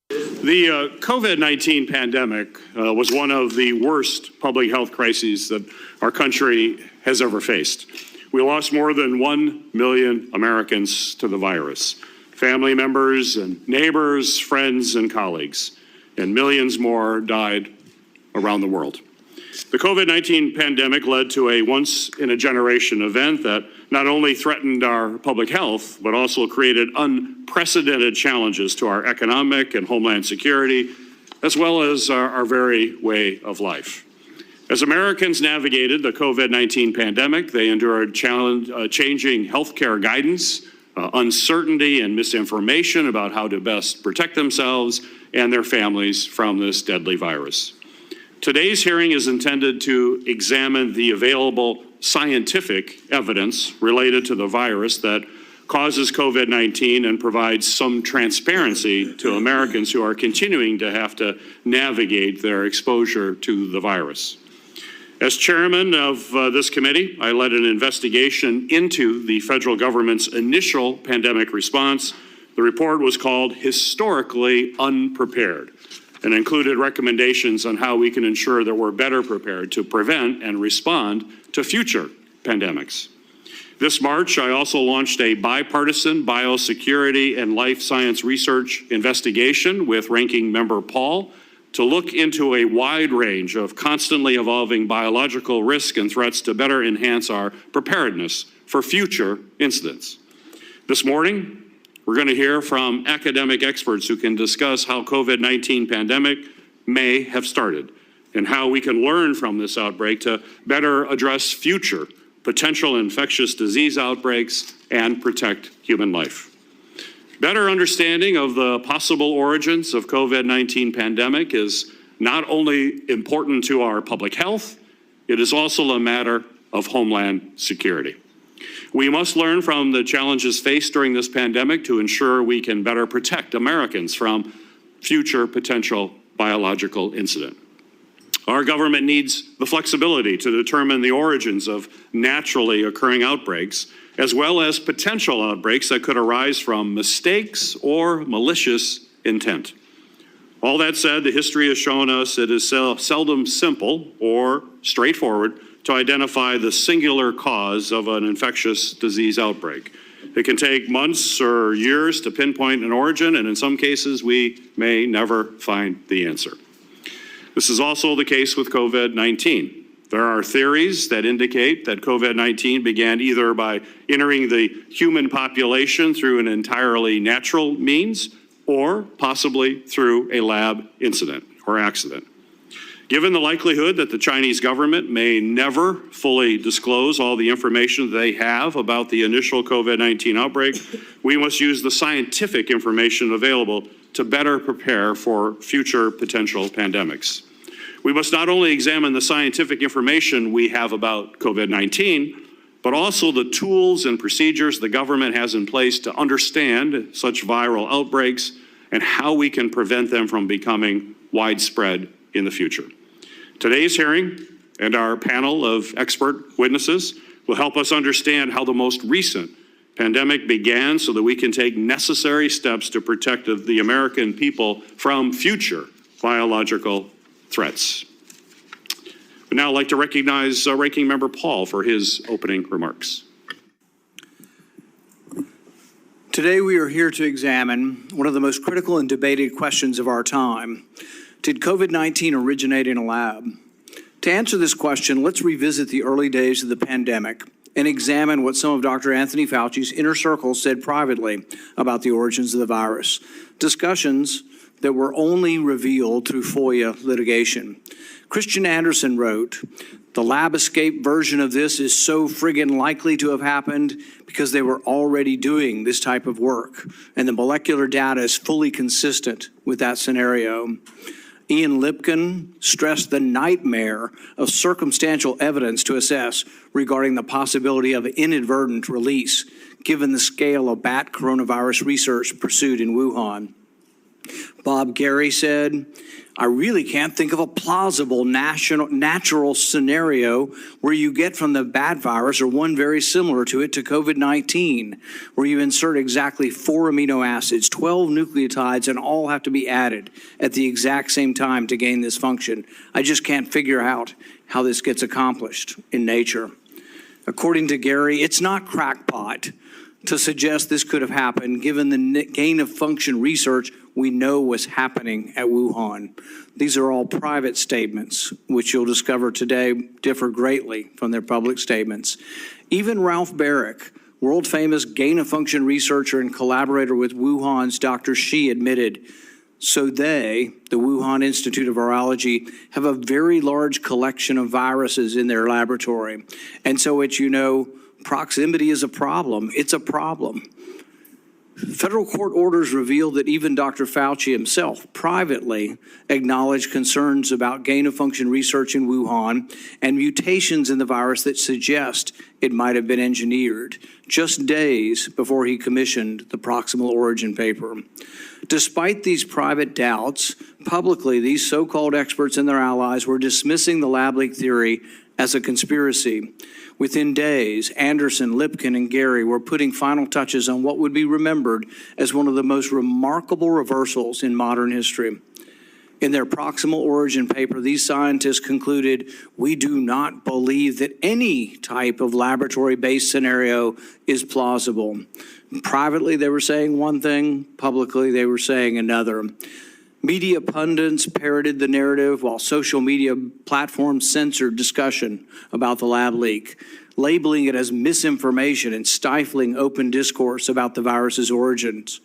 The COVID-19 pandemic was one of the worst public health crises that our country has ever faced. We lost more than 1 million Americans to the virus, family members and neighbors, friends and colleagues, and millions more died around the world. The COVID-19 pandemic led to a once-in-a-generation event that not only threatened our public health, but also created unprecedented challenges to our economic and homeland security, as well as our very way of life. As Americans navigated the COVID-19 pandemic, they endured changing healthcare guidance, uncertainty and misinformation about how to best protect themselves and their families from this deadly virus. Today's hearing is intended to examine the available scientific evidence related to the virus that causes COVID-19 and provides some transparency to Americans who are continuing to have to navigate their exposure to the virus. As chairman of this committee, I led an investigation into the federal government's initial pandemic response. The report was called Historically Unprepared and included recommendations on how we can ensure that we're better prepared to prevent and respond to future pandemics. This March, I also launched a bipartisan biosecurity and life science research investigation with Ranking Member Paul to look into a wide range of constantly evolving biological risks and threats to better enhance our preparedness for future incidents. This morning, we're going to hear from academic experts who can discuss how COVID-19 pandemic may have started and how we can learn from this outbreak to better address future potential infectious disease outbreaks and protect human life. Better understanding of the possible origins of COVID-19 pandemic is not only important to our public health, it is also a matter of homeland security. We must learn from the challenges faced during this pandemic to ensure we can better protect Americans from future potential biological incident. Our government needs the flexibility to determine the origins of naturally occurring outbreaks, as well as potential outbreaks that could arise from mistakes or malicious intent. All that said, the history has shown us it is seldom simple or straightforward to identify the singular cause of an infectious disease outbreak. It can take months or years to pinpoint an origin, and in some cases, we may never find the answer. This is also the case with COVID-19. There are theories that indicate that COVID-19 began either by entering the human population through an entirely natural means or possibly through a lab incident or accident. Given the likelihood that the Chinese government may never fully disclose all the information they have about the initial COVID-19 outbreak, we must use the scientific information available to better prepare for future potential pandemics. We must not only examine the scientific information we have about COVID-19, but also the tools and procedures the government has in place to understand such viral outbreaks and how we can prevent them from becoming widespread in the future. Today's hearing and our panel of expert witnesses will help us understand how the most recent pandemic began so that we can take necessary steps to protect the American people from future biological threats. I'd now like to recognize Ranking Member Paul for his opening remarks. Today we are here to examine one of the most critical and debated questions of our time. Did COVID-19 originate in a lab? To answer this question, let's revisit the early days of the pandemic and examine what some of Dr. Anthony Fauci's inner circle said privately about the origins of the virus. Discussions that were only revealed through FOIA litigation. Christian Anderson wrote, "The lab escape version of this is so friggin' likely to have happened because they were already doing this type of work, and the molecular data is fully consistent with that scenario." Ian Lipkin stressed the nightmare of circumstantial evidence to assess regarding the possibility of inadvertent release, given the scale of bat coronavirus research pursued in Wuhan. Bob Gary said, I really can't think of a plausible natural scenario where you get from the bad virus, or one very similar to it, to COVID-19, where you insert exactly 4 amino acids, 12 nucleotides, and all have to be added at the exact same time to gain this function. I just can't figure out how this gets accomplished in nature. According to Gary, it's not crackpot to suggest this could have happened given the gain of function research we know was happening at Wuhan. These are all private statements, which you'll discover today differ greatly from their public statements. Even Ralph Barrick, world-famous gain-of-function researcher and collaborator with Wuhan's Dr. Shi, admitted, so they, the Wuhan Institute of Virology, have a very large collection of viruses in their laboratory. And so it's, proximity is a problem. It's a problem. Federal court orders reveal that even Dr. Fauci himself privately acknowledged concerns about gain-of-function research in Wuhan and mutations in the virus that suggest it might have been engineered, just days before he commissioned the proximal origin paper. Despite these private doubts, publicly these so-called experts and their allies were dismissing the lab leak theory as a conspiracy. Within days, Anderson, Lipkin, and Gary were putting final touches on what would be remembered as one of the most remarkable reversals in modern history. In their proximal origin paper, these scientists concluded, we do not believe that any type of laboratory-based scenario is plausible. Privately, they were saying one thing. Publicly, they were saying another. Media pundits parroted the narrative while social media platforms censored discussion about the lab leak, labeling it as misinformation and stifling open discourse about the virus's origins.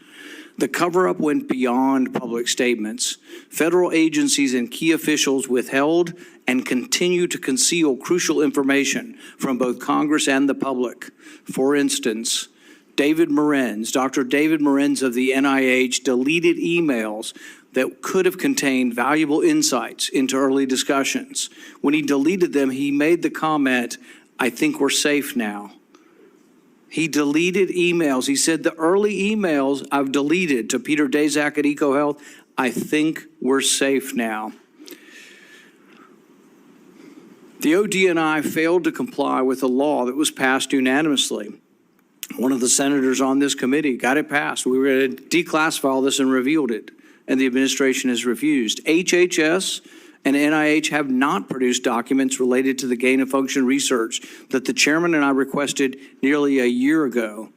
The cover-up went beyond public statements. Federal agencies and key officials withheld and continue to conceal crucial information from both Congress and the public. For instance, Dr. David Morenz of the NIH deleted emails that could have contained valuable insights into early discussions. When he deleted them, he made the comment, I think we're safe now. He deleted emails. He said, the early emails I've deleted to Peter Daszak at EcoHealth, I think we're safe now. The ODNI failed to comply with a law that was passed unanimously. One of the senators on this committee got it passed. We were going to declassify all this and revealed it, and the administration has refused. HHS and NIH have not produced documents related to the gain-of-function research that the chairman and I requested nearly a year ago.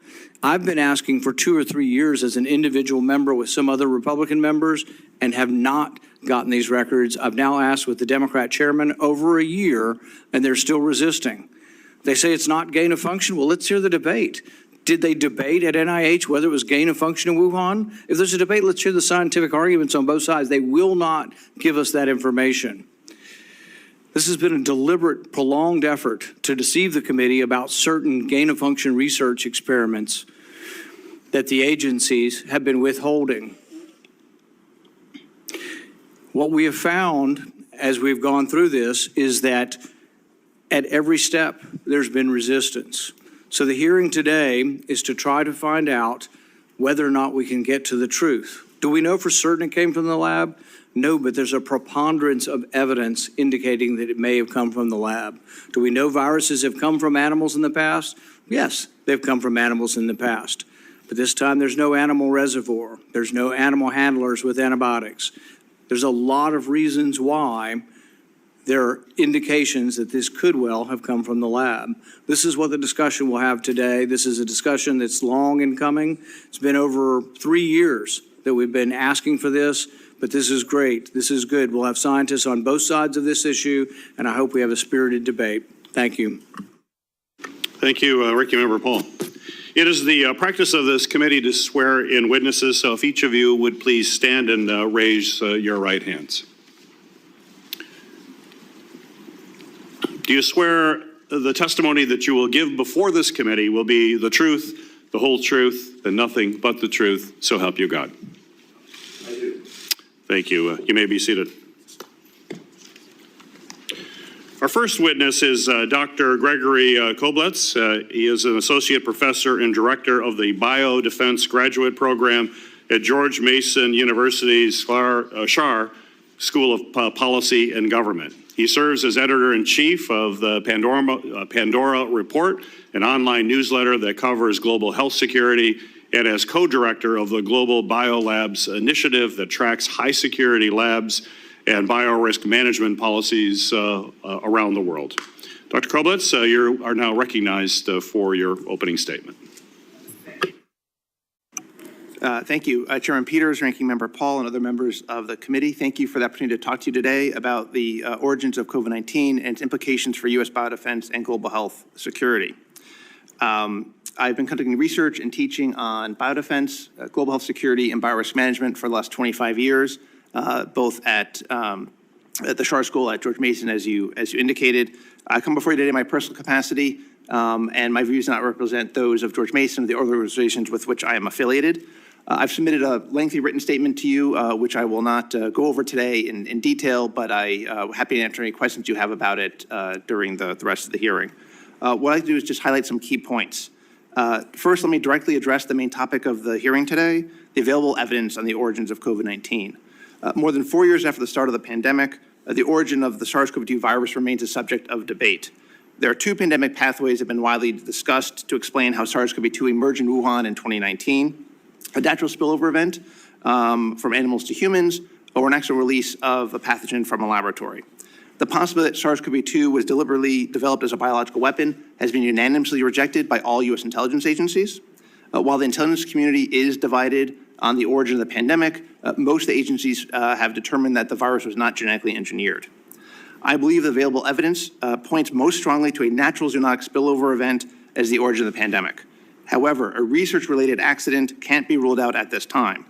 I've been asking for 2 or 3 years as an individual member with some other Republican members and have not gotten these records. I've now asked with the Democrat chairman over a year, and they're still resisting. They say it's not gain-of-function. Well, let's hear the debate. Did they debate at NIH whether it was gain-of-function in Wuhan? If there's a debate, let's hear the scientific arguments on both sides. They will not give us that information. This has been a deliberate, prolonged effort to deceive the committee about certain gain-of-function research experiments that the agencies have been withholding. What we have found as we've gone through this is that at every step, there's been resistance. So the hearing today is to try to find out whether or not we can get to the truth. Do we know for certain it came from the lab? No, but there's a preponderance of evidence indicating that it may have come from the lab. Do we know viruses have come from animals in the past? Yes, they've come from animals in the past. But this time there's no animal reservoir. There's no animal handlers with antibiotics. There's a lot of reasons why there are indications that this could well have come from the lab. This is what the discussion we'll have today. This is a discussion that's long in coming. It's been over 3 years that we've been asking for this, but this is great. This is good. We'll have scientists on both sides of this issue, and I hope we have a spirited debate. Thank you. Thank you, Ranking Member Paul. It is the practice of this committee to swear in witnesses, so if each of you would please stand and raise your right hands. Do you swear the testimony that you will give before this committee will be the truth, the whole truth, and nothing but the truth, so help you God? I do. Thank you. You may be seated. Our first witness is Dr. Gregory Koblitz. He is an associate professor and director of the Biodefense Graduate Program at George Mason University's Schar School of Policy and Government. He serves as editor-in-chief of the Pandora Report, an online newsletter that covers global health security, and as co-director of the Global Biolabs Initiative that tracks high-security labs and biorisk management policies around the world. Dr. Koblitz, you are now recognized for your opening statement. Thank you, Chairman Peters, Ranking Member Paul, and other members of the committee. Thank you for the opportunity to talk to you today about the origins of COVID-19 and its implications for U.S. biodefense and global health security. I've been conducting research and teaching on biodefense, global health security, and biorisk management for the last 25 years, both at the Schar School at George Mason, as you indicated. I come before you today in my personal capacity, and my views do not represent those of George Mason or the organizations with which I am affiliated. I've submitted a lengthy written statement to you, which I will not go over today in detail, but I'm happy to answer any questions you have about it during the rest of the hearing. What I'd like to do is just highlight some key points. First, let me directly address the main topic of the hearing today, the available evidence on the origins of COVID-19. More than 4 years after the start of the pandemic, the origin of the SARS-CoV-2 virus remains a subject of debate. There are two pandemic pathways that have been widely discussed to explain how SARS-CoV-2 emerged in Wuhan in 2019. A natural spillover event from animals to humans, or an actual release of a pathogen from a laboratory. The possibility that SARS-CoV-2 was deliberately developed as a biological weapon has been unanimously rejected by all U.S. intelligence agencies. While the intelligence community is divided on the origin of the pandemic, most of the agencies have determined that the virus was not genetically engineered. I believe the available evidence points most strongly to a natural zoonotic spillover event as the origin of the pandemic. However, a research-related accident can't be ruled out at this time.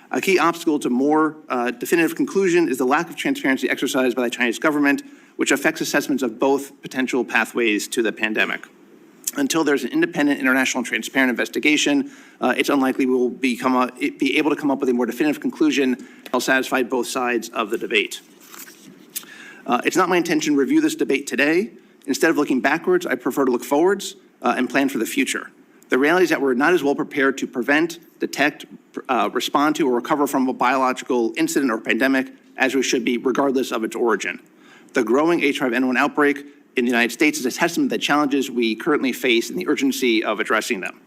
A key obstacle to more definitive conclusion is the lack of transparency exercised by the Chinese government, which affects assessments of both potential pathways to the pandemic. Until there's an independent, international, and transparent investigation, it's unlikely we will be able to come up with a more definitive conclusion that will satisfy both sides of the debate. It's not my intention to review this debate today. Instead of looking backwards, I prefer to look forwards and plan for the future. The reality is that we're not as well prepared to prevent, detect, respond to, or recover from a biological incident or pandemic as we should be, regardless of its origin. The growing H5N1 outbreak in the United States is a testament to the challenges we currently face and the urgency of addressing them.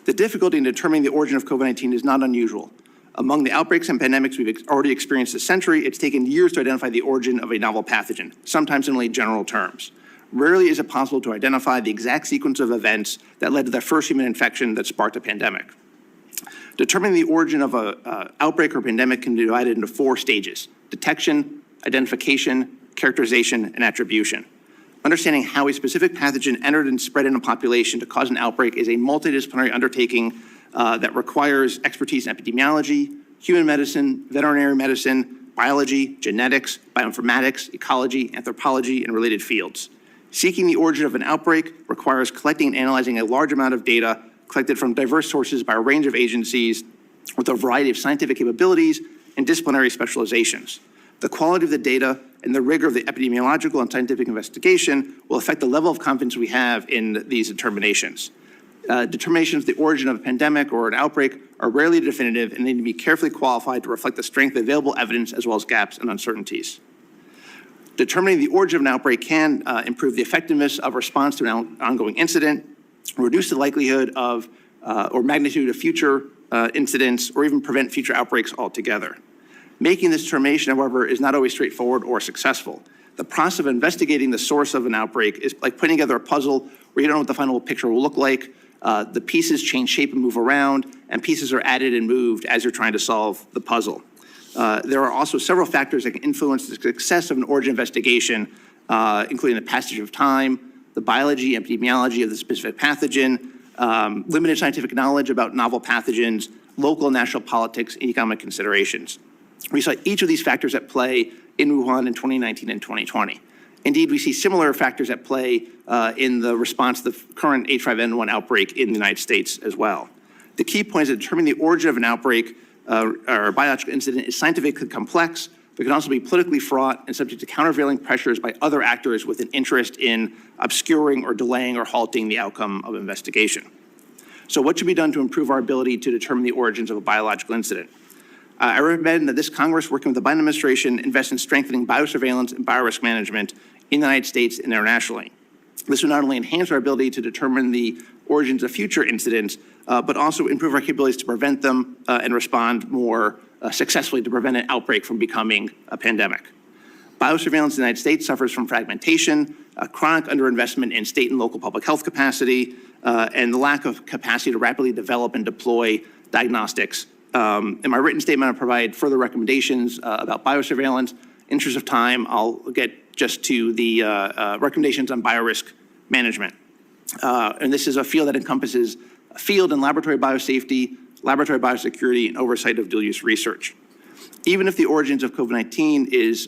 The difficulty in determining the origin of COVID-19 is not unusual. Among the outbreaks and pandemics we've already experienced this century, it's taken years to identify the origin of a novel pathogen, sometimes in only general terms. Rarely is it possible to identify the exact sequence of events that led to the first human infection that sparked a pandemic. Determining the origin of an outbreak or pandemic can be divided into 4 stages: detection, identification, characterization, and attribution. Understanding how a specific pathogen entered and spread in a population to cause an outbreak is a multidisciplinary undertaking that requires expertise in epidemiology, human medicine, veterinary medicine, biology, genetics, bioinformatics, ecology, anthropology, and related fields. Seeking the origin of an outbreak requires collecting and analyzing a large amount of data collected from diverse sources by a range of agencies with a variety of scientific capabilities and disciplinary specializations. The quality of the data and the rigor of the epidemiological and scientific investigation will affect the level of confidence we have in these determinations. Determinations of the origin of a pandemic or an outbreak are rarely definitive and need to be carefully qualified to reflect the strength of available evidence as well as gaps and uncertainties. Determining the origin of an outbreak can improve the effectiveness of response to an ongoing incident, reduce the likelihood of or magnitude of future incidents, or even prevent future outbreaks altogether. Making this determination, however, is not always straightforward or successful. The process of investigating the source of an outbreak is like putting together a puzzle where you don't know what the final picture will look like. The pieces change shape and move around, and pieces are added and moved as you're trying to solve the puzzle. There are also several factors that can influence the success of an origin investigation, including the passage of time, the biology, epidemiology of the specific pathogen, limited scientific knowledge about novel pathogens, local and national politics, and economic considerations. We saw each of these factors at play in Wuhan in 2019 and 2020. Indeed, we see similar factors at play in the response to the current H5N1 outbreak in the United States as well. The key point is that determining the origin of an outbreak or a biological incident is scientifically complex, but can also be politically fraught and subject to countervailing pressures by other actors with an interest in obscuring or delaying or halting the outcome of investigation. So what should be done to improve our ability to determine the origins of a biological incident? I recommend that this Congress, working with the Biden administration, invest in strengthening biosurveillance and biorisk management in the United States and internationally. This will not only enhance our ability to determine the origins of future incidents, but also improve our capabilities to prevent them and respond more successfully to prevent an outbreak from becoming a pandemic. Biosurveillance in the United States suffers from fragmentation, chronic underinvestment in state and local public health capacity, and the lack of capacity to rapidly develop and deploy diagnostics. In my written statement, I provide further recommendations about biosurveillance. In interest of time, I'll get just to the recommendations on biorisk management. And this is a field that encompasses field and laboratory biosafety, laboratory biosecurity, and oversight of dual-use research. Even if the origins of COVID-19 is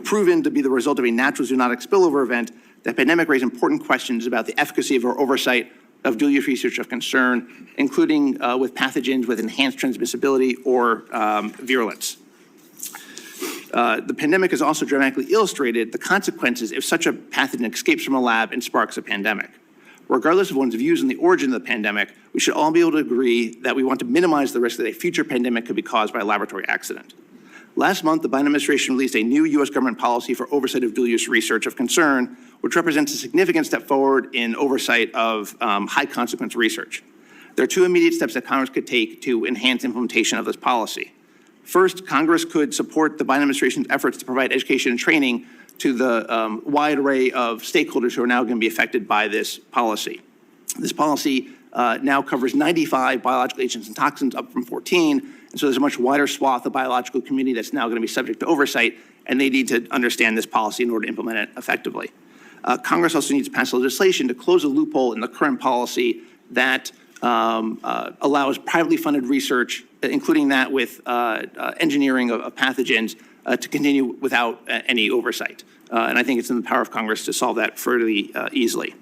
proven to be the result of a natural zoonotic spillover event, the pandemic raised important questions about the efficacy of our oversight of dual-use research of concern, including with pathogens with enhanced transmissibility or virulence. The pandemic has also dramatically illustrated the consequences if such a pathogen escapes from a lab and sparks a pandemic. Regardless of one's views on the origin of the pandemic, we should all be able to agree that we want to minimize the risk that a future pandemic could be caused by a laboratory accident. Last month, the Biden administration released a new U.S. government policy for oversight of dual-use research of concern, which represents a significant step forward in oversight of high-consequence research. There are two immediate steps that Congress could take to enhance implementation of this policy. First, Congress could support the Biden administration's efforts to provide education and training to the wide array of stakeholders who are now going to be affected by this policy. This policy now covers 95 biological agents and toxins, up from 14, and so there's a much wider swath of biological community that's now going to be subject to oversight, and they need to understand this policy in order to implement it effectively. Congress also needs to pass legislation to close a loophole in the current policy that allows privately funded research, including that with engineering of pathogens, to continue without any oversight. And I think it's in the power of Congress to solve that fairly easily.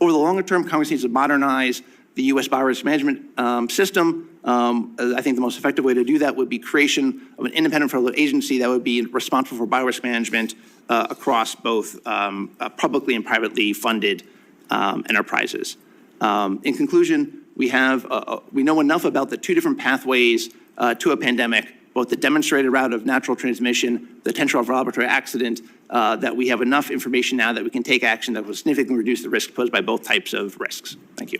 Over the longer term, Congress needs to modernize the U.S. biorisk management system. I think the most effective way to do that would be creation of an independent federal agency that would be responsible for biorisk management across both publicly and privately funded enterprises. In conclusion, we know enough about the two different pathways to a pandemic, both the demonstrated route of natural transmission, the potential of a laboratory accident, that we have enough information now that we can take action that will significantly reduce the risk posed by both types of risks. Thank you.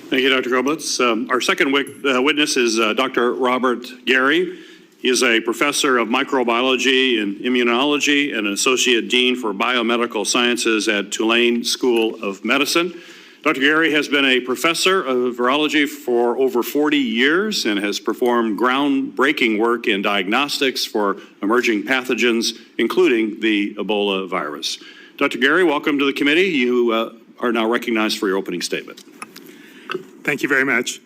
Thank you, Dr. Koblitz. Our second witness is Dr. Robert Gary. He is a professor of microbiology and immunology and an associate dean for biomedical sciences at Tulane School of Medicine. Dr. Gary has been a professor of virology for over 40 years and has performed groundbreaking work in diagnostics for emerging pathogens, including the Ebola virus. Dr. Gary, welcome to the committee. You are now recognized for your opening statement. Thank you very much.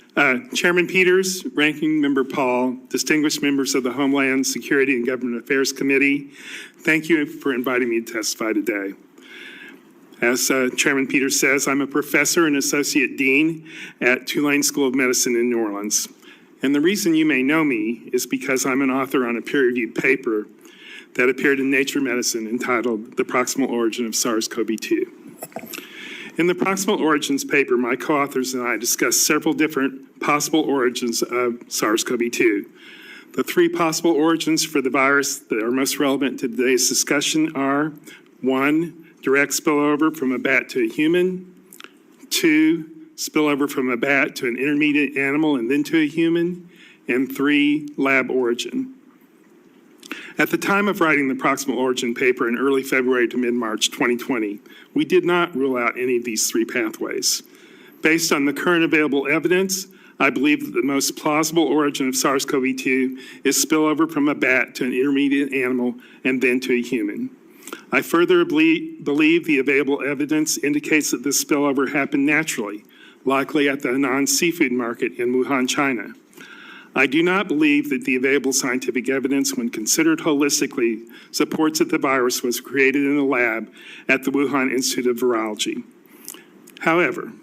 Chairman Peters, Ranking Member Paul, distinguished members of the Homeland Security and Government Affairs Committee, thank you for inviting me to testify today. As Chairman Peters says, I'm a professor and associate dean at Tulane School of Medicine in New Orleans. And the reason you may know me is because I'm an author on a peer-reviewed paper that appeared in Nature Medicine entitled The Proximal Origin of SARS-CoV-2. In the Proximal Origins paper, my co-authors and I discussed several different possible origins of SARS-CoV-2. The three possible origins for the virus that are most relevant to today's discussion are: 1, direct spillover from a bat to a human; 2, spillover from a bat to an intermediate animal and then to a human; and 3, lab origin. At the time of writing the Proximal Origin paper in early February to mid-March 2020, we did not rule out any of these three pathways. Based on the current available evidence, I believe that the most plausible origin of SARS-CoV-2 is spillover from a bat to an intermediate animal and then to a human. I further believe the available evidence indicates that this spillover happened naturally, likely at the Henan seafood market in Wuhan, China. I do not believe that the available scientific evidence, when considered holistically, supports that the virus was created in a lab at the Wuhan Institute of Virology. However,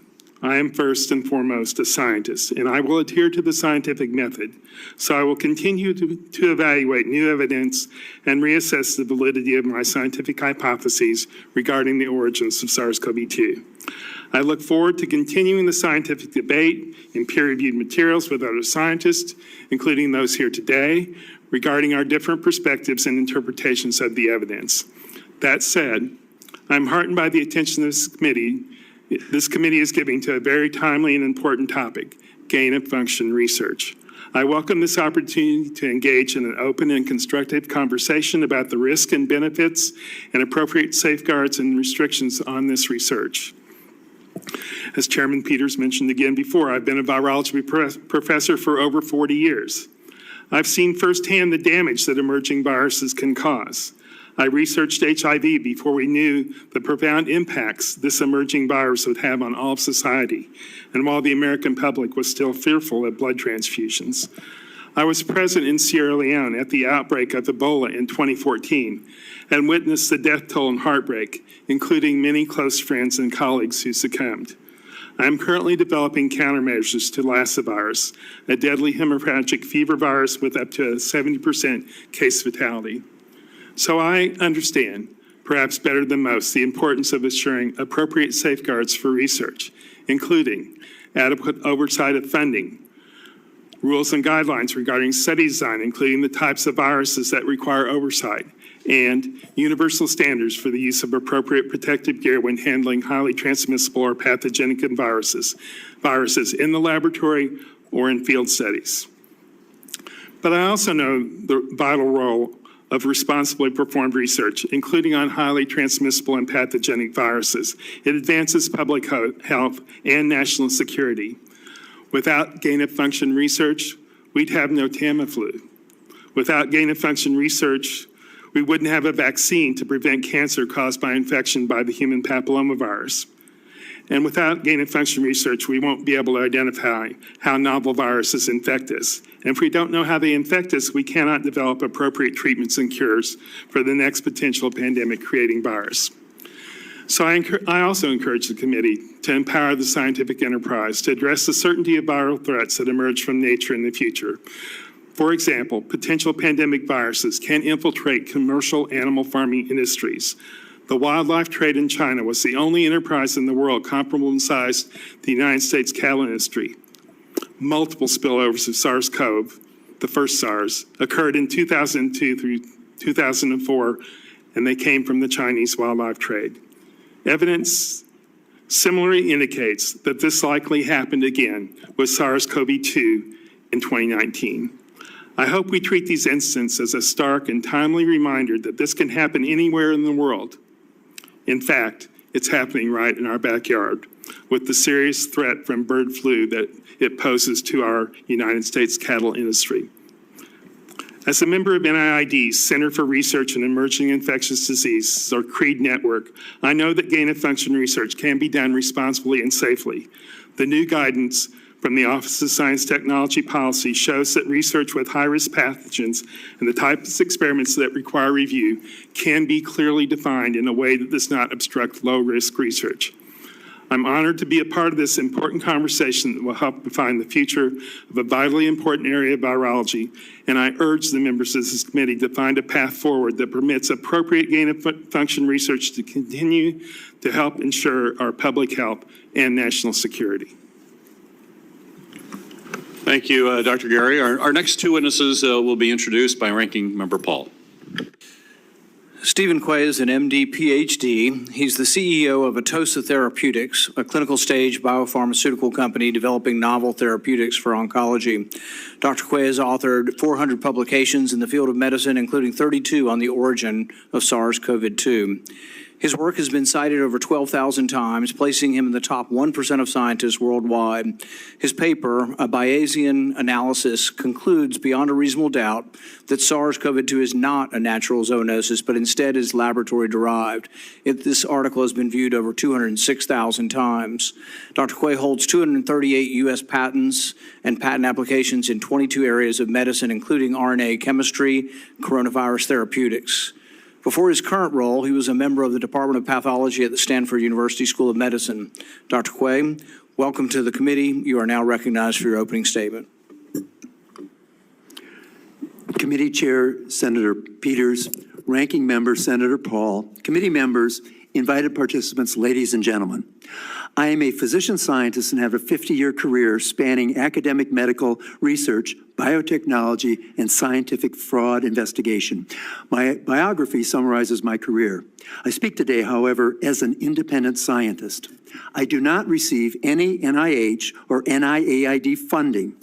I am first and foremost a scientist, and I will adhere to the scientific method. So I will continue to evaluate new evidence and reassess the validity of my scientific hypotheses regarding the origins of SARS-CoV-2. I look forward to continuing the scientific debate in peer-reviewed materials with other scientists, including those here today, regarding our different perspectives and interpretations of the evidence. That said, I'm heartened by the attention this committee is giving to a very timely and important topic, gain-of-function research. I welcome this opportunity to engage in an open and constructive conversation about the risks and benefits and appropriate safeguards and restrictions on this research. As Chairman Peters mentioned again before, I've been a virology professor for over 40 years. I've seen firsthand the damage that emerging viruses can cause. I researched HIV before we knew the profound impacts this emerging virus would have on all of society, and while the American public was still fearful of blood transfusions. I was present in Sierra Leone at the outbreak of Ebola in 2014 and witnessed the death toll and heartbreak, including many close friends and colleagues who succumbed. I am currently developing countermeasures to Lassa virus, a deadly hemorrhagic fever virus with up to a 70% case fatality. So I understand, perhaps better than most, the importance of assuring appropriate safeguards for research, including adequate oversight of funding, rules and guidelines regarding study design, including the types of viruses that require oversight, and universal standards for the use of appropriate protective gear when handling highly transmissible or pathogenic viruses in the laboratory or in field studies. But I also know the vital role of responsibly performed research, including on highly transmissible and pathogenic viruses. It advances public health and national security. Without gain-of-function research, we'd have no Tamiflu. Without gain-of-function research, we wouldn't have a vaccine to prevent cancer caused by infection by the human papillomavirus. And without gain-of-function research, we won't be able to identify how novel viruses infect us. And if we don't know how they infect us, we cannot develop appropriate treatments and cures for the next potential pandemic-creating virus. So I also encourage the committee to empower the scientific enterprise to address the certainty of viral threats that emerge from nature in the future. For example, potential pandemic viruses can infiltrate commercial animal farming industries. The wildlife trade in China was the only enterprise in the world comparable in size to the United States cattle industry. Multiple spillovers of SARS-CoV, the first SARS, occurred in 2002 through 2004, and they came from the Chinese wildlife trade. Evidence similarly indicates that this likely happened again with SARS-CoV-2 in 2019. I hope we treat these incidents as a stark and timely reminder that this can happen anywhere in the world. In fact, it's happening right in our backyard with the serious threat from bird flu that it poses to our United States cattle industry. As a member of NIID's Center for Research in Emerging Infectious Diseases, or CREED network, I know that gain-of-function research can be done responsibly and safely. The new guidance from the Office of Science Technology Policy shows that research with high-risk pathogens and the types of experiments that require review can be clearly defined in a way that does not obstruct low-risk research. I'm honored to be a part of this important conversation that will help define the future of a vitally important area of virology, and I urge the members of this committee to find a path forward that permits appropriate gain-of-function research to continue to help ensure our public health and national security. Thank you, Dr. Gary. Our next two witnesses will be introduced by Ranking Member Paul. Stephen Quay is an MD, PhD. He's the CEO of Atosa Therapeutics, a clinical stage biopharmaceutical company developing novel therapeutics for oncology. Dr. Quay has authored 400 publications in the field of medicine, including 32 on the origin of SARS-CoV-2. His work has been cited over 12,000 times, placing him in the top 1% of scientists worldwide. His paper, a Bayesian analysis, concludes beyond a reasonable doubt that SARS-CoV-2 is not a natural zoonosis, but instead is laboratory-derived. This article has been viewed over 206,000 times. Dr. Quay holds 238 U.S. patents and patent applications in 22 areas of medicine, including RNA chemistry, coronavirus therapeutics. Before his current role, he was a member of the Department of Pathology at the Stanford University School of Medicine. Dr. Quay, Welcome to the committee. You are now recognized for your opening statement. Committee Chair, Senator Peters, Ranking Member, Senator Paul, committee members, invited participants, ladies and gentlemen. I am a physician scientist and have a 50-year career spanning academic medical research, biotechnology, and scientific fraud investigation. My biography summarizes my career. I speak today, however, as an independent scientist. I do not receive any NIH or NIAID funding.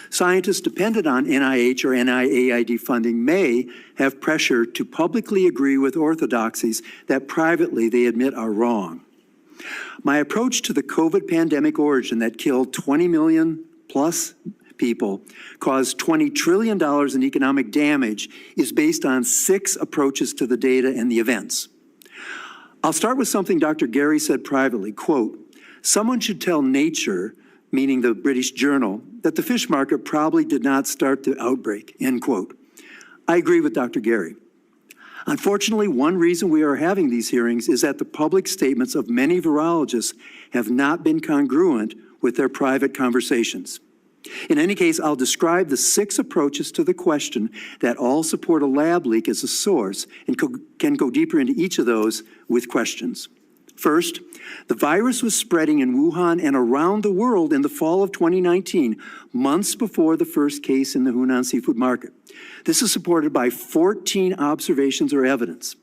Scientists dependent on NIH or NIAID funding may have pressure to publicly agree with orthodoxies that privately they admit are wrong. My approach to the COVID pandemic origin that killed 20 million plus people, caused $20 trillion in economic damage, is based on 6 approaches to the data and the events. I'll start with something Dr. Gary said privately, quote, "Someone should tell Nature," meaning the British journal, "that the fish market probably did not start the outbreak," end quote. I agree with Dr. Gary. Unfortunately, one reason we are having these hearings is that the public statements of many virologists have not been congruent with their private conversations. In any case, I'll describe the 6 approaches to the question that all support a lab leak as a source and can go deeper into each of those with questions. First, the virus was spreading in Wuhan and around the world in the fall of 2019, months before the first case in the Hunan seafood market. This is supported by 14 observations or evidence.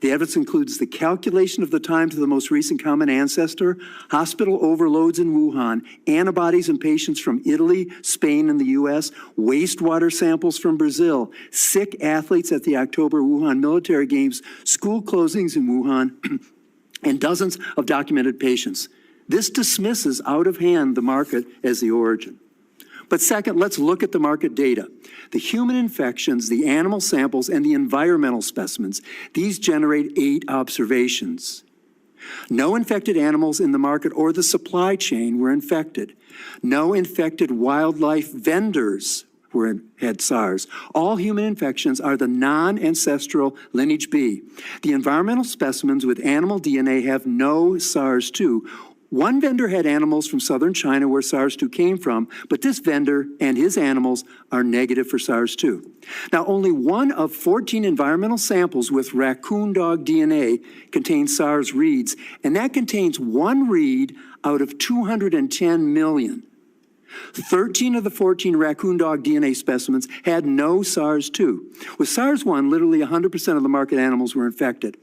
The evidence includes the calculation of the time to the most recent common ancestor, hospital overloads in Wuhan, antibodies in patients from Italy, Spain, and the US, wastewater samples from Brazil, sick athletes at the October Wuhan military games, school closings in Wuhan, and dozens of documented patients. This dismisses out of hand the market as the origin. But second, let's look at the market data. The human infections, the animal samples, and the environmental specimens. These generate 8 observations. No infected animals in the market or the supply chain were infected. No infected wildlife vendors had SARS. All human infections are the non-ancestral lineage B. The environmental specimens with animal DNA have no SARS-2. One vendor had animals from southern China where SARS-2 came from, but this vendor and his animals are negative for SARS-2. Now, only 1 of 14 environmental samples with raccoon dog DNA contains SARS reads, and that contains 1 read out of 210 million. 13 of the 14 raccoon dog DNA specimens had no SARS-2. With SARS-1, literally 100% of the market animals were infected.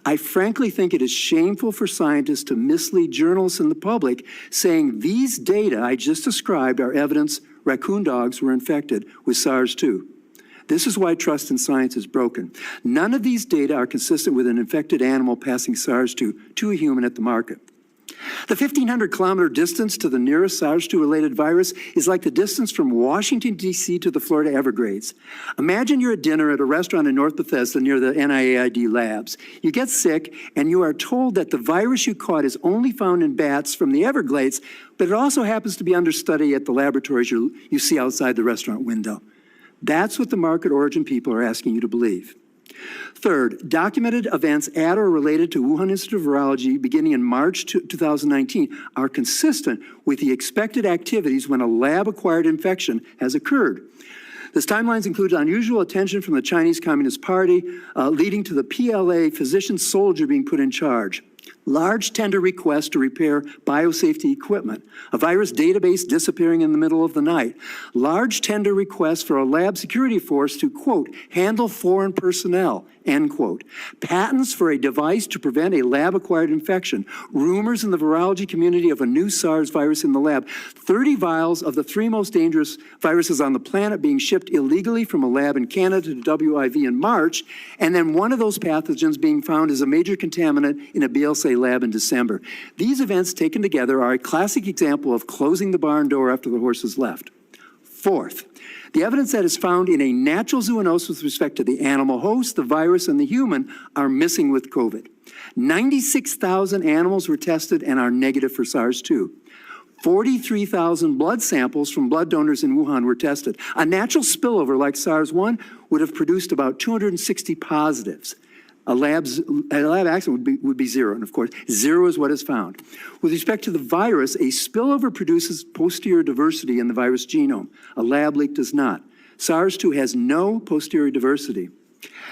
I frankly think it is shameful for scientists to mislead journalists and the public saying these data I just described are evidence raccoon dogs were infected with SARS-2. This is why trust in science is broken. None of these data are consistent with an infected animal passing SARS-2 to a human at the market. The 1,500-kilometer distance to the nearest SARS-2-related virus is like the distance from Washington, D.C. to the Florida Everglades. Imagine you're at dinner at a restaurant in North Bethesda near the NIAID labs. You get sick, and you are told that the virus you caught is only found in bats from the Everglades, but it also happens to be under study at the laboratories you see outside the restaurant window. That's what the market origin people are asking you to believe. Third, documented events at or related to Wuhan Institute of Virology beginning in March 2019 are consistent with the expected activities when a lab-acquired infection has occurred. This timelines include unusual attention from the Chinese Communist Party, leading to the PLA physician soldier being put in charge. Large tender requests to repair biosafety equipment, a virus database disappearing in the middle of the night, large tender requests for a lab security force to, quote, handle foreign personnel, end quote, patents for a device to prevent a lab-acquired infection, rumors in the virology community of a new SARS virus in the lab, 30 vials of the 3 most dangerous viruses on the planet being shipped illegally from a lab in Canada to WIV in March, and then one of those pathogens being found as a major contaminant in a BLSA lab in December. These events taken together are a classic example of closing the barn door after the horses left. Fourth, the evidence that is found in a natural zoonosis with respect to the animal host, the virus, and the human are missing with COVID. 96,000 animals were tested and are negative for SARS-2. 43,000 blood samples from blood donors in Wuhan were tested. A natural spillover like SARS-1 would have produced about 260 positives. A lab accident would be zero, and of course, zero is what is found. With respect to the virus, a spillover produces posterior diversity in the virus genome. A lab leak does not. SARS-2 has no posterior diversity.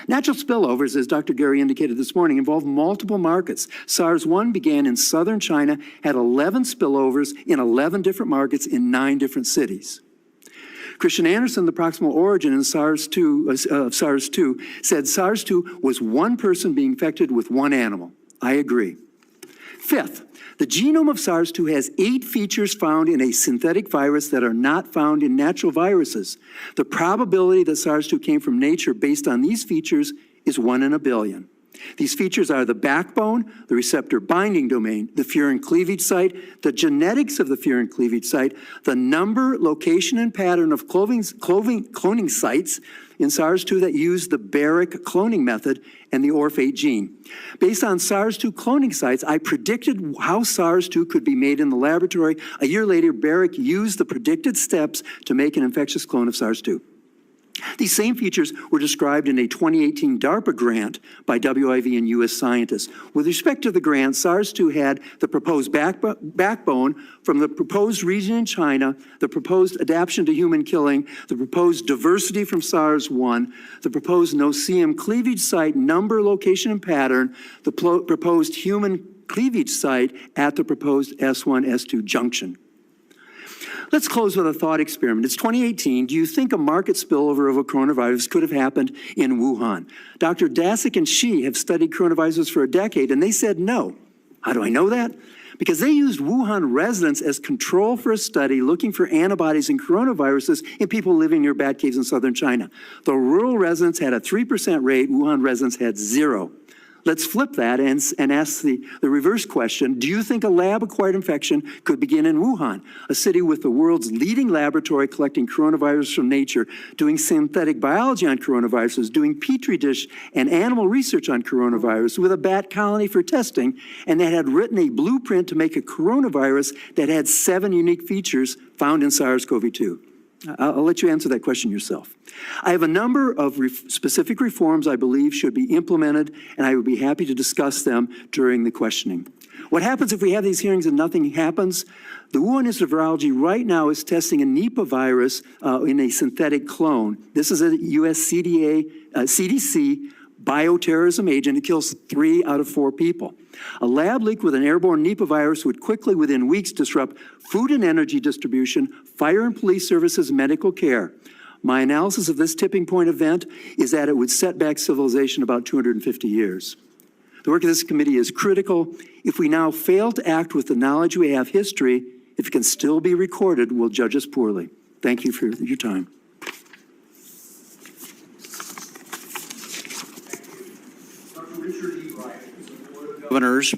Natural spillovers, as Dr. Gary indicated this morning, involve multiple markets. SARS-1 began in southern China, had 11 spillovers in 11 different markets in 9 different cities. Christian Anderson, the proximal origin in SARS-2, said SARS-2 was one person being infected with one animal. I agree. Fifth, the genome of SARS-2 has 8 features found in a synthetic virus that are not found in natural viruses. The probability that SARS-2 came from nature based on these features is 1 in a billion. These features are the backbone, the receptor binding domain, the furin cleavage site, the genetics of the furin cleavage site, the number, location, and pattern of cloning sites in SARS-2 that use the Barrick cloning method and the ORF8 gene. Based on SARS-2 cloning sites, I predicted how SARS-2 could be made in the laboratory. A year later, Barrick used the predicted steps to make an infectious clone of SARS-2. These same features were described in a 2018 DARPA grant by WIV and U.S. scientists. With respect to the grant, SARS-2 had the proposed backbone from the proposed region in China, the proposed adaptation to human killing, the proposed diversity from SARS-1, the proposed no-CM cleavage site number, location, and pattern, the proposed human cleavage site at the proposed S1-S2 junction. Let's close with a thought experiment. It's 2018. Do you think a market spillover of a coronavirus could have happened in Wuhan? Dr. Daszak and Shi have studied coronaviruses for a decade, and they said no. How do I know that? Because they used Wuhan residents as control for a study looking for antibodies in coronaviruses in people living near bat caves in southern China. The rural residents had a 3% rate. Wuhan residents had 0. Let's flip that and ask the reverse question. Do you think a lab-acquired infection could begin in Wuhan, a city with the world's leading laboratory collecting coronavirus from nature, doing synthetic biology on coronaviruses, doing petri dish and animal research on coronavirus with a bat colony for testing, and that had written a blueprint to make a coronavirus that had 7 unique features found in SARS-CoV-2? I'll let you answer that question yourself. I have a number of specific reforms I believe should be implemented, and I would be happy to discuss them during the questioning. What happens if we have these hearings and nothing happens? The Wuhan Institute of Virology right now is testing a Nipah virus in a synthetic clone. This is a U.S. CDC bioterrorism agent. It kills 3 out of 4 people. A lab leak with an airborne Nipah virus would quickly, within weeks, disrupt food and energy distribution, fire and police services, medical care. My analysis of this tipping point event is that it would set back civilization about 250 years. The work of this committee is critical. If we now fail to act with the knowledge we have, history, if it can still be recorded, will judge us poorly. Thank you for your time. Governors,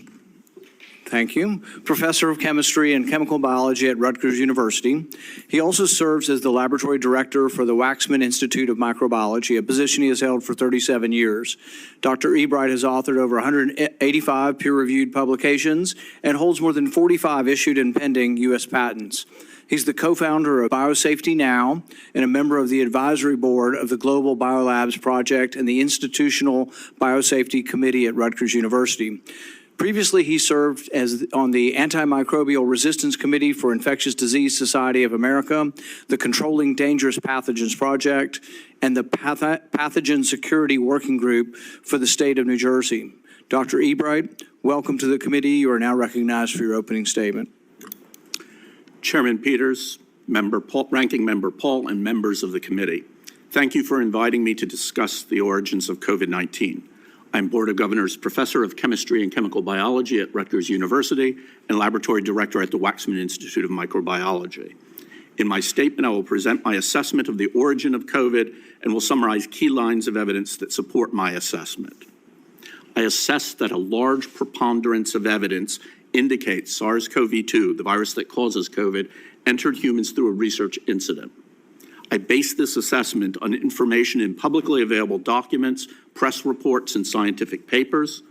thank you. Professor of Chemistry and Chemical Biology at Rutgers University. He also serves as the Laboratory Director for the Waxman Institute of Microbiology, a position he has held for 37 years. Dr. Ebright has authored over 185 peer-reviewed publications and holds more than 45 issued and pending U.S. patents. He's the co-founder of Biosafety Now and a member of the advisory board of the Global Biolabs Project and the Institutional Biosafety Committee at Rutgers University. Previously, he served on the Antimicrobial Resistance Committee for Infectious Disease Society of America, the Controlling Dangerous Pathogens Project, and the Pathogen Security Working Group for the state of New Jersey. Dr. Ebright, welcome to the committee. You are now recognized for your opening statement. Chairman Peters, Ranking Member Paul, and members of the committee, thank you for inviting me to discuss the origins of COVID-19. I'm Board of Governors Professor of Chemistry and Chemical Biology at Rutgers University and Laboratory Director at the Waxman Institute of Microbiology. In my statement, I will present my assessment of the origin of COVID and will summarize key lines of evidence that support my assessment. I assess that a large preponderance of evidence indicates SARS-CoV-2, the virus that causes COVID, entered humans through a research incident. I base this assessment on information in publicly available documents, press reports, and scientific papers,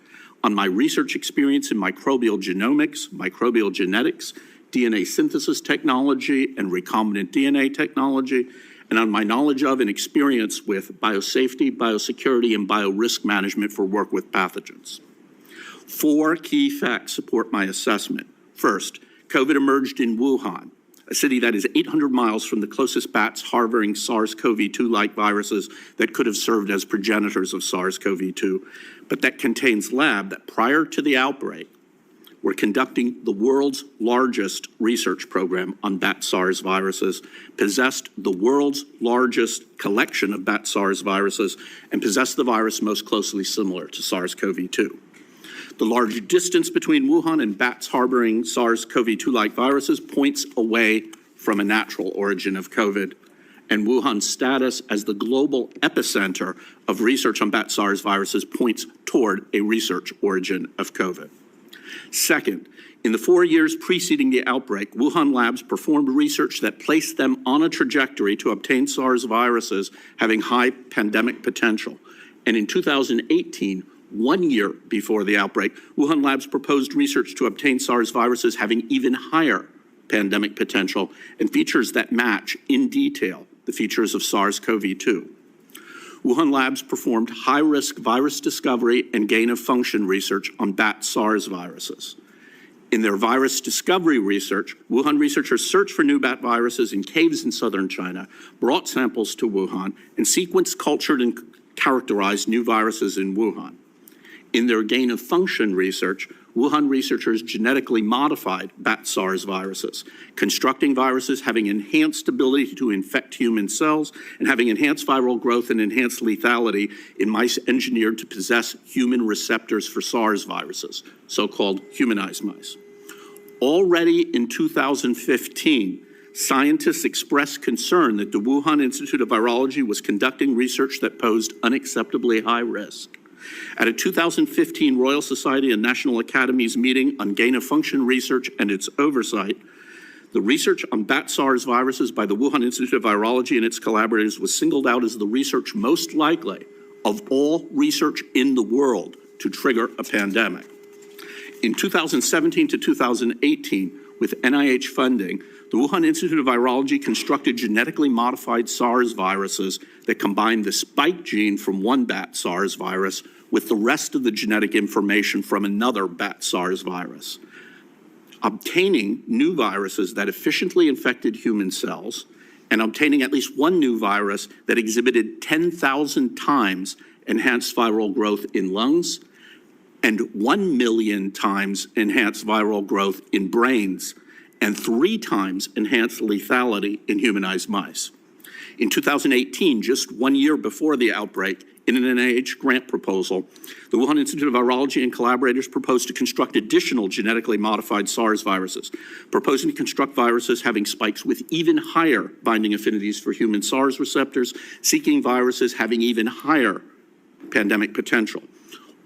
on my research experience in microbial genomics, microbial genetics, DNA synthesis technology, and recombinant DNA technology, and on my knowledge of and experience with biosafety, biosecurity, and biorisk management for work with pathogens. 4 key facts support my assessment. First, COVID emerged in Wuhan, a city that is 800 miles from the closest bats harboring SARS-CoV-2-like viruses that could have served as progenitors of SARS-CoV-2, but that contains lab that prior to the outbreak were conducting the world's largest research program on bat SARS viruses, possessed the world's largest collection of bat SARS viruses, and possessed the virus most closely similar to SARS-CoV-2. The large distance between Wuhan and bats harboring SARS-CoV-2-like viruses points away from a natural origin of COVID, and Wuhan's status as the global epicenter of research on bat SARS viruses points toward a research origin of COVID. Second, in the 4 years preceding the outbreak, Wuhan labs performed research that placed them on a trajectory to obtain SARS viruses having high pandemic potential. And in 2018, 1 year before the outbreak, Wuhan labs proposed research to obtain SARS viruses having even higher pandemic potential and features that match in detail the features of SARS-CoV-2. Wuhan labs performed high-risk virus discovery and gain-of-function research on bat SARS viruses. In their virus discovery research, Wuhan researchers searched for new bat viruses in caves in southern China, brought samples to Wuhan, and sequenced, cultured, and characterized new viruses in Wuhan. In their gain-of-function research, Wuhan researchers genetically modified bat SARS viruses, constructing viruses having enhanced ability to infect human cells and having enhanced viral growth and enhanced lethality in mice engineered to possess human receptors for SARS viruses, so-called humanized mice. Already in 2015, scientists expressed concern that the Wuhan Institute of Virology was conducting research that posed unacceptably high risk. At a 2015 Royal Society and National Academies meeting on gain-of-function research and its oversight, the research on bat SARS viruses by the Wuhan Institute of Virology and its collaborators was singled out as the research most likely of all research in the world to trigger a pandemic. In 2017 to 2018, with NIH funding, the Wuhan Institute of Virology constructed genetically modified SARS viruses that combined the spike gene from one bat SARS virus with the rest of the genetic information from another bat SARS virus, obtaining new viruses that efficiently infected human cells and obtaining at least one new virus that exhibited 10,000 times enhanced viral growth in lungs and 1 million times enhanced viral growth in brains and 3 times enhanced lethality in humanized mice. In 2018, just 1 year before the outbreak, in an NIH grant proposal, the Wuhan Institute of Virology and collaborators proposed to construct additional genetically modified SARS viruses, proposing to construct viruses having spikes with even higher binding affinities for human SARS receptors, seeking viruses having even higher pandemic potential.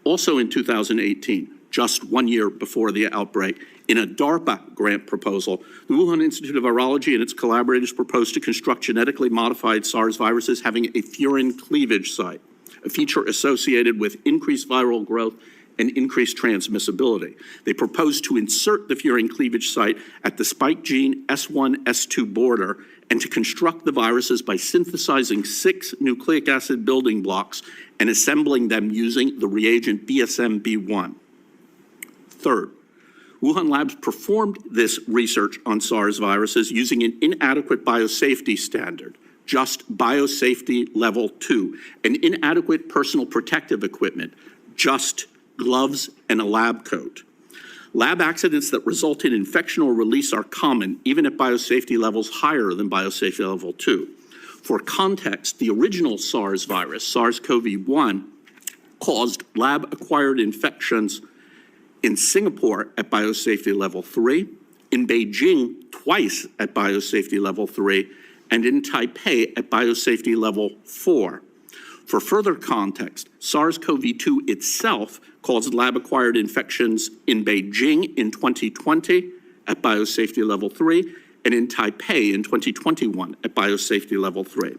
Also in 2018, just 1 year before the outbreak, in a DARPA grant proposal, the Wuhan Institute of Virology and its collaborators proposed to construct genetically modified SARS viruses having a furin cleavage site, a feature associated with increased viral growth and increased transmissibility. They proposed to insert the furin cleavage site at the spike gene S1, S2 border and to construct the viruses by synthesizing 6 nucleic acid building blocks and assembling them using the reagent BSM-B1. Third, Wuhan labs performed this research on SARS viruses using an inadequate biosafety standard, just biosafety level 2, and inadequate personal protective equipment, just gloves and a lab coat. Lab accidents that result in infection or release are common, even at biosafety levels higher than biosafety level 2. For context, the original SARS virus, SARS-CoV-1, caused lab-acquired infections in Singapore at biosafety level 3, in Beijing twice at biosafety level 3, and in Taipei at biosafety level 4. For further context, SARS-CoV-2 itself caused lab-acquired infections in Beijing in 2020 at biosafety level 3, and in Taipei in 2021 at biosafety level 3.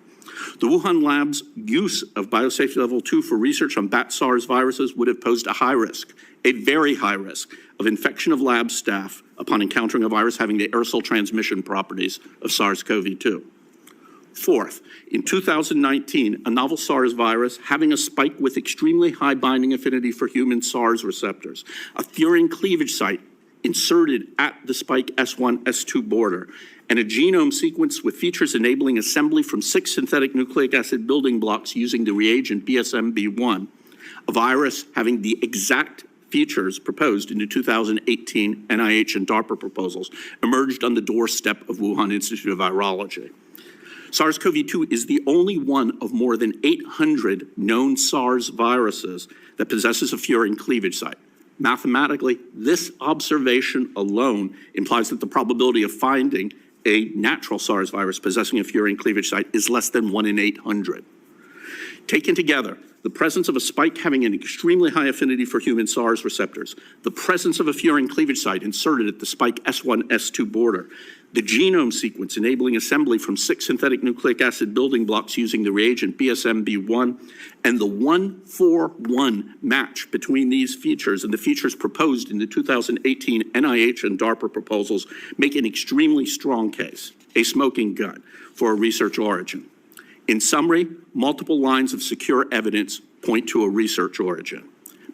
The Wuhan lab's use of biosafety level 2 for research on bat SARS viruses would have posed a high risk, a very high risk, of infection of lab staff upon encountering a virus having the aerosol transmission properties of SARS-CoV-2. Fourth, in 2019, a novel SARS virus having a spike with extremely high binding affinity for human SARS receptors, a furin cleavage site inserted at the spike S1, S2 border, and a genome sequence with features enabling assembly from 6 synthetic nucleic acid building blocks using the reagent BSMB1, a virus having the exact features proposed in the 2018 NIH and DARPA proposals emerged on the doorstep of Wuhan Institute of Virology. SARS-CoV-2 is the only one of more than 800 known SARS viruses that possesses a furin cleavage site. Mathematically, this observation alone implies that the probability of finding a natural SARS virus possessing a furin cleavage site is less than 1 in 800. Taken together, the presence of a spike having an extremely high affinity for human SARS receptors, the presence of a furin cleavage site inserted at the spike S1, S2 border, the genome sequence enabling assembly from 6 synthetic nucleic acid building blocks using the reagent BSMB1, and the 1-4-1 match between these features and the features proposed in the 2018 NIH and DARPA proposals make an extremely strong case, a smoking gun, for a research origin. In summary, multiple lines of secure evidence point to a research origin.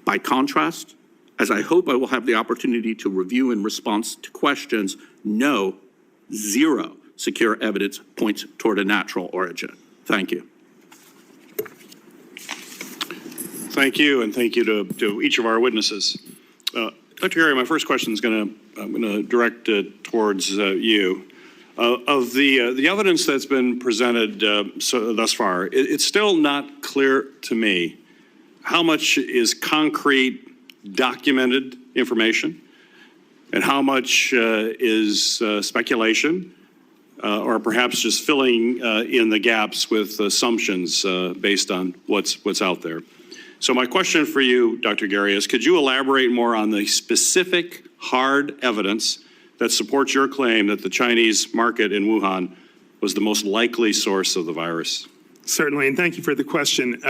By contrast, as I hope I will have the opportunity to review in response to questions, no, zero secure evidence points toward a natural origin. Thank you. Thank you, and thank you to each of our witnesses. Dr. Gary, my first question is I'm going to direct it towards you. Of the evidence that's been presented thus far, it's still not clear to me how much is concrete, documented information, and how much is speculation, or perhaps just filling in the gaps with assumptions based on what's out there. So my question for you, Dr. Gary, is could you elaborate more on the specific hard evidence that supports your claim that the Chinese market in Wuhan was the most likely source of the virus? Certainly, and thank you for the question.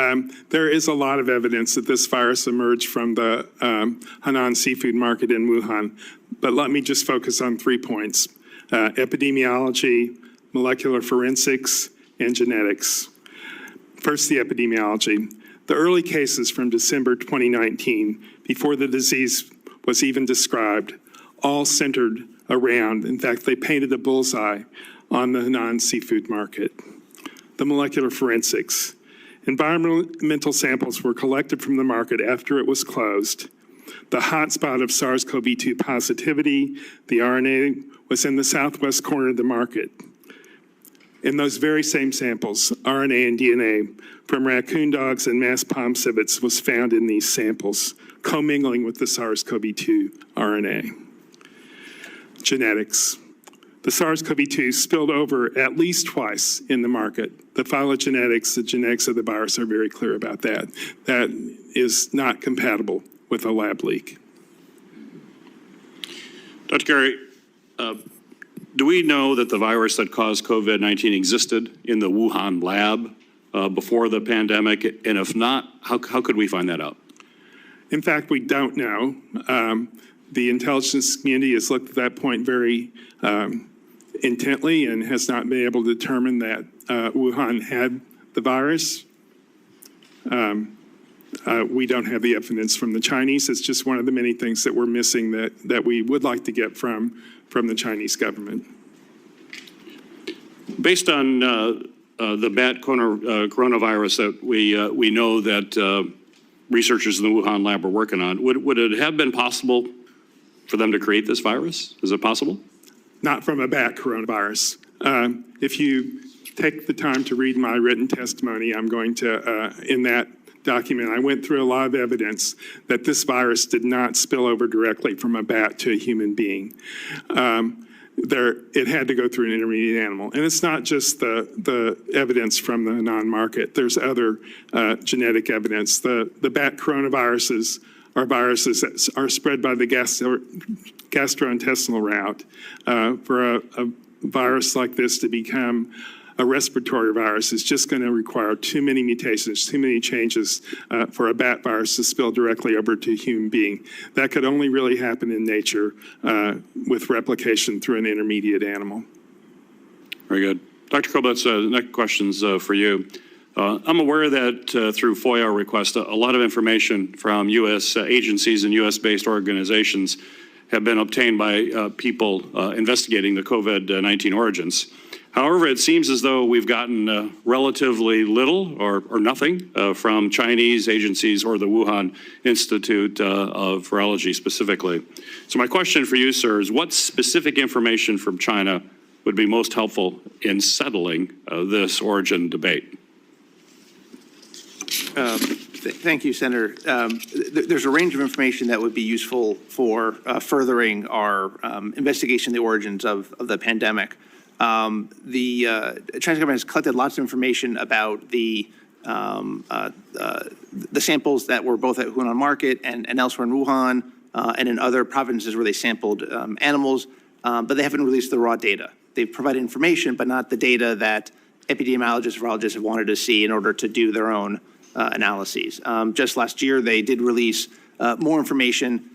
There is a lot of evidence that this virus emerged from the Henan seafood market in Wuhan, but let me just focus on 3 points: epidemiology, molecular forensics, and genetics. First, the epidemiology. The early cases from December 2019, before the disease was even described, all centered around, in fact, they painted a bullseye on the Henan seafood market. The molecular forensics. Environmental samples were collected from the market after it was closed. The hotspot of SARS-CoV-2 positivity, the RNA, was in the southwest corner of the market. In those very same samples, RNA and DNA from raccoon dogs and mass palm civets was found in these samples, commingling with the SARS-CoV-2 RNA. Genetics. The SARS-CoV-2 spilled over at least twice in the market. The phylogenetics, the genetics of the virus are very clear about that. That is not compatible with a lab leak. Dr. Gary, do we know that the virus that caused COVID-19 existed in the Wuhan lab before the pandemic? And if not, how could we find that out? In fact, we don't know. The intelligence community has looked at that point very intently and has not been able to determine that Wuhan had the virus. We don't have the evidence from the Chinese. It's just one of the many things that we're missing that we would like to get from the Chinese government. Based on the bat coronavirus that we know that researchers in the Wuhan lab are working on, would it have been possible for them to create this virus? Is it possible? Not from a bat coronavirus. If you take the time to read my written testimony, I'm going to, in that document, I went through a lot of evidence that this virus did not spill over directly from a bat to a human being. It had to go through an intermediate animal. And it's not just the evidence from the non-market. There's other genetic evidence. The bat coronaviruses are viruses that are spread by the gastrointestinal route. For a virus like this to become a respiratory virus is just going to require too many mutations, too many changes for a bat virus to spill directly over to a human being. That could only really happen in nature with replication through an intermediate animal. Very good. Dr. Kobletz, next question's for you. I'm aware that through FOIA request, a lot of information from U.S. Agencies and U.S.-based organizations have been obtained by people investigating the COVID-19 origins. However, it seems as though we've gotten relatively little or nothing from Chinese agencies or the Wuhan Institute of Virology specifically. So my question for you, sir, is what specific information from China would be most helpful in settling this origin debate? Thank you, Senator. There's a range of information that would be useful for furthering our investigation of the origins of the pandemic. The Chinese government has collected lots of information about the samples that were both at Hunan Market and elsewhere in Wuhan and in other provinces where they sampled animals, but they haven't released the raw data. They've provided information, but not the data that epidemiologists, virologists have wanted to see in order to do their own analyses. Just last year, they did release more information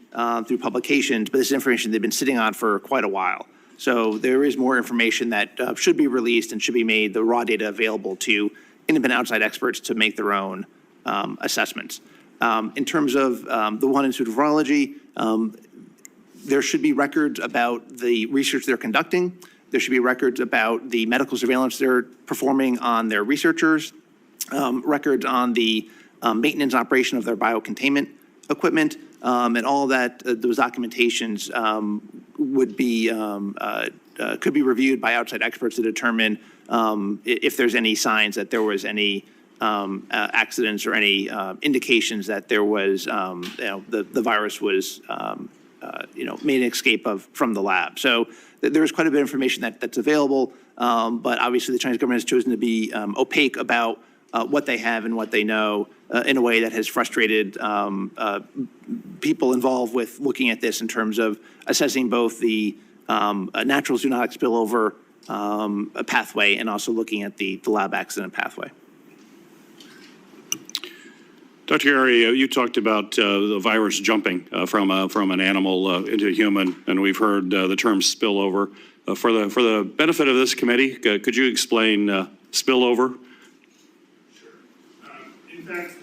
through publications, but this is information they've been sitting on for quite a while. So there is more information that should be released and should be made the raw data available to independent outside experts to make their own assessments. In terms of the Wuhan Institute of Virology, there should be records about the research they're conducting. There should be records about the medical surveillance they're performing on their researchers, records on the maintenance operation of their biocontainment equipment, and all that, those documentations would be, could be reviewed by outside experts to determine if there's any signs that there was any accidents or any indications that there was, the virus was, made an escape from the lab. So there's quite a bit of information that's available, but obviously the Chinese government has chosen to be opaque about what they have and what they know in a way that has frustrated people involved with looking at this in terms of assessing both the natural zoonotic spillover pathway and also looking at the lab accident pathway. Dr. Gary, you talked about the virus jumping from an animal into a human, and we've heard the term spillover. For the benefit of this committee, could you explain spillover? In fact,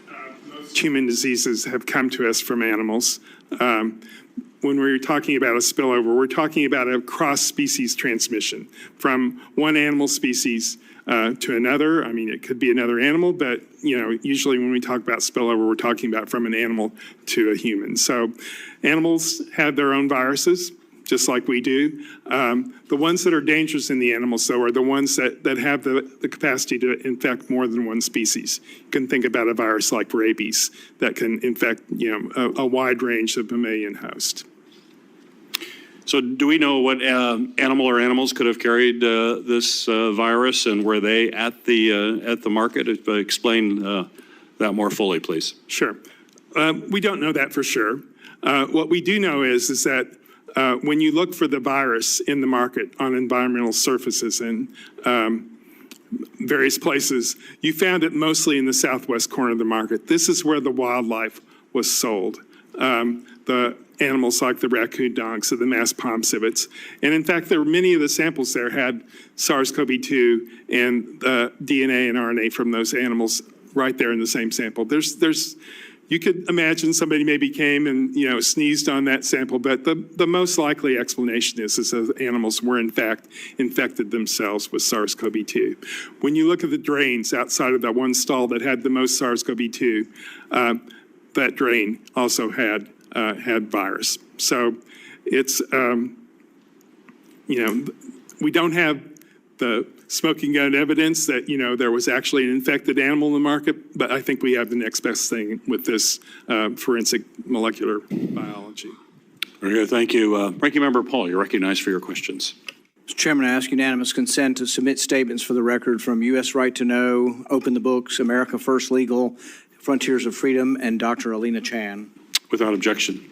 most human diseases have come to us from animals. When we're talking about a spillover, we're talking about a cross-species transmission from one animal species to another. I mean, it could be another animal, but usually when we talk about spillover, we're talking about from an animal to a human. So animals have their own viruses, just like we do. The ones that are dangerous in the animals, though, are the ones that have the capacity to infect more than one species. You can think about a virus like rabies that can infect, a wide range of mammalian hosts. So do we know what animal or animals could have carried this virus, and were they at the market? Explain that more fully, please. Sure. We don't know that for sure. What we do know is that when you look for the virus in the market on environmental surfaces and various places, you found it mostly in the southwest corner of the market. This is where the wildlife was sold. The animals like the raccoon dogs or the mass palm civets. And in fact, there were many of the samples there had SARS-CoV-2 and the DNA and RNA from those animals right there in the same sample. You could imagine somebody maybe came and sneezed on that sample, but the most likely explanation is that animals were in fact infected themselves with SARS-CoV-2. When you look at the drains outside of that one stall that had the most SARS-CoV-2, that drain also had virus. So it's we don't have the smoking gun evidence that, there was actually an infected animal in the market, but I think we have the next best thing with this forensic molecular biology. Very good, thank you. Ranking Member Paul, you're recognized for your questions. Mr. Chairman, I ask unanimous consent to submit statements for the record from U.S. Right to Know, Open the Books, America First Legal, Frontiers of Freedom, and Dr. Alina Chan. Without objection.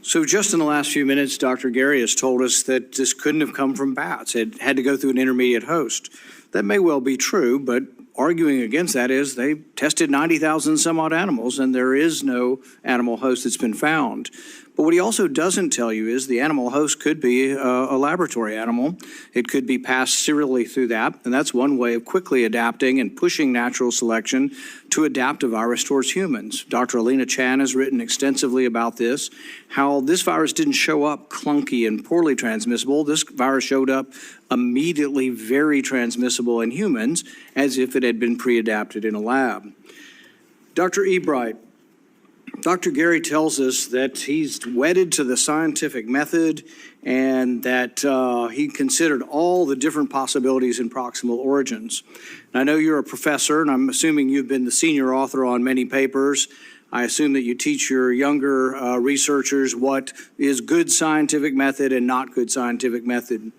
So just in the last few minutes, Dr. Gary has told us that this couldn't have come from bats. It had to go through an intermediate host. That may well be true, but arguing against that is they tested 90,000 some odd animals, and there is no animal host that's been found. But what he also doesn't tell you is the animal host could be a laboratory animal. It could be passed serially through that, and that's one way of quickly adapting and pushing natural selection to adapt a virus towards humans. Dr. Alina Chan has written extensively about this, how this virus didn't show up clunky and poorly transmissible. This virus showed up immediately very transmissible in humans, as if it had been pre-adapted in a lab. Dr. Ebright, Dr. Gary tells us that he's wedded to the scientific method and that he considered all the different possibilities in proximal origins. And I know you're a professor, and I'm assuming you've been the senior author on many papers. I assume that you teach your younger researchers what is good scientific method and not good scientific method.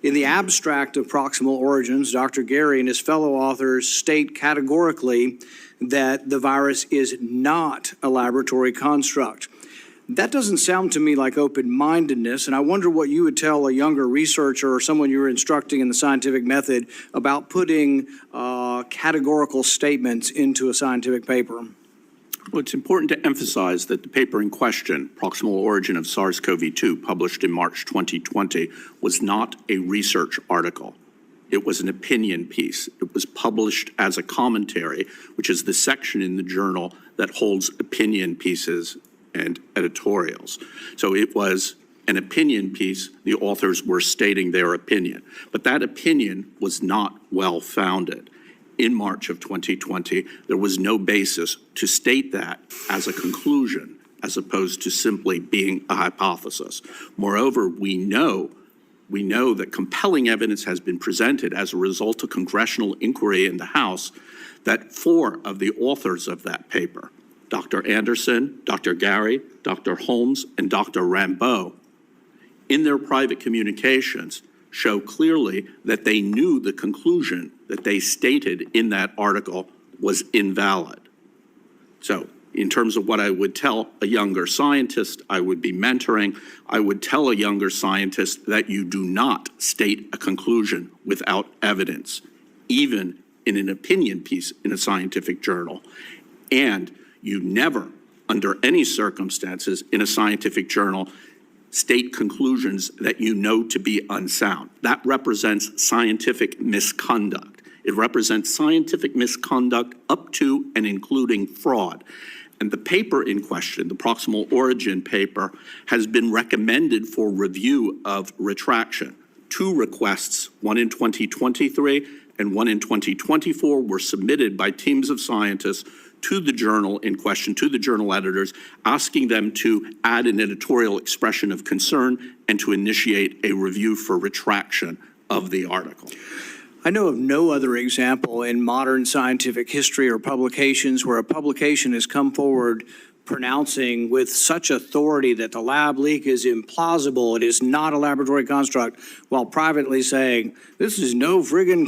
In the abstract of proximal origins, Dr. Gary and his fellow authors state categorically that the virus is not a laboratory construct. That doesn't sound to me like open-mindedness, and I wonder what you would tell a younger researcher or someone you're instructing in the scientific method about putting categorical statements into a scientific paper. Well, it's important to emphasize that the paper in question, Proximal Origin of SARS-CoV-2, published in March 2020, was not a research article. It was an opinion piece. It was published as a commentary, which is the section in the journal that holds opinion pieces and editorials. So it was an opinion piece. The authors were stating their opinion, but that opinion was not well-founded. In March of 2020, there was no basis to state that as a conclusion, as opposed to simply being a hypothesis. Moreover, we know that compelling evidence has been presented as a result of congressional inquiry in the House that 4 of the authors of that paper, Dr. Anderson, Dr. Gary, Dr. Holmes, and Dr. Rambeau, in their private communications, show clearly that they knew the conclusion that they stated in that article was invalid. So in terms of what I would tell a younger scientist I would be mentoring, I would tell a younger scientist that you do not state a conclusion without evidence, even in an opinion piece in a scientific journal. And you never, under any circumstances in a scientific journal, state conclusions that you know to be unsound. That represents scientific misconduct. It represents scientific misconduct up to and including fraud. And the paper in question, the Proximal Origin paper, has been recommended for review of retraction. 2 requests, one in 2023 and one in 2024, were submitted by teams of scientists to the journal in question, to the journal editors, asking them to add an editorial expression of concern and to initiate a review for retraction of the article. I know of no other example in modern scientific history or publications where a publication has come forward pronouncing with such authority that the lab leak is implausible, it is not a laboratory construct, while privately saying, this is no friggin'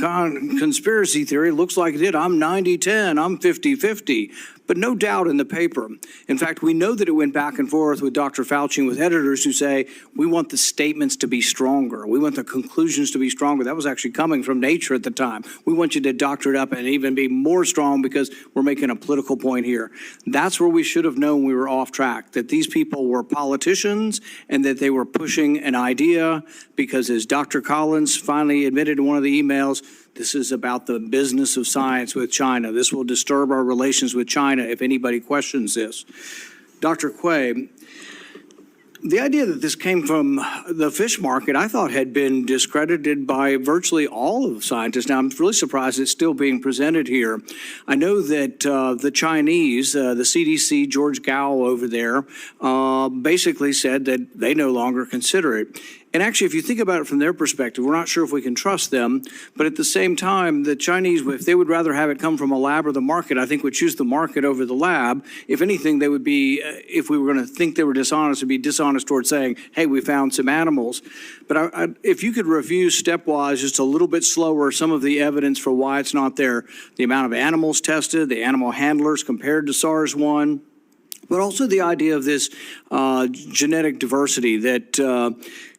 conspiracy theory, it looks like it did, I'm 90-10, I'm 50-50. But no doubt in the paper. In fact, we know that it went back and forth with Dr. Fauci and with editors who say, we want the statements to be stronger. We want the conclusions to be stronger. That was actually coming from Nature at the time. We want you to doctor it up and even be more strong because we're making a political point here. That's where we should have known we were off track, that these people were politicians and that they were pushing an idea because, as Dr. Collins finally admitted in one of the emails, this is about the business of science with China. This will disturb our relations with China if anybody questions this. Dr. Quay, the idea that this came from the fish market, I thought had been discredited by virtually all of scientists. Now, I'm really surprised it's still being presented here. I know that the Chinese, the CDC, George Gao over there, basically said that they no longer consider it. And actually, if you think about it from their perspective, we're not sure if we can trust them. But at the same time, the Chinese, if they would rather have it come from a lab or the market, I think would choose the market over the lab. If anything, they would be, if we were going to think they were dishonest, would be dishonest towards saying, hey, we found some animals. But if you could review stepwise, just a little bit slower, some of the evidence for why it's not there, the amount of animals tested, the animal handlers compared to SARS-1, but also the idea of this genetic diversity that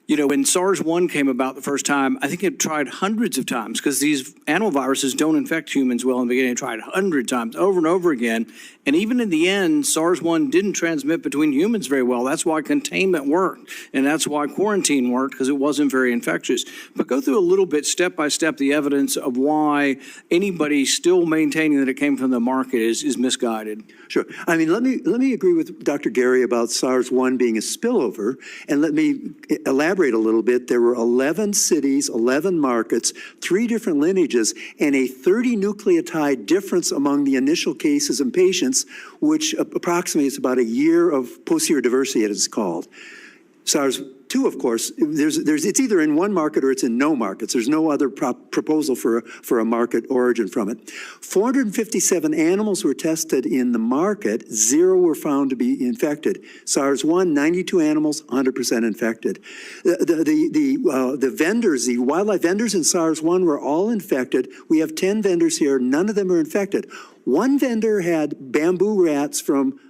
You know, when SARS-1 came about the first time, I think it tried hundreds of times because these animal viruses don't infect humans well in the beginning. It tried 100 times over and over again. And even in the end, SARS-1 didn't transmit between humans very well. That's why containment worked. And that's why quarantine worked, because it wasn't very infectious. But go through a little bit, step by step, the evidence of why anybody still maintaining that it came from the market is misguided. Sure. I mean, let me agree with Dr. Gary about SARS-1 being a spillover, and let me elaborate a little bit. There were 11 cities, 11 markets, 3 different lineages, and a 30 nucleotide difference among the initial cases and patients, which approximates about a year of posterior diversity, as it's called. SARS-2, of course, it's either in one market or it's in no markets. There's no other proposal for a market origin from it. 457 animals were tested in the market. 0 were found to be infected. SARS-1, 92 animals, 100% infected. The vendors, the wildlife vendors in SARS-1 were all infected. We have 10 vendors here. None of them are infected. One vendor had bamboo rats from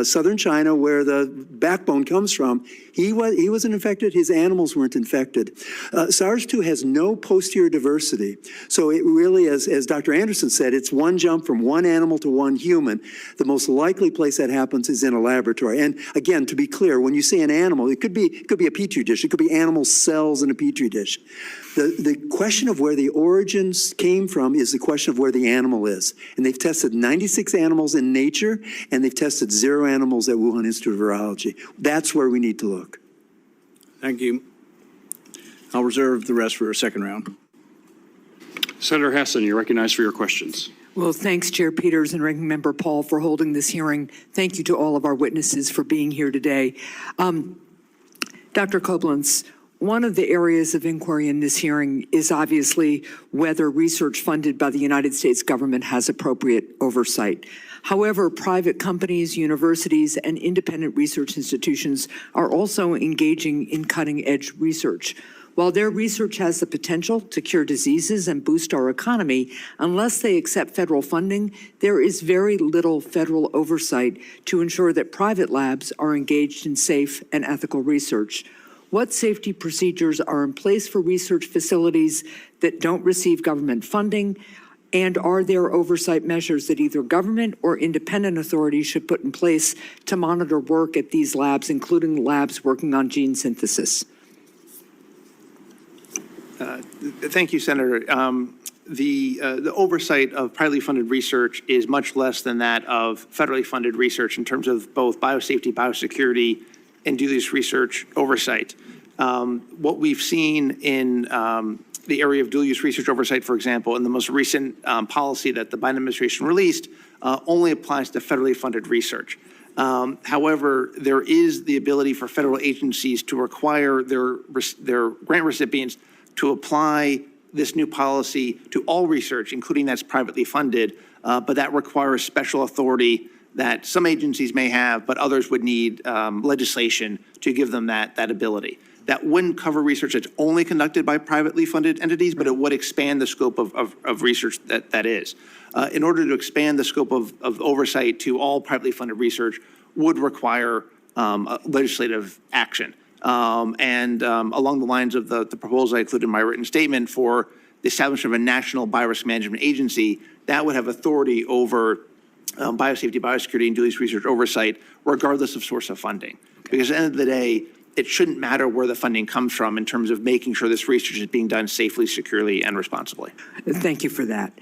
southern China, where the backbone comes from. He wasn't infected. His animals weren't infected. SARS-2 has no posterior diversity. So it really, as Dr. Anderson said, it's one jump from one animal to one human. The most likely place that happens is in a laboratory. And again, to be clear, when you say an animal, it could be a petri dish. It could be animal cells in a petri dish. The question of where the origins came from is the question of where the animal is. And they've tested 96 animals in nature, and they've tested 0 animals at Wuhan Institute of Virology. That's where we need to look. Thank you. I'll reserve the rest for a second round. Senator Hassan, you're recognized for your questions. Well, thanks, Chair Peters and Ranking Member Paul, for holding this hearing. Thank you to all of our witnesses for being here today. Dr. Koblenz, one of the areas of inquiry in this hearing is obviously whether research funded by the United States government has appropriate oversight. However, private companies, universities, and independent research institutions are also engaging in cutting-edge research. While their research has the potential to cure diseases and boost our economy, unless they accept federal funding, there is very little federal oversight to ensure that private labs are engaged in safe and ethical research. What safety procedures are in place for research facilities that don't receive government funding? And are there oversight measures that either government or independent authorities should put in place to monitor work at these labs, including labs working on gene synthesis? Thank you, Senator. The oversight of privately funded research is much less than that of federally funded research in terms of both biosafety, biosecurity, and dual-use research oversight. What we've seen in the area of dual-use research oversight, for example, in the most recent policy that the Biden administration released, only applies to federally funded research. However, there is the ability for federal agencies to require their grant recipients to apply this new policy to all research, including that's privately funded, but that requires special authority that some agencies may have, but others would need legislation to give them that ability. That wouldn't cover research that's only conducted by privately funded entities, but it would expand the scope of research that is. In order to expand the scope of oversight to all privately funded research would require legislative action. Along the lines of the proposal I included in my written statement for the establishment of a national biorisk management agency, that would have authority over biosafety, biosecurity, and dual-use research oversight, regardless of source of funding. Because at the end of the day, it shouldn't matter where the funding comes from in terms of making sure this research is being done safely, securely, and responsibly. Thank you for that.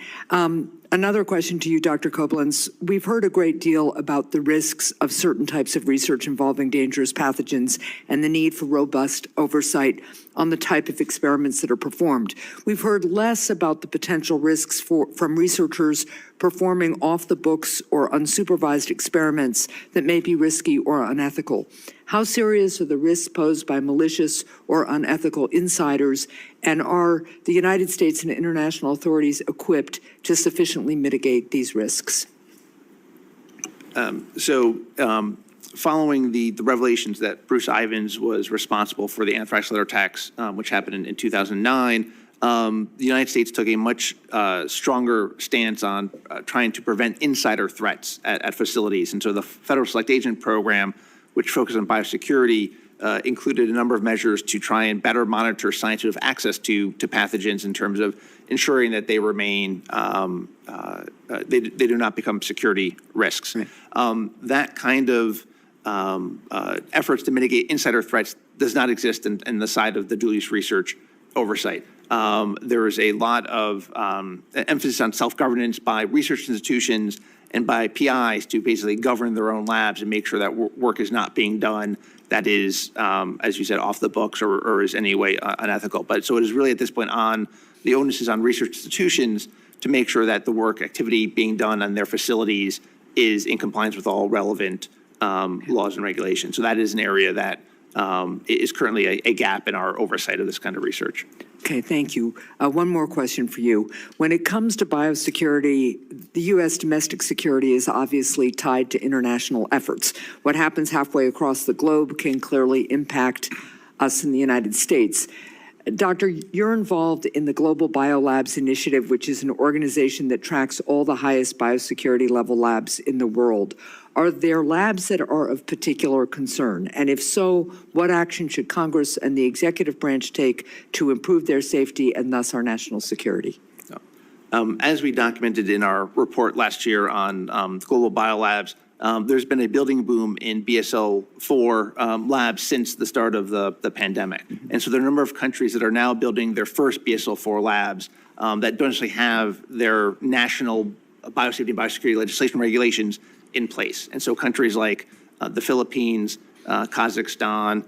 Another question to you, Dr. Koblenz. We've heard a great deal about the risks of certain types of research involving dangerous pathogens and the need for robust oversight on the type of experiments that are performed. We've heard less about the potential risks from researchers performing off-the-books or unsupervised experiments that may be risky or unethical. How serious are the risks posed by malicious or unethical insiders, and are the United States and international authorities equipped to sufficiently mitigate these risks? Following the revelations that Bruce Ivins was responsible for the anthrax litter attacks, which happened in 2009, the United States took a much stronger stance on trying to prevent insider threats at facilities. And so the Federal Select Agent Program, which focuses on biosecurity, included a number of measures to try and better monitor scientific access to pathogens in terms of ensuring that they remain, they do not become security risks. Right. That kind of efforts to mitigate insider threats does not exist in the side of the dual-use research oversight. There is a lot of emphasis on self-governance by research institutions and by PIs to basically govern their own labs and make sure that work is not being done that is, as you said, off the books or is any way unethical. But so it is really at this point on, the onus is on research institutions to make sure that the work activity being done on their facilities is in compliance with all relevant laws and regulations. So that is an area that is currently a gap in our oversight of this kind of research. Okay, thank you. One more question for you. When it comes to biosecurity, the U.S. domestic security is obviously tied to international efforts. What happens halfway across the globe can clearly impact us in the United States. Doctor, you're involved in the Global Biolabs Initiative, which is an organization that tracks all the highest biosecurity level labs in the world. Are there labs that are of particular concern? And if so, what action should Congress and the executive branch take to improve their safety and thus our national security? As we documented in our report last year on global biolabs, there's been a building boom in BSL-4 labs since the start of the pandemic. And so there are a number of countries that are now building their first BSL-4 labs that don't actually have their national biosafety and biosecurity legislation regulations in place. And so countries like the Philippines, Kazakhstan,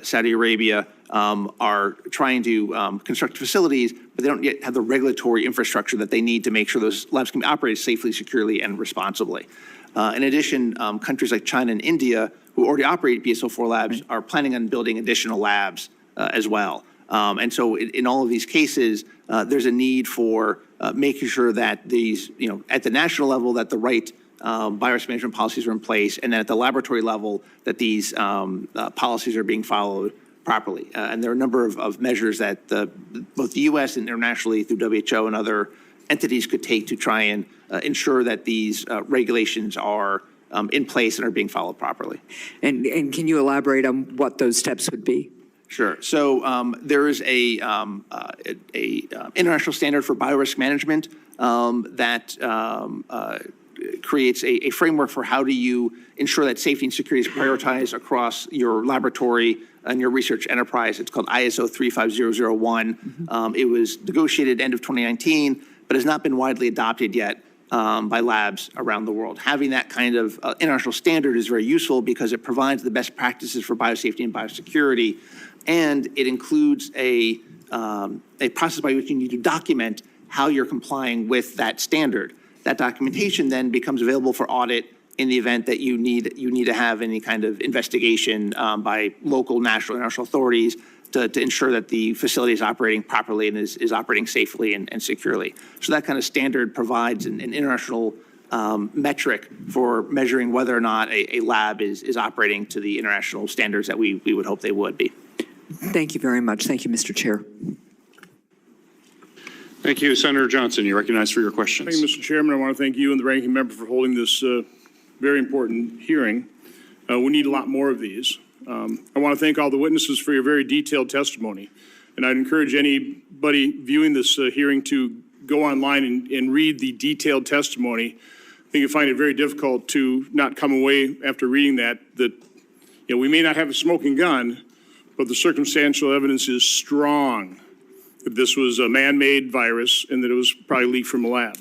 Saudi Arabia are trying to construct facilities, but they don't yet have the regulatory infrastructure that they need to make sure those labs can be operated safely, securely, and responsibly. In addition, countries like China and India, who already operate BSL-4 labs, are planning on building additional labs as well. And so in all of these cases, there's a need for making sure that these, at the national level, that the right virus management policies are in place, and then at the laboratory level, that these policies are being followed properly. And there are a number of measures that both the U.S. and internationally through WHO and other entities could take to try and ensure that these regulations are in place and are being followed properly. And can you elaborate on what those steps would be? Sure. So there is a international standard for biorisk management that creates a framework for how do you ensure that safety and security is prioritized across your laboratory and your research enterprise. It's called ISO 35001. It was negotiated end of 2019, but has not been widely adopted yet by labs around the world. Having that kind of international standard is very useful because it provides the best practices for biosafety and biosecurity, and it includes a process by which you need to document how you're complying with that standard. That documentation then becomes available for audit in the event that you need to have any kind of investigation by local, national, international authorities to ensure that the facility is operating properly and is operating safely and securely. So that kind of standard provides an international metric for measuring whether or not a lab is operating to the international standards that we would hope they would be. Thank you very much. Thank you, Mr. Chair. Thank you. Senator Johnson, you're recognized for your questions. Thank you, Mr. Chairman. I want to thank you and the ranking member for holding this very important hearing. We need a lot more of these. I want to thank all the witnesses for your very detailed testimony. And I'd encourage anybody viewing this hearing to go online and read the detailed testimony. I think you'll find it very difficult to not come away after reading that we may not have a smoking gun, but the circumstantial evidence is strong that this was a man-made virus and that it was probably leaked from a lab,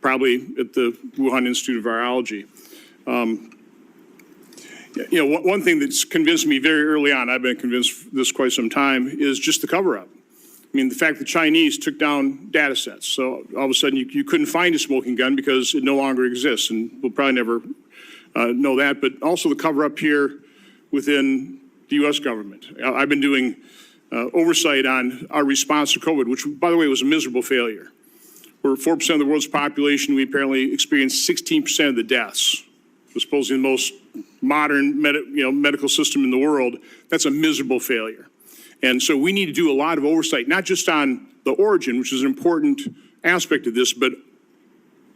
probably at the Wuhan Institute of Virology. One thing that's convinced me very early on, I've been convinced this quite some time, is just the cover-up. I mean, the fact the Chinese took down data sets. So all of a sudden you couldn't find a smoking gun because it no longer exists, and we'll probably never know that. But also the cover-up here within the U.S. government. I've been doing oversight on our response to COVID, which, by the way, was a miserable failure. We're 4% of the world's population. We apparently experienced 16% of the deaths. We're supposedly the most modern medical system in the world. That's a miserable failure. And so we need to do a lot of oversight, not just on the origin, which is an important aspect of this, but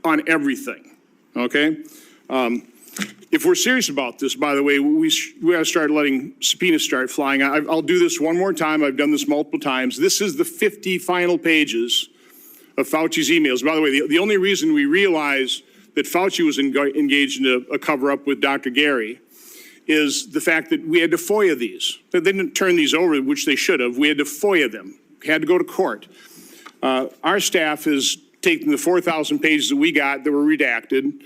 on everything, okay? If we're serious about this, by the way, we got to start letting subpoenas start flying. I'll do this one more time. I've done this multiple times. This is the 50 final pages of Fauci's emails. By the way, the only reason we realize that Fauci was engaged in a cover-up with Dr. Gary is the fact that we had to FOIA these. They didn't turn these over, which they should have. We had to FOIA them. We had to go to court. Our staff has taken the 4,000 pages that we got that were redacted,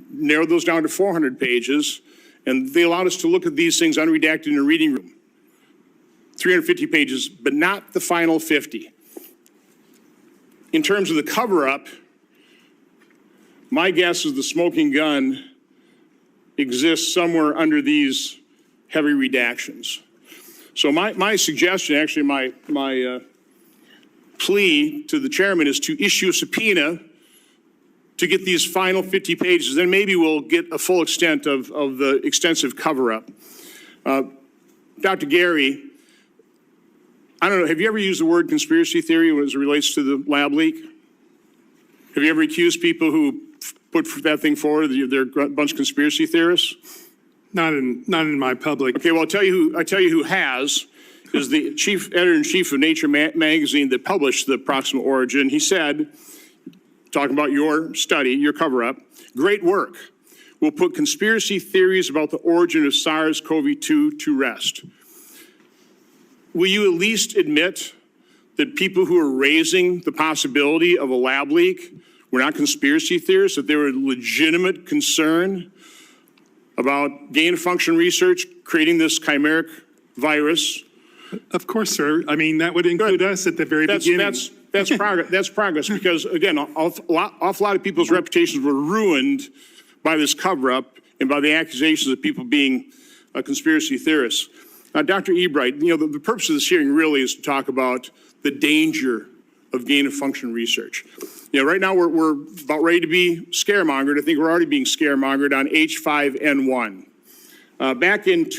narrowed those down to 400 pages, and they allowed us to look at these things unredacted in a reading room. 350 pages, but not the final 50. In terms of the cover-up, my guess is the smoking gun exists somewhere under these heavy redactions. So my suggestion, actually my plea to the chairman is to issue a subpoena to get these final 50 pages. Then maybe we'll get a full extent of the extensive cover-up. Dr. Gary, I don't know, have you ever used the word conspiracy theory as it relates to the lab leak? Have you ever accused people who put that thing forward, they're a bunch of conspiracy theorists? Not in my public. Okay, well, I'll tell you who has, is the chief editor-in-chief of Nature magazine that published the proximal origin. He said, talking about your study, your cover-up, great work. We'll put conspiracy theories about the origin of SARS-CoV-2 to rest. Will you at least admit that people who are raising the possibility of a lab leak were not conspiracy theorists, that they were legitimate concern about gain-of-function research creating this chimeric virus? Of course, sir. I mean, that would include us at the very beginning. That's progress. That's progress because, again, an awful lot of people's reputations were ruined by this cover-up and by the accusations of people being conspiracy theorists. Dr. Ebright, the purpose of this hearing really is to talk about the danger of gain-of-function research. Right now we're about ready to be scaremongered. I think we're already being scaremongered on H5N1. Back in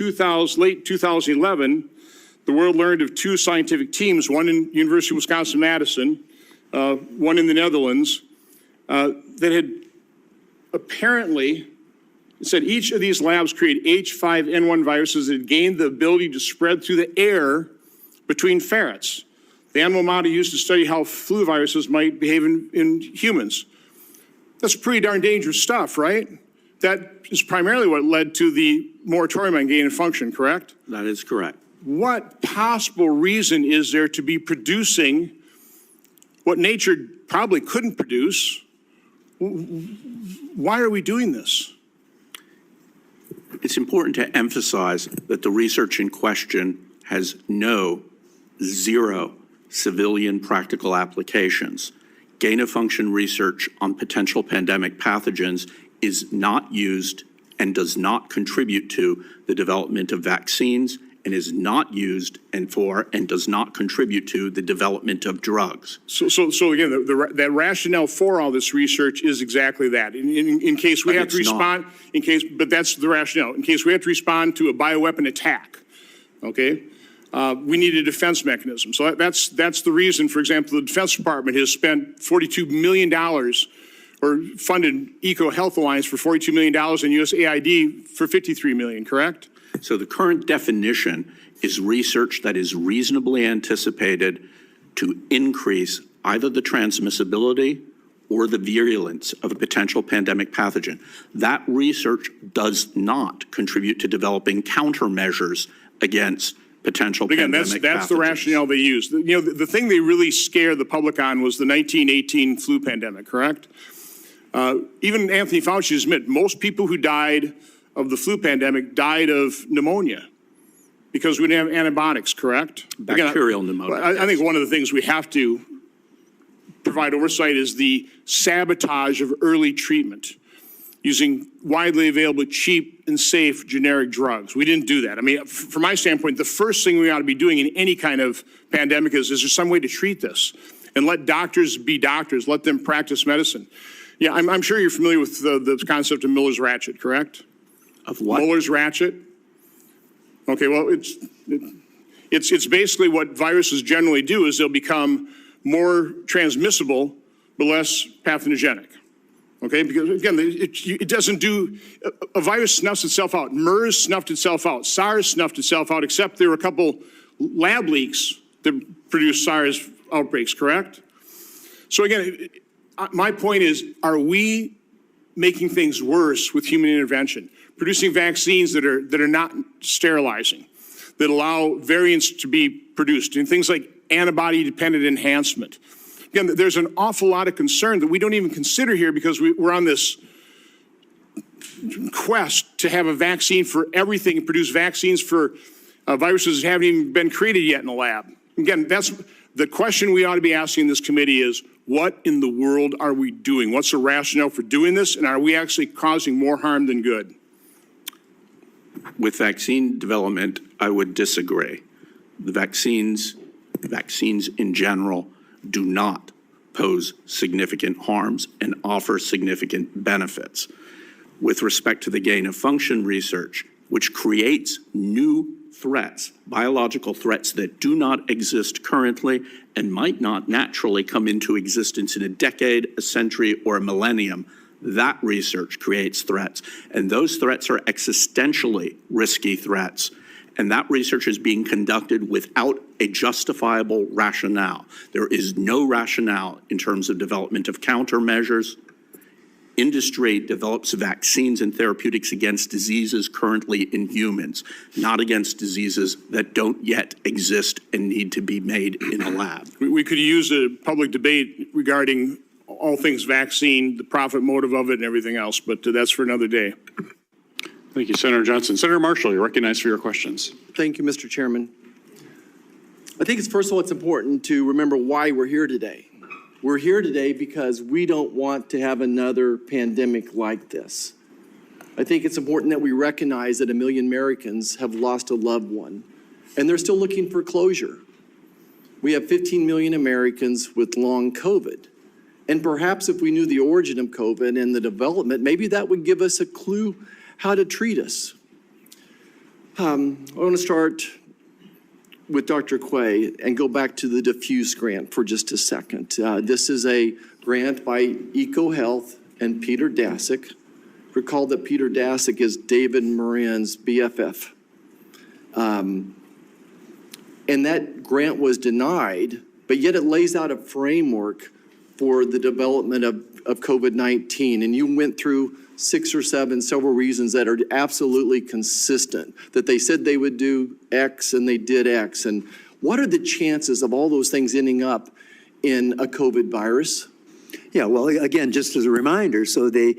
late 2011, the world learned of two scientific teams, one in University of Wisconsin-Madison, one in the Netherlands, that had apparently said each of these labs created H5N1 viruses that gained the ability to spread through the air between ferrets. The animal model used to study how flu viruses might behave in humans. That's pretty darn dangerous stuff, right? That is primarily what led to the moratorium on gain of function, correct? That is correct. What possible reason is there to be producing what nature probably couldn't produce? Why are we doing this? It's important to emphasize that the research in question has zero civilian practical applications. Gain-of-function research on potential pandemic pathogens is not used and does not contribute to the development of vaccines and is not used and does not contribute to the development of drugs. So again, the rationale for all this research is exactly that. In case we have to respond, but that's the rationale. In case we have to respond to a bioweapon attack, okay? We need a defense mechanism. So that's the reason, for example, the Defense Department has spent $42 million or funded EcoHealth Alliance for $42 million and USAID for $53 million, correct? So the current definition is research that is reasonably anticipated to increase either the transmissibility or the virulence of a potential pandemic pathogen. That research does not contribute to developing countermeasures against potential pandemic pathogens. That's the rationale they used. The thing they really scared the public on was the 1918 flu pandemic, correct? Even Anthony Fauci has admitted most people who died of the flu pandemic died of pneumonia because we didn't have antibiotics, correct? Bacterial pneumonia. I think one of the things we have to provide oversight is the sabotage of early treatment using widely available, cheap and safe generic drugs. We didn't do that. I mean, from my standpoint, the first thing we ought to be doing in any kind of pandemic is there some way to treat this? And let doctors be doctors, let them practice medicine. Yeah, I'm sure you're familiar with the concept of Miller's ratchet, correct? Of what? Miller's ratchet. Okay, well, it's basically what viruses generally do is they'll become more transmissible but less pathogenic. okay? Because again, it doesn't do, a virus snuffs itself out. MERS snuffed itself out. SARS snuffed itself out, except there were a couple lab leaks that produced SARS outbreaks, correct? So again, my point is, are we making things worse with human intervention? Producing vaccines that are not sterilizing, that allow variants to be produced, and things like antibody-dependent enhancement. Again, there's an awful lot of concern that we don't even consider here because we're on this quest to have a vaccine for everything and produce vaccines for viruses that haven't even been created yet in the lab. Again, that's the question we ought to be asking this committee is, what in the world are we doing? What's the rationale for doing this? And are we actually causing more harm than good? With vaccine development, I would disagree. The vaccines in general do not pose significant harms and offer significant benefits. With respect to the gain of function research, which creates new threats, biological threats that do not exist currently and might not naturally come into existence in a decade, a century, or a millennium, that research creates threats. And those threats are existentially risky threats. And that research is being conducted without a justifiable rationale. There is no rationale in terms of development of countermeasures. Industry develops vaccines and therapeutics against diseases currently in humans, not against diseases that don't yet exist and need to be made in a lab. We could use a public debate regarding all things vaccine, the profit motive of it and everything else, but that's for another day. Thank you, Senator Johnson. Senator Marshall, you're recognized for your questions. Thank you, Mr. Chairman. I think first of all, it's important to remember why we're here today. We're here today because we don't want to have another pandemic like this. I think it's important that we recognize that 1 million Americans have lost a loved one, and they're still looking for closure. We have 15 million Americans with long COVID. And perhaps if we knew the origin of COVID and the development, maybe that would give us a clue how to treat us. I want to start with Dr. Quay and go back to the diffuse grant for just a second. This is a grant by EcoHealth and Peter Daszak. Recall that Peter Daszak is David Moran's BFF. And that grant was denied, but yet it lays out a framework for the development of COVID-19. And you went through 6 or 7 several reasons that are absolutely consistent, that they said they would do X and they did X. And what are the chances of all those things ending up in a COVID virus? Yeah, well, again, just as a reminder, so they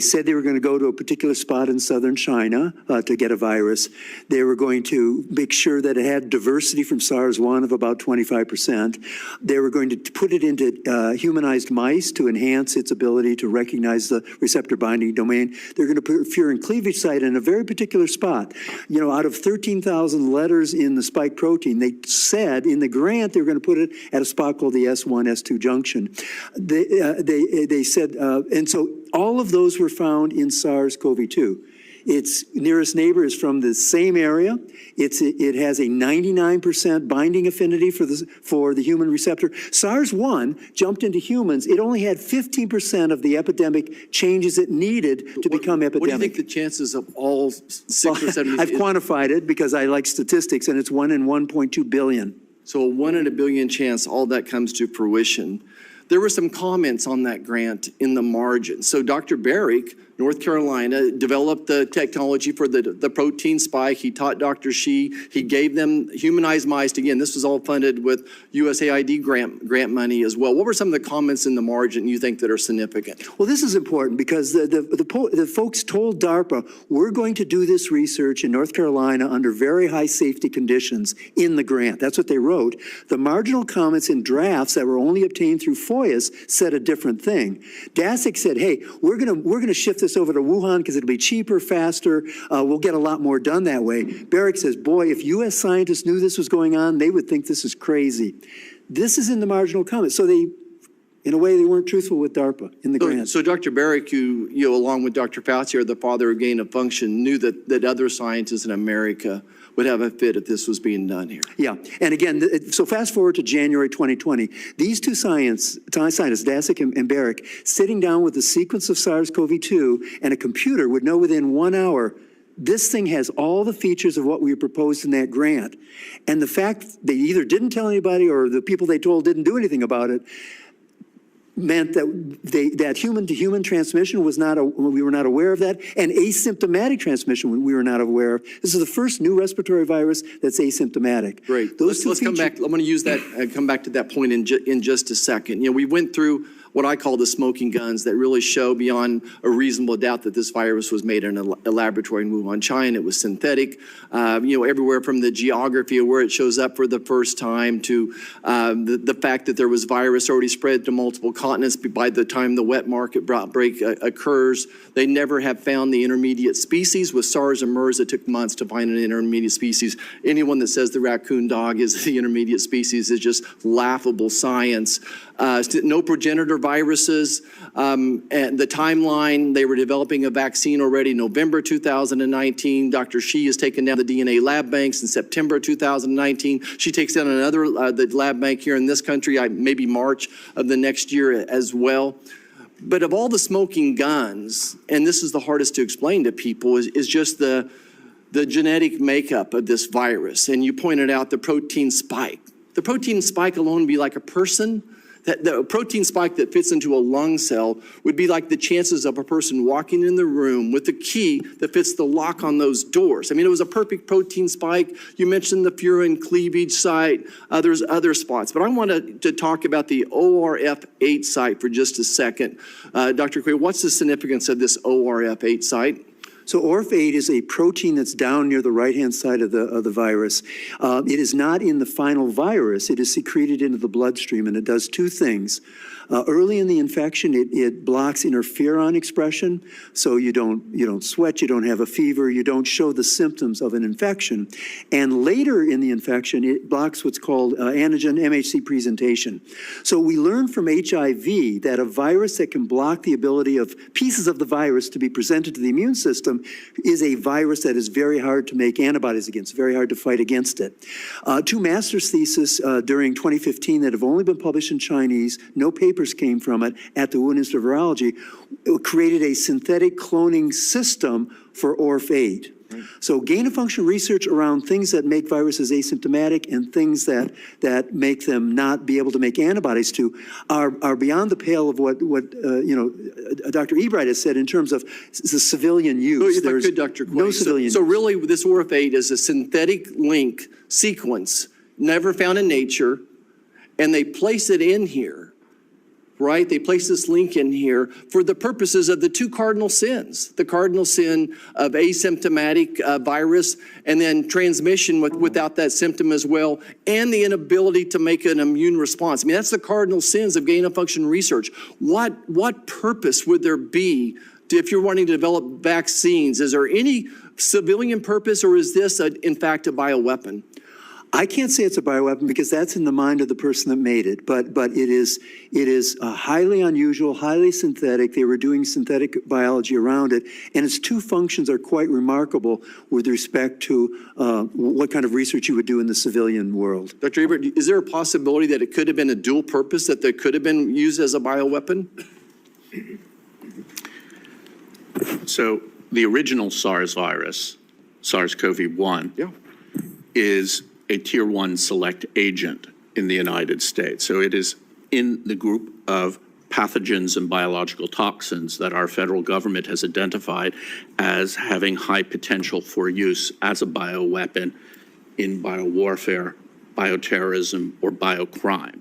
said they were going to go to a particular spot in southern China to get a virus. They were going to make sure that it had diversity from SARS-1 of about 25%. They were going to put it into humanized mice to enhance its ability to recognize the receptor binding domain. They're going to put furin cleavage site in a very particular spot. You know, out of 13,000 letters in the spike protein, they said in the grant they were going to put it at a spot called the S1, S2 junction. They said, and so all of those were found in SARS-CoV-2. Its nearest neighbor is from the same area. It has a 99% binding affinity for the human receptor. SARS-1 jumped into humans. It only had 15% of the epidemic changes it needed to become epidemic. What do you think the chances of all 6 or 7? I've quantified it because I like statistics, and it's 1 in 1.2 billion. So a 1 in a billion chance all that comes to fruition. There were some comments on that grant in the margin. So Dr. Barrick, North Carolina, developed the technology for the protein spike. He taught Dr. Shi. He gave them humanized mice. Again, this was all funded with USAID grant money as well. What were some of the comments in the margin you think that are significant? Well, this is important because the folks told DARPA, we're going to do this research in North Carolina under very high safety conditions in the grant. That's what they wrote. The marginal comments in drafts that were only obtained through FOIAs said a different thing. Daszak said, hey, we're gonna shift this over to Wuhan because it'll be cheaper, faster. We'll get a lot more done that way. Barrick says, boy, if U.S. scientists knew this was going on, they would think this is crazy. This is in the marginal comments. So they, in a way, they weren't truthful with DARPA in the grant. So Dr. Barrick, who, along with Dr. Fauci, are the father of gain of function, knew that other scientists in America would have a fit if this was being done here. Yeah, and again, so fast forward to January 2020, these two scientists, Daszak and Barrick, sitting down with a sequence of SARS-CoV-2 and a computer would know within 1 hour, this thing has all the features of what we proposed in that grant. And the fact they either didn't tell anybody or the people they told didn't do anything about it meant that that human-to-human transmission was we were not aware of that, and asymptomatic transmission we were not aware of. This is the first new respiratory virus that's asymptomatic. Great. Let's come back. I'm going to use that, come back to that point in just a second. You know, we went through what I call the smoking guns that really show beyond a reasonable doubt that this virus was made in a laboratory in Wuhan, China. It was synthetic, you know, everywhere from the geography of where it shows up for the first time to the fact that there was virus already spread to multiple continents by the time the wet market outbreak occurs. They never have found the intermediate species. With SARS and MERS, it took months to find an intermediate species. Anyone that says the raccoon dog is the intermediate species is just laughable science. No progenitor viruses. And the timeline, they were developing a vaccine already November 2019. Dr. Shi has taken down the DNA lab banks in September 2019. She takes down another the lab bank here in this country, maybe March of the next year as well. But of all the smoking guns, and this is the hardest to explain to people, is just the genetic makeup of this virus. And you pointed out the protein spike. The protein spike alone would be like a person. The protein spike that fits into a lung cell would be like the chances of a person walking in the room with the key that fits the lock on those doors. I mean, it was a perfect protein spike. You mentioned the furin cleavage site. There's other spots. But I want to talk about the ORF8 site for just a second. Dr. Quay, what's the significance of this ORF8 site? So ORF8 is a protein that's down near the right-hand side of the virus. It is not in the final virus. It is secreted into the bloodstream, and it does two things. Early in the infection, it blocks interferon expression, so you don't sweat, you don't have a fever, you don't show the symptoms of an infection. And later in the infection, it blocks what's called antigen MHC presentation. So we learned from HIV that a virus that can block the ability of pieces of the virus to be presented to the immune system is a virus that is very hard to make antibodies against, very hard to fight against it. Two master's theses during 2015 that have only been published in Chinese, no papers came from it at the Wuhan Institute of Virology, created a synthetic cloning system for ORF8. Right. So gain-of-function research around things that make viruses asymptomatic and things that make them not be able to make antibodies to are beyond the pale of what Dr. Ebright has said in terms of the civilian use. If I could, Dr. Quay. No civilian So use. really, this ORF8 is a synthetic link sequence never found in nature, and they place it in here. Right? They place this link in here for the purposes of the two cardinal sins, the cardinal sin of asymptomatic virus and then transmission without that symptom as well, and the inability to make an immune response. I mean, that's the cardinal sins of gain-of-function research. What purpose would there be if you're wanting to develop vaccines? Is there any civilian purpose, or is this, in fact, a bioweapon? I can't say it's a bioweapon because that's in the mind of the person that made it, but it is highly unusual, highly synthetic. They were doing synthetic biology around it, and its two functions are quite remarkable with respect to what kind of research you would do in the civilian world. Dr. Ebert, is there a possibility that it could have been a dual purpose, that they could have been used as a bioweapon? So the original SARS virus, SARS-CoV-1, is a Tier 1 select agent in the United States. So it is in the group of pathogens and biological toxins that our federal government has identified as having high potential for use as a bioweapon in biowarfare, bioterrorism, or biocrime.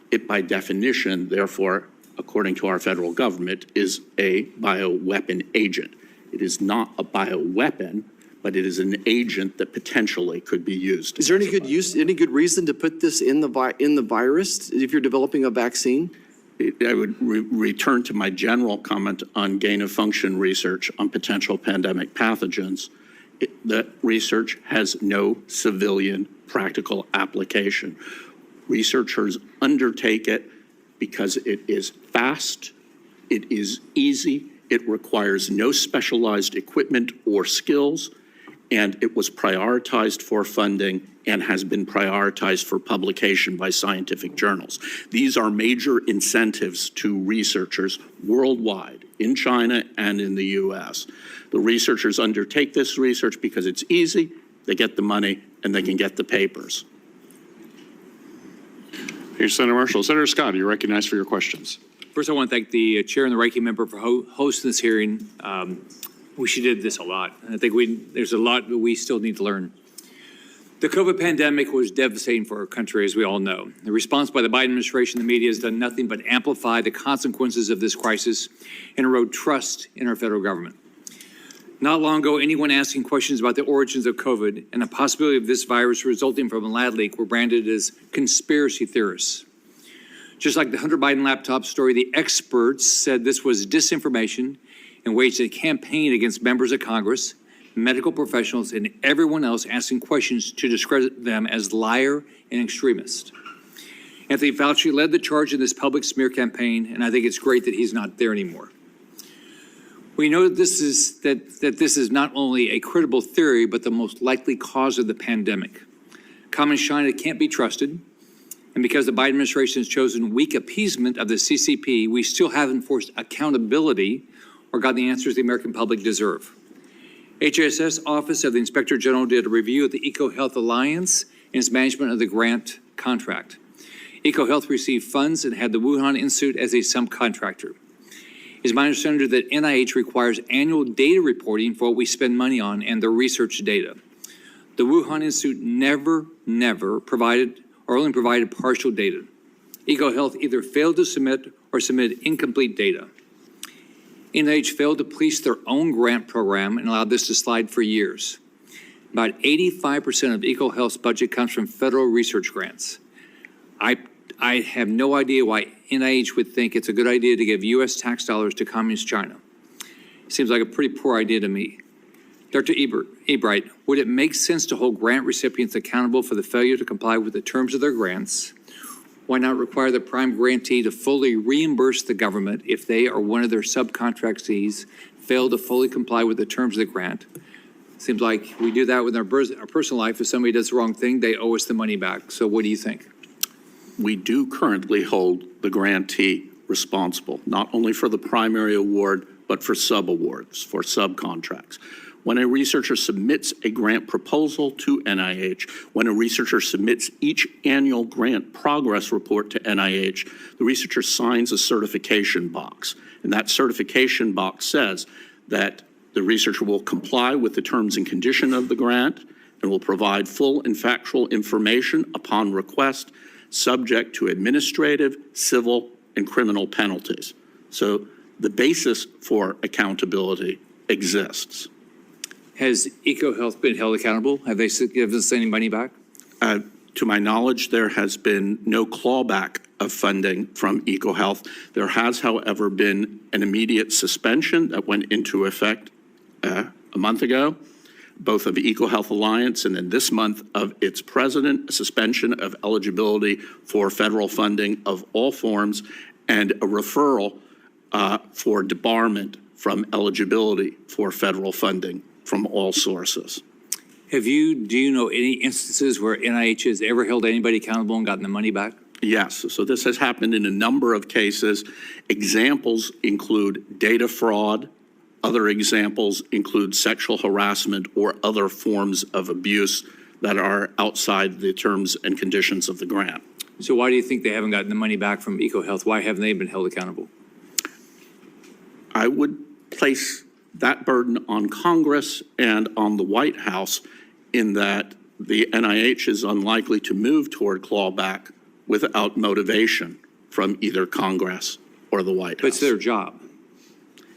It, by definition, therefore, according to our federal government, is a bioweapon agent. It is not a bioweapon, but it is an agent that potentially could be used. Is there any good reason to put this in the virus if you're developing a vaccine? I would return to my general comment on gain-of-function research on potential pandemic pathogens. The research has no civilian practical application. Researchers undertake it because it is fast, it is easy, it requires no specialized equipment or skills, and it was prioritized for funding and has been prioritized for publication by scientific journals. These are major incentives to researchers worldwide, in China and in the US. The researchers undertake this research because it's easy, they get the money, and they can get the papers. Here's Senator Marshall. Senator Scott, you're recognized for your questions. First, I want to thank the chair and the ranking member for hosting this hearing. We should did this a lot. I think there's a lot that we still need to learn. The COVID pandemic was devastating for our country, as we all know. The response by the Biden administration and the media has done nothing but amplify the consequences of this crisis and erode trust in our federal government. Not long ago, anyone asking questions about the origins of COVID and the possibility of this virus resulting from a lab leak were branded as conspiracy theorists. Just like the Hunter Biden laptop story, the experts said this was disinformation and waged a campaign against members of Congress, medical professionals, and everyone else asking questions to discredit them as liar and extremist. Anthony Fauci led the charge in this public smear campaign, and I think it's great that he's not there anymore. We know that this is not only a credible theory, but the most likely cause of the pandemic. Communist China can't be trusted, and because the Biden administration has chosen weak appeasement of the CCP, we still haven't forced accountability or got the answers the American public deserve. HHS Office of the Inspector General did a review of the EcoHealth Alliance and its management of the grant contract. EcoHealth received funds and had the Wuhan Institute as a subcontractor. It's my understanding that NIH requires annual data reporting for what we spend money on and the research data. The Wuhan Institute never provided or only provided partial data. EcoHealth either failed to submit or submitted incomplete data. NIH failed to police their own grant program and allowed this to slide for years. About 85% of EcoHealth's budget comes from federal research grants. I have no idea why NIH would think it's a good idea to give U.S. tax dollars to Communist China. Seems like a pretty poor idea to me. Dr. Ebright, would it make sense to hold grant recipients accountable for the failure to comply with the terms of their grants? Why not require the prime grantee to fully reimburse the government if they or one of their subcontractees fail to fully comply with the terms of the grant? Seems like we do that with our personal life. If somebody does the wrong thing, they owe us the money back. So what do you think? We do currently hold the grantee responsible, not only for the primary award, but for subawards, for subcontracts. When a researcher submits a grant proposal to NIH, when a researcher submits each annual grant progress report to NIH, the researcher signs a certification box. And that certification box says that the researcher will comply with the terms and condition of the grant and will provide full and factual information upon request, subject to administrative, civil, and criminal penalties. So the basis for accountability exists. Has EcoHealth been held accountable? Have they given us any money back? To my knowledge, there has been no clawback of funding from EcoHealth. There has, however, been an immediate suspension that went into effect a month ago, both of EcoHealth Alliance and then this month of its president, a suspension of eligibility for federal funding of all forms, and a referral for debarment from eligibility for federal funding from all sources. Do you know any instances where NIH has ever held anybody accountable and gotten the money back? Yes, so this has happened in a number of cases. Examples include data fraud. Other examples include sexual harassment or other forms of abuse that are outside the terms and conditions of the grant. So why do you think they haven't gotten the money back from EcoHealth? Why haven't they been held accountable? I would place that burden on Congress and on the White House in that the NIH is unlikely to move toward clawback without motivation from either Congress or the White House. But it's their job.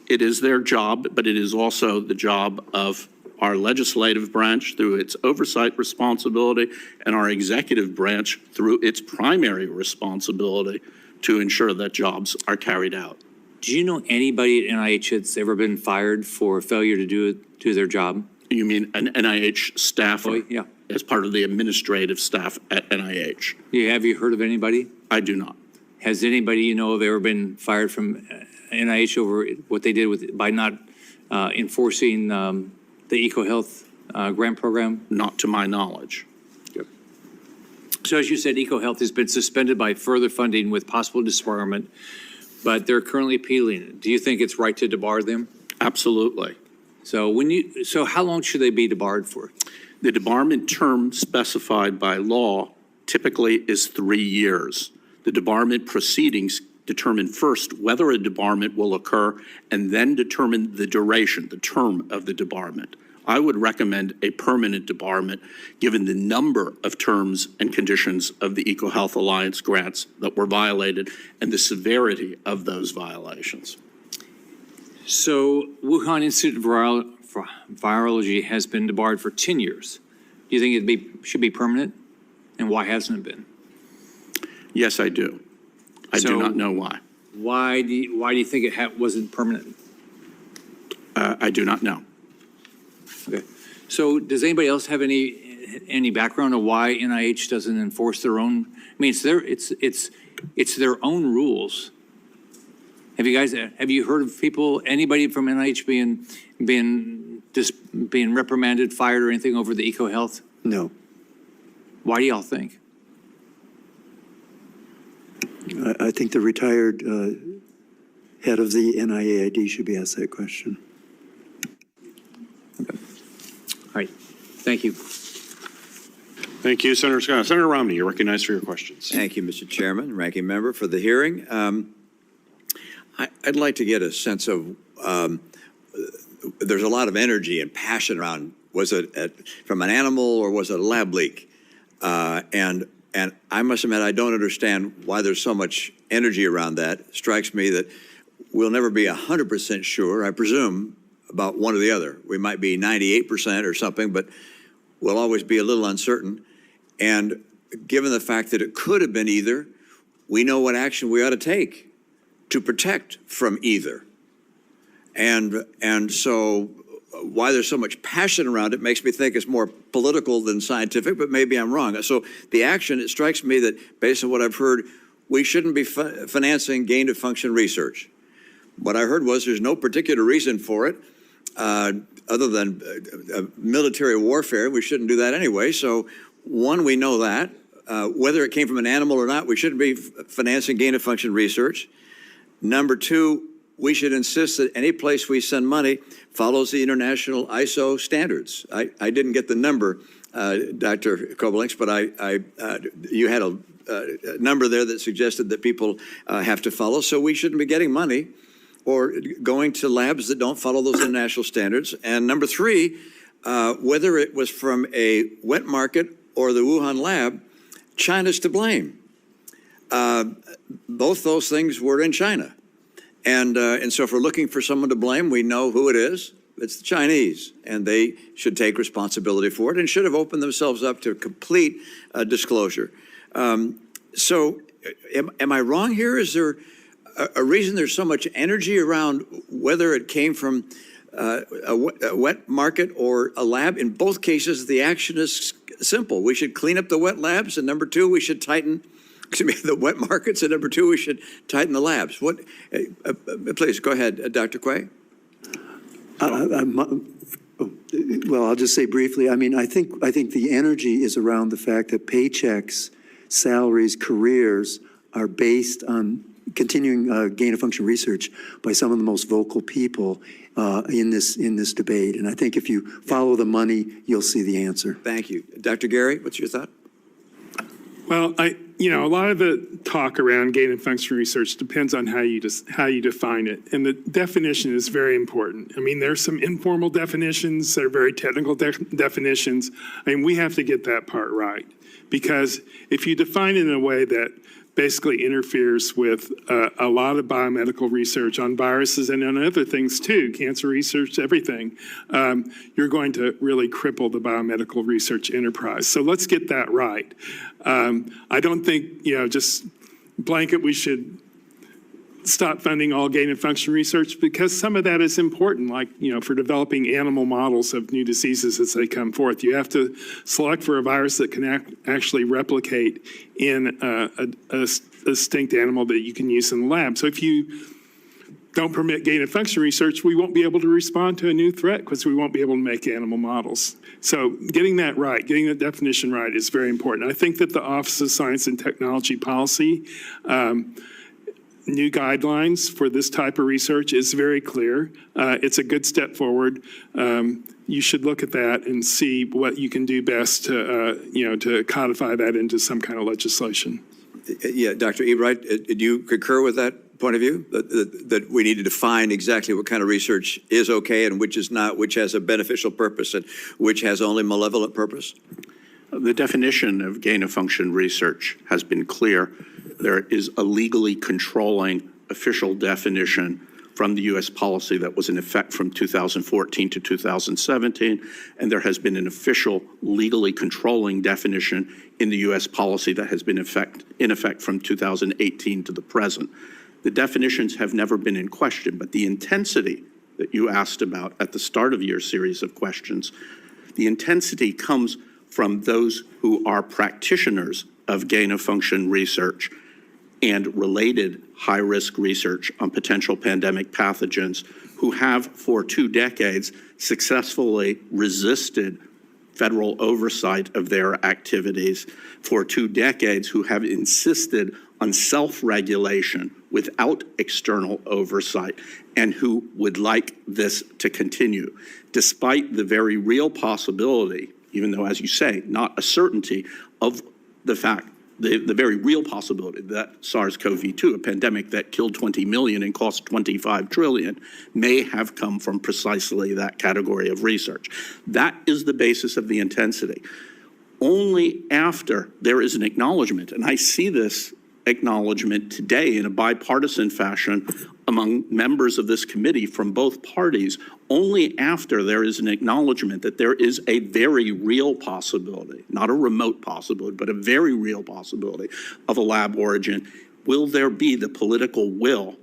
It is their job, but it is also the job of our legislative branch through its oversight responsibility and our executive branch through its primary responsibility to ensure that jobs are carried out. Do you know anybody at NIH that's ever been fired for failure to do their job? You mean an NIH staffer? Oh, yeah. As part of the administrative staff at NIH? Have you heard of anybody? I do not. Has anybody you know of ever been fired from NIH over what they did by not enforcing the EcoHealth grant program? Not to my knowledge. So as you said, EcoHealth has been suspended by further funding with possible disbarment, but they're currently appealing it. Do you think it's right to debar them? Absolutely. So how long should they be debarred for? The debarment term specified by law typically is 3 years. The debarment proceedings determine first whether a debarment will occur and then determine the duration, the term of the debarment. I would recommend a permanent debarment given the number of terms and conditions of the EcoHealth Alliance grants that were violated and the severity of those violations. So Wuhan Institute of Virology has been debarred for 10 years. Do you think it should be permanent? And why hasn't it been? Yes, I do. I do not know why. Why do you think it wasn't permanent? I do not know. Okay. So does anybody else have any background on why NIH doesn't enforce their own? I mean, it's their own rules. Have you heard of anybody from NIH being reprimanded, fired, or anything over the EcoHealth? No. Why do y'all think? I think the retired head of the NIAID should be asked that question. Okay. All right. Thank you. Thank you, Senator Scott. Senator Romney, you're recognized for your questions. Thank you, Mr. Chairman, Ranking Member, for the hearing. I'd like to get a sense of, there's a lot of energy and passion around, was it from an animal or was it a lab leak? And I must admit, I don't understand why there's so much energy around that. It strikes me that we'll never be 100% sure, I presume, about one or the other. We might be 98% or something, but we'll always be a little uncertain. And given the fact that it could have been either, we know what action we ought to take to protect from either. And so why there's so much passion around it makes me think it's more political than scientific, but maybe I'm wrong. So the action, it strikes me that based on what I've heard, we shouldn't be financing gain-of-function research. What I heard was there's no particular reason for it other than military warfare. We shouldn't do that anyway. So one, we know that. Whether it came from an animal or not, we shouldn't be financing gain-of-function research. Number two, we should insist that any place we send money follows the international ISO standards. I didn't get the number, Dr. Kobelinks, but you had a number there that suggested that people have to follow. So we shouldn't be getting money or going to labs that don't follow those international standards. And number three, whether it was from a wet market or the Wuhan lab, China's to blame. Both those things were in China. And so if we're looking for someone to blame, we know who it is. It's the Chinese, and they should take responsibility for it and should have opened themselves up to complete disclosure. So am I wrong here? Is there a reason there's so much energy around whether it came from a wet market or a lab? In both cases, the action is simple. We should clean up the wet labs, and number two, we should tighten the wet markets, and number two, we should tighten the labs. Please, go ahead, Dr. Quay. Well, I'll just say briefly, I mean, I think the energy is around the fact that paychecks, salaries, careers are based on continuing gain-of-function research by some of the most vocal people in this debate. And I think if you follow the money, you'll see the answer. Thank you. Dr. Gary, what's your thought? Well, a lot of the talk around gain-of-function research depends on how you define it, and the definition is very important. I mean, there's some informal definitions that are very technical definitions. I mean, we have to get that part right, because if you define it in a way that basically interferes with a lot of biomedical research on viruses and on other things too, cancer research, everything, you're going to really cripple the biomedical research enterprise. So let's get that right. I don't think, just blanket we should stop funding all gain-of-function research, because some of that is important, like, for developing animal models of new diseases as they come forth. You have to select for a virus that can actually replicate in a distinct animal that you can use in the lab. So if you don't permit gain of function research, we won't be able to respond to a new threat because we won't be able to make animal models. So getting that right, getting the definition right is very important. I think that the Office of Science and Technology Policy, new guidelines for this type of research is very clear. It's a good step forward. You should look at that and see what you can do best to, to codify that into some kind of legislation. Yeah, Dr. Ebright, do you concur with that point of view? That we need to define exactly what kind of research is okay and which is not, which has a beneficial purpose and which has only malevolent purpose? The definition of gain-of-function research has been clear. There is a legally controlling official definition from the U.S. policy that was in effect from 2014 to 2017, and there has been an official legally controlling definition in the U.S. policy that has been in effect from 2018 to the present. The definitions have never been in question, but the intensity that you asked about at the start of your series of questions, the intensity comes from those who are practitioners of gain-of-function research and related high-risk research on potential pandemic pathogens who have for 2 decades successfully resisted federal oversight of their activities, for 2 decades who have insisted on self-regulation without external oversight, and who would like this to continue, despite the very real possibility, even though, as you say, not a certainty, of the fact, the very real possibility that SARS-CoV-2, a pandemic that killed 20 million and cost 25 trillion, may have come from precisely that category of research. That is the basis of the intensity. Only after there is an acknowledgement, and I see this acknowledgement today in a bipartisan fashion among members of this committee from both parties, only after there is an acknowledgement that there is a very real possibility, not a remote possibility, but a very real possibility of a lab origin, will there be the political will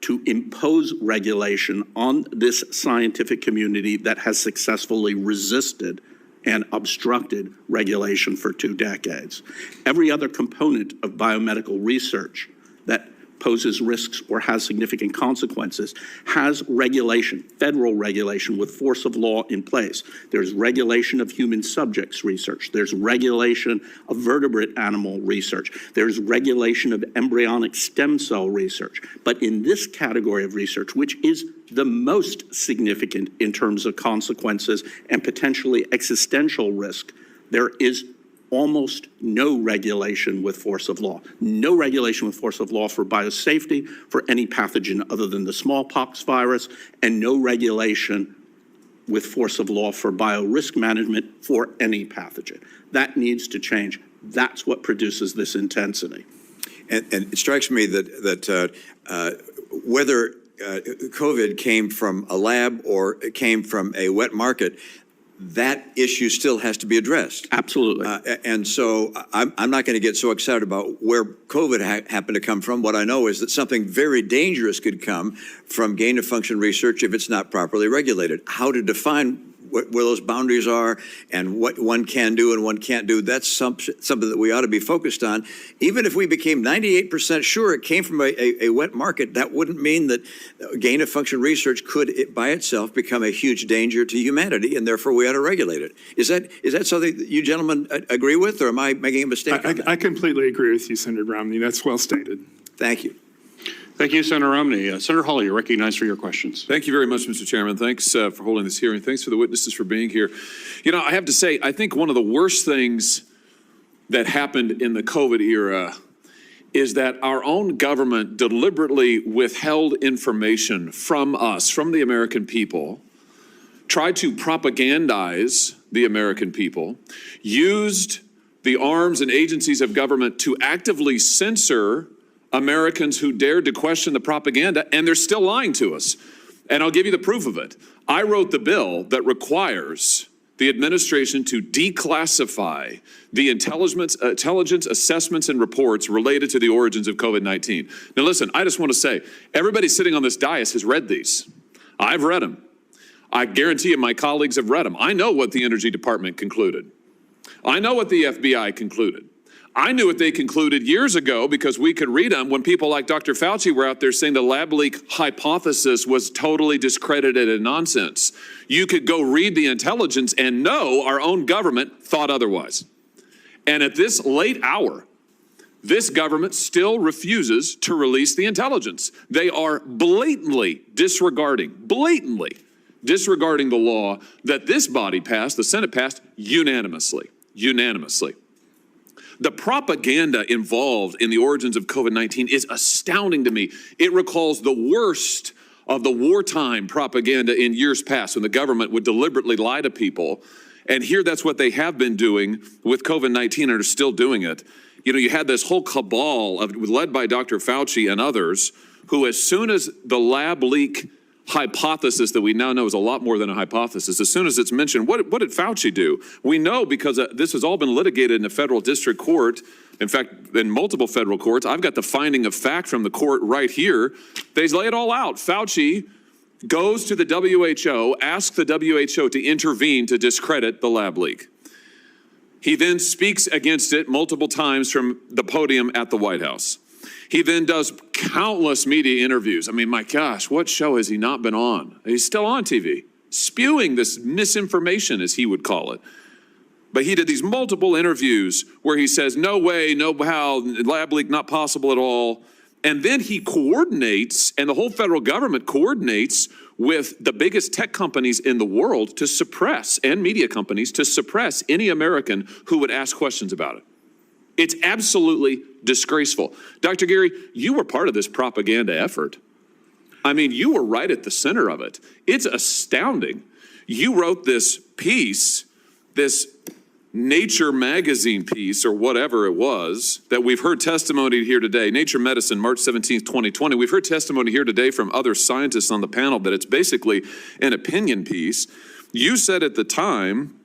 to impose regulation on this scientific community that has successfully resisted and obstructed regulation for 2 decades. Every other component of biomedical research that poses risks or has significant consequences has regulation, federal regulation with force of law in place. There's regulation of human subjects research. There's regulation of vertebrate animal research. There's regulation of embryonic stem cell research. But in this category of research, which is the most significant in terms of consequences and potentially existential risk, there is almost no regulation with force of law. No regulation with force of law for biosafety for any pathogen other than the smallpox virus, and no regulation with force of law for biorisk management for any pathogen. That needs to change. That's what produces this intensity. And it strikes me that whether COVID came from a lab or it came from a wet market, that issue still has to be addressed. Absolutely. And so I'm not going to get so excited about where COVID happened to come from. What I know is that something very dangerous could come from gain-of-function research if it's not properly regulated. How to define where those boundaries are and what one can do and one can't do, that's something that we ought to be focused on. Even if we became 98% sure it came from a wet market, that wouldn't mean that gain-of-function research could by itself become a huge danger to humanity, and therefore we ought to regulate it. Is that something that you gentlemen agree with, or am I making a mistake? I completely agree with you, Senator Romney. That's well stated. Thank you. Thank you, Senator Romney. Senator Hall, you're recognized for your questions. Thank you very much, Mr. Chairman. Thanks for holding this hearing. Thanks for the witnesses for being here. You know, I have to say, I think one of the worst things that happened in the COVID era is that our own government deliberately withheld information from us, from the American people, tried to propagandize the American people, used the arms and agencies of government to actively censor Americans who dared to question the propaganda, and they're still lying to us. And I'll give you the proof of it. I wrote the bill that requires the administration to declassify the intelligence assessments and reports related to the origins of COVID-19. Now listen, I just want to say, everybody sitting on this dais has read these. I've read them. I guarantee you my colleagues have read them. I know what the Energy Department concluded. I know what the FBI concluded. I knew what they concluded years ago because we could read them when people like Dr. Fauci were out there saying the lab leak hypothesis was totally discredited and nonsense. You could go read the intelligence and know our own government thought otherwise. And at this late hour, this government still refuses to release the intelligence. They are blatantly disregarding the law that this body passed, the Senate passed unanimously. The propaganda involved in the origins of COVID-19 is astounding to me. It recalls the worst of the wartime propaganda in years past when the government would deliberately lie to people. And here that's what they have been doing with COVID-19 and are still doing it. You know, you had this whole cabal led by Dr. Fauci and others who, as soon as the lab leak hypothesis that we now know is a lot more than a hypothesis, as soon as it's mentioned, what did Fauci do? We know because this has all been litigated in a federal district court. In fact, in multiple federal courts. I've got the finding of fact from the court right here. They lay it all out. Fauci goes to the WHO, asks the WHO to intervene to discredit the lab leak. He then speaks against it multiple times from the podium at the White House. He then does countless media interviews. I mean, my gosh, what show has he not been on? He's still on TV, spewing this misinformation, as he would call it. But he did these multiple interviews where he says, no way, no how, lab leak, not possible at all. And then he coordinates, and the whole federal government coordinates with the biggest tech companies in the world to suppress, and media companies to suppress any American who would ask questions about it. It's absolutely disgraceful. Dr. Gary, you were part of this propaganda effort. I mean, you were right at the center of it. It's astounding. You wrote this piece, this Nature magazine piece or whatever it was that we've heard testimony here today, Nature Medicine, March 17th, 2020. We've heard testimony here today from other scientists on the panel that it's basically an opinion piece. You said at the time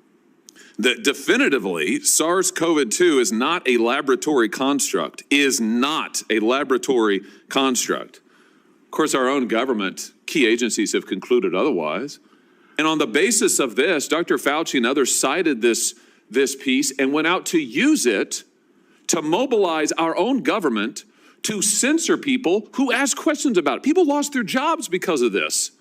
that definitively SARS-CoV-2 is not a laboratory construct, Of course, our own government, key agencies have concluded otherwise. And on the basis of this, Dr. Fauci and others cited this piece and went out to use it to mobilize our own government to censor people who ask questions about it. People lost their jobs because of this.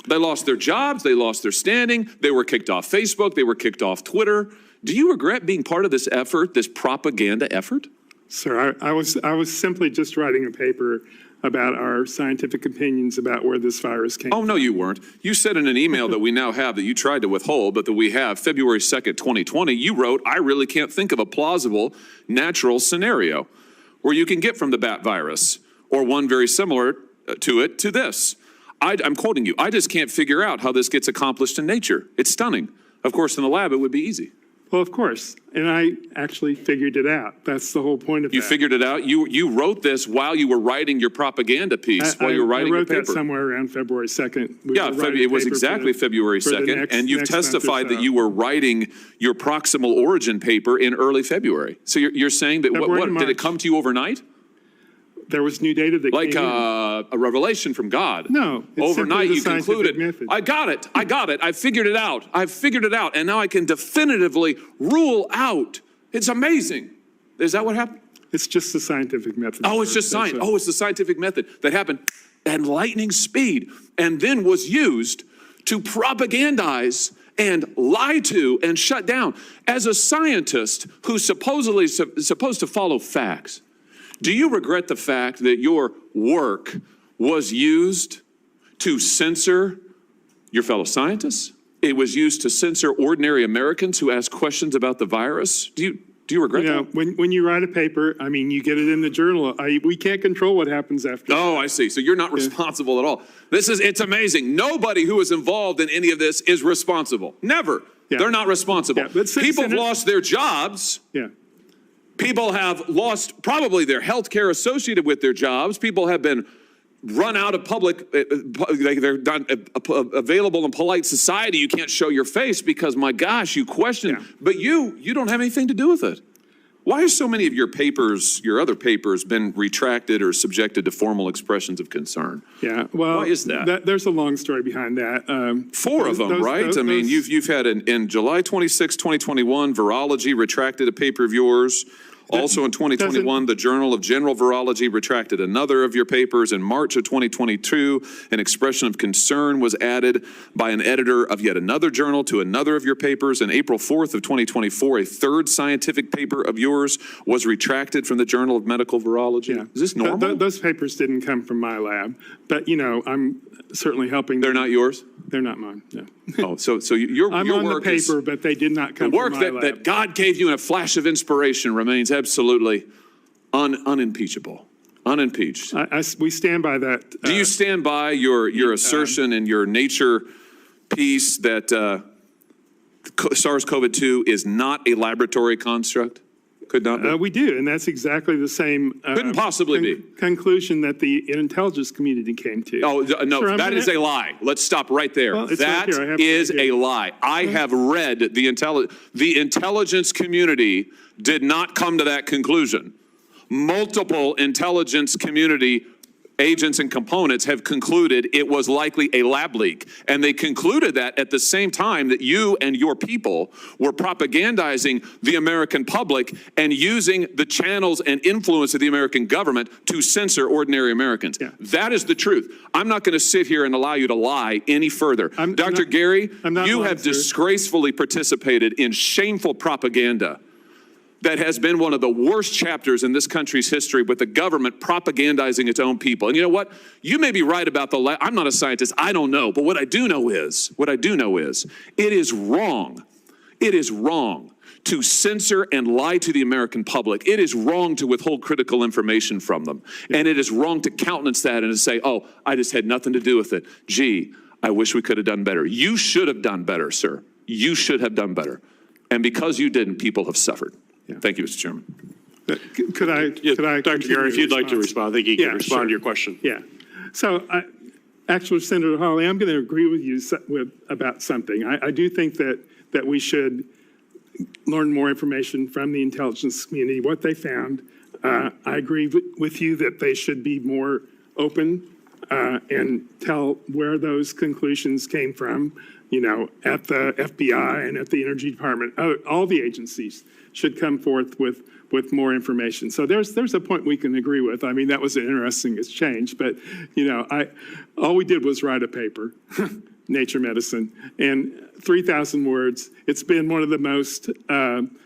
They lost their jobs, they lost their standing, they were kicked off Facebook, they were kicked off Twitter. Do you regret being part of this effort, this propaganda effort? Sir, I was simply just writing a paper about our scientific opinions about where this virus came from. Oh, no, you weren't. You said in an email that we now have that you tried to withhold, but that we have February 2nd, 2020, you wrote, I really can't think of a plausible natural scenario where you can get from the bat virus or one very similar to it to this. I'm quoting you. I just can't figure out how this gets accomplished in nature. It's stunning. Of course, in the lab, it would be easy. Well, of course. And I actually figured it out. That's the whole point of You that. figured it out? You wrote this while you were writing your propaganda piece, while you were writing your paper. I wrote that somewhere around February 2nd. It was exactly February 2nd. And you've testified that you were writing your proximal origin paper in early February. So you're saying that, what did it come to you overnight? There was new data that like came in. A revelation from God. No. It's overnight you scientific concluded, method. I got it. I figured it out. And now I can definitively rule out. It's amazing. Is that what happened? It's just the scientific method. Oh, it's just science. Oh, it's the scientific method that happened at lightning speed and then was used to propagandize and lie to and shut down. As a scientist who's supposedly supposed to follow facts, do you regret the fact that your work was used to censor your fellow scientists? It was used to censor ordinary Americans who ask questions about the virus? Do you regret that? When you write a paper, I mean, you get it in the journal. We can't control what happens after. Oh, I see. So you're not responsible at all. It's amazing. Nobody who is involved in any of this is responsible. Never. Yeah. They're not responsible. Yeah, people have lost their jobs. Yeah. People have lost probably their health care associated with their jobs. People have been run out of public, they're not available in polite society. You can't show your face because, my gosh, you question. Yeah. But you don't have anything to do with it. Why are so many of your papers, your other papers, been retracted or subjected to formal expressions of concern? Yeah, well, why is that? There's a long story behind that. 4 of them, right? I mean, you've had in July 26, 2021, Virology retracted a paper of yours. Also in 2021, the Journal of General Virology retracted another of your papers. In March of 2022, an expression of concern was added by an editor of yet another journal to another of your papers. In April 4th of 2024, a third scientific paper of yours was retracted from the Journal of Medical Virology. Yeah. Is this normal? Those papers didn't come from my lab, but, I'm certainly helping. They're not yours? They're not mine, no. Oh, so your I'm your on the work is, paper, but they did not come the from work my that, lab. that God gave you in a flash of inspiration remains absolutely unimpeachable, unimpeached. We stand by that. Do you stand by your assertion in your Nature piece that SARS-CoV-2 is not a laboratory construct? Could not be? We do, and that's exactly the same. Couldn't possibly be. Conclusion that the intelligence community came to. Oh, no, Sir, that is a lie. Let's stop right there. Well, it's That right here. I have it is right here. a lie. I have read the intelligence community did not come to that conclusion. Multiple intelligence community agents and components have concluded it was likely a lab leak. And they concluded that at the same time that you and your people were propagandizing the American public and using the channels and influence of the American government to censor ordinary Americans. Yeah. That is the truth. I'm not going to sit here and allow you to lie any further. Dr. Gary, you have disgracefully participated in shameful propaganda that has been one of the worst chapters in this country's history, with the government propagandizing its own people. And you know what? You may be right about I'm not a scientist. I don't know. But what I do know is, it is wrong. It is wrong to censor and lie to the American public. It is wrong to withhold critical information from them. And it is wrong to countenance that and to say, oh, I just had nothing to do with it. Gee, I wish we could have done better. You should have done better, sir. You should have done better. And because you didn't, people have suffered. Yeah. Thank you, Mr. Chairman. Could I Dr. Gary, if you'd like to respond, I think you can respond to your question. Yeah. So, actually, Senator Hawley, I'm going to agree with you about something. I do think that we should learn more information from the intelligence community, what they found. I agree with you that they should be more open and tell where those conclusions came from, at the FBI and at the Energy Department. All the agencies should come forth with more information. So there's a point we can agree with. I mean, that was an interesting exchange, but all we did was write a paper, Nature Medicine, and 3,000 words. It's been one of the most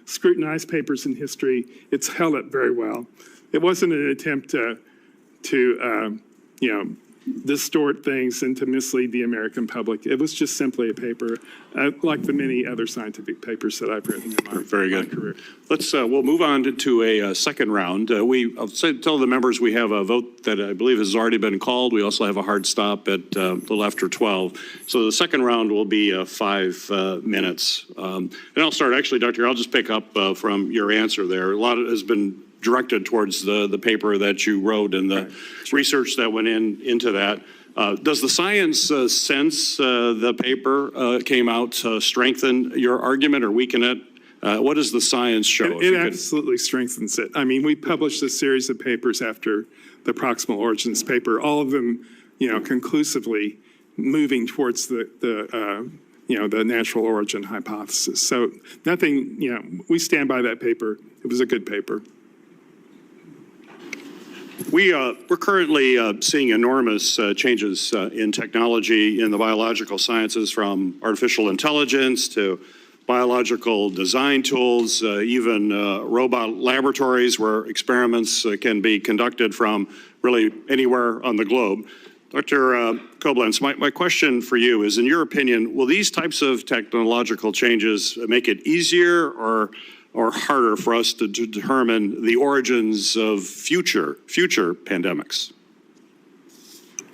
scrutinized papers in history. It's held up very well. It wasn't an attempt to distort things and to mislead the American public. It was just simply a paper, like the many other scientific papers that I've written in my career. We'll move on to a second round. I'll tell the members we have a vote that I believe has already been called. We also have a hard stop at a little after 12. So the second round will be 5 minutes. And I'll start, actually, Dr. I'll just pick up from your answer there. A lot has been directed towards the paper that you wrote and the research that went into that. Does the science since the paper came out strengthen your argument or weaken it? What does the science show? It absolutely strengthens it. I mean, we published a series of papers after the proximal origins paper, all of them, conclusively moving towards the natural origin hypothesis. So nothing, we stand by that paper. It was a good paper. We're currently seeing enormous changes in technology in the biological sciences, from artificial intelligence to biological design tools, even robot laboratories where experiments can be conducted from really anywhere on the globe. Dr. Koblenz, my question for you is, in your opinion, will these types of technological changes make it easier or harder for us to determine the origins of future pandemics?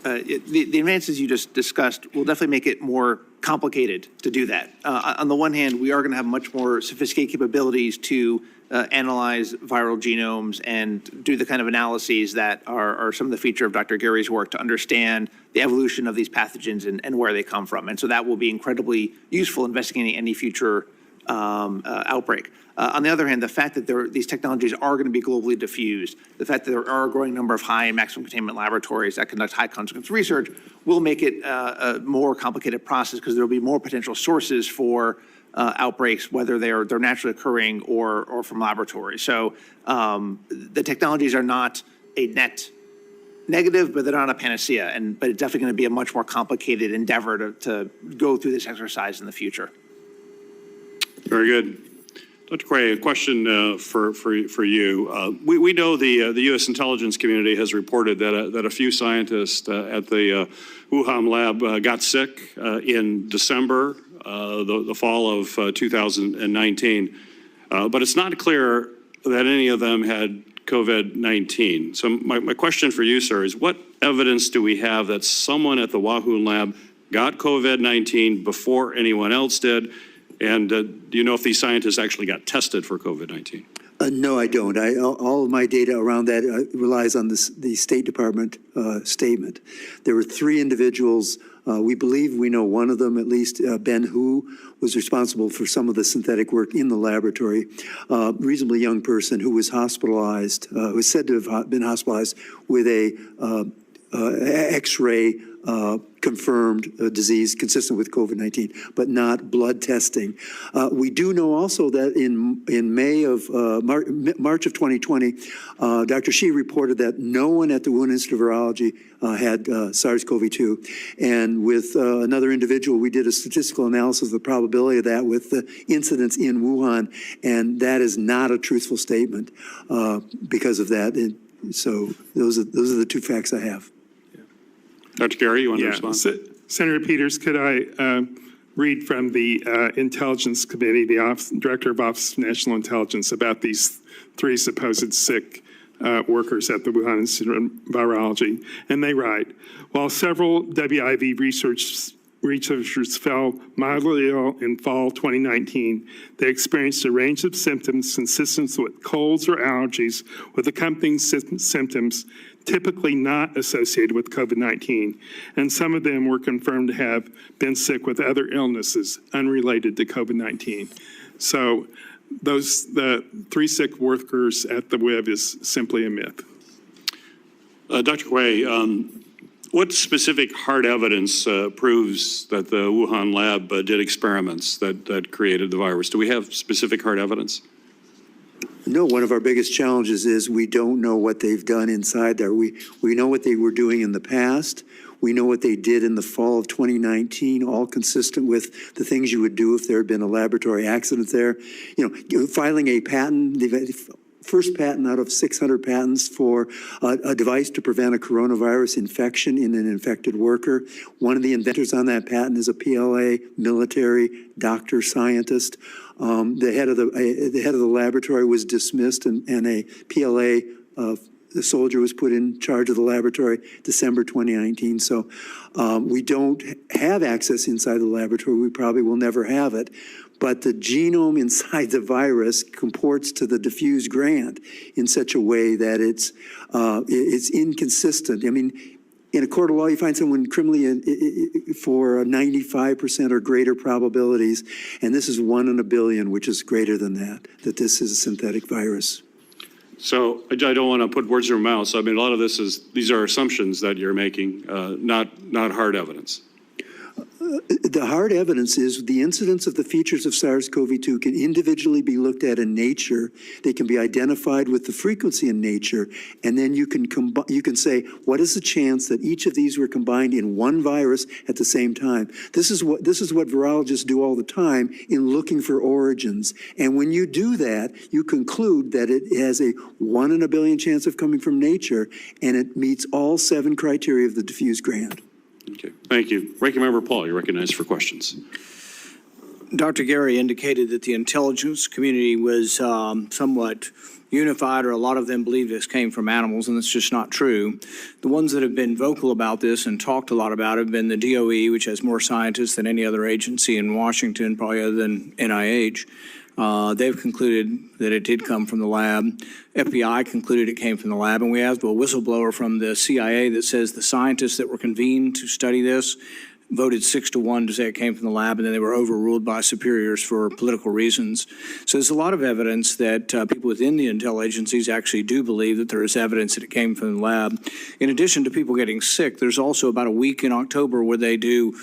The advances you just discussed will definitely make it more complicated to do that. On the one hand, we are going to have much more sophisticated capabilities to analyze viral genomes and do the kind of analyses that are some of the feature of Dr. Gary's work to understand the evolution of these pathogens and where they come from. And so that will be incredibly useful investigating any future outbreak. On the other hand, the fact that these technologies are going to be globally diffused, the fact that there are a growing number of high and maximum containment laboratories that conduct high consequence research will make it a more complicated process, because there will be more potential sources for outbreaks, whether they're naturally occurring or from laboratory. So the technologies are not a net negative, but they're not a panacea. But it's definitely going to be a much more complicated endeavor to go through this exercise in the future. Very good. Dr. Quay, a question for you. We know the U.S. intelligence community has reported that a few scientists at the Wuhan lab got sick in December, the fall of 2019. But it's not clear that any of them had COVID-19. So my question for you, sir, is what evidence do we have that someone at the Wuhan lab got COVID-19 before anyone else did? And do you know if these scientists actually got tested for COVID-19? No, I don't. All of my data around that relies on the State Department statement. There were 3 individuals. We believe we know one of them, at least Ben Hu, was responsible for some of the synthetic work in the laboratory. Reasonably young person who was hospitalized, who was said to have been hospitalized with a X-ray confirmed disease consistent with COVID-19, but not blood testing. We do know also that in May of March of 2020, Dr. Shi reported that no one at the Wuhan Institute of Virology had SARS-CoV-2. And with another individual, we did a statistical analysis of the probability of that with the incidence in Wuhan, and that is not a truthful statement because of that. So those are the 2 facts I have. Dr. Gary, you want to respond? Senator Peters, could I read from the Intelligence Committee, the Director of Office of National Intelligence, about these 3 supposed sick workers at the Wuhan Institute of Virology? And they write, while several WIV researchers fell mildly ill in fall 2019, they experienced a range of symptoms consistent with colds or allergies with accompanying symptoms typically not associated with COVID-19, and some of them were confirmed to have been sick with other illnesses unrelated to COVID-19. So the 3 sick workers at the WIV is simply a myth. Dr. Quay, what specific hard evidence proves that the Wuhan lab did experiments that created the virus? Do we have specific hard evidence? No, one of our biggest challenges is we don't know what they've done inside there. We know what they were doing in the past. We know what they did in the fall of 2019, all consistent with the things you would do if there had been a laboratory accident there. Filing a patent, first patent out of 600 patents for a device to prevent a coronavirus infection in an infected worker. One of the inventors on that patent is a PLA military doctor scientist. The head of the laboratory was dismissed, and a PLA soldier was put in charge of the laboratory December 2019. So we don't have access inside the laboratory. We probably will never have it. But the genome inside the virus comports to the diffuse grant in such a way that it's inconsistent. I mean, in a court of law, you find someone criminally for 95% or greater probabilities, and this is 1 in a billion, which is greater than that this is a synthetic virus. So I don't want to put words in your mouth. So I mean, a lot of these are assumptions that you're making, not hard evidence. The hard evidence is the incidence of the features of SARS-CoV-2 can individually be looked at in nature. They can be identified with the frequency in nature, and then you can say, what is the chance that each of these were combined in one virus at the same time? This is what virologists do all the time in looking for origins. And when you do that, you conclude that it has a 1 in a billion chance of coming from nature, and it meets all 7 criteria of the diffuse grant. Okay, thank you. Ranking Member Paul, you're recognized for questions. Dr. Gary indicated that the intelligence community was somewhat unified, or a lot of them believe this came from animals, and that's just not true. The ones that have been vocal about this and talked a lot about it have been the DOE, which has more scientists than any other agency in Washington, probably other than NIH. They've concluded that it did come from the lab. FBI concluded it came from the lab, and we have a whistleblower from the CIA that says the scientists that were convened to study this voted 6-1 to say it came from the lab, and then they were overruled by superiors for political reasons. So there's a lot of evidence that people within the intel agencies actually do believe that there is evidence that it came from the lab. In addition to people getting sick, there's also about a week in October where they do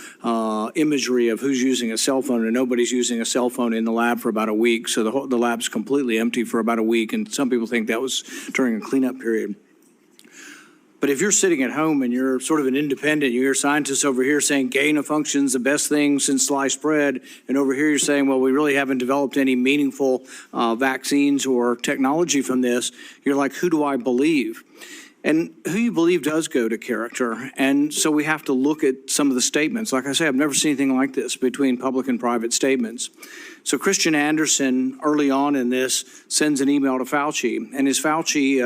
imagery of who's using a cell phone, and nobody's using a cell phone in the lab for about a week. So the lab's completely empty for about a week, and some people think that was during a cleanup period. But if you're sitting at home and you're sort of an independent, you hear scientists over here saying gain of function is the best thing since sliced bread, and over here you're saying, well, we really haven't developed any meaningful vaccines or technology from this, you're like, who do I believe? And who you believe does go to character. And so we have to look at some of the statements. Like I say, I've never seen anything like this between public and private statements. So Christian Anderson, early on in this, sends an email to Fauci. And as Fauci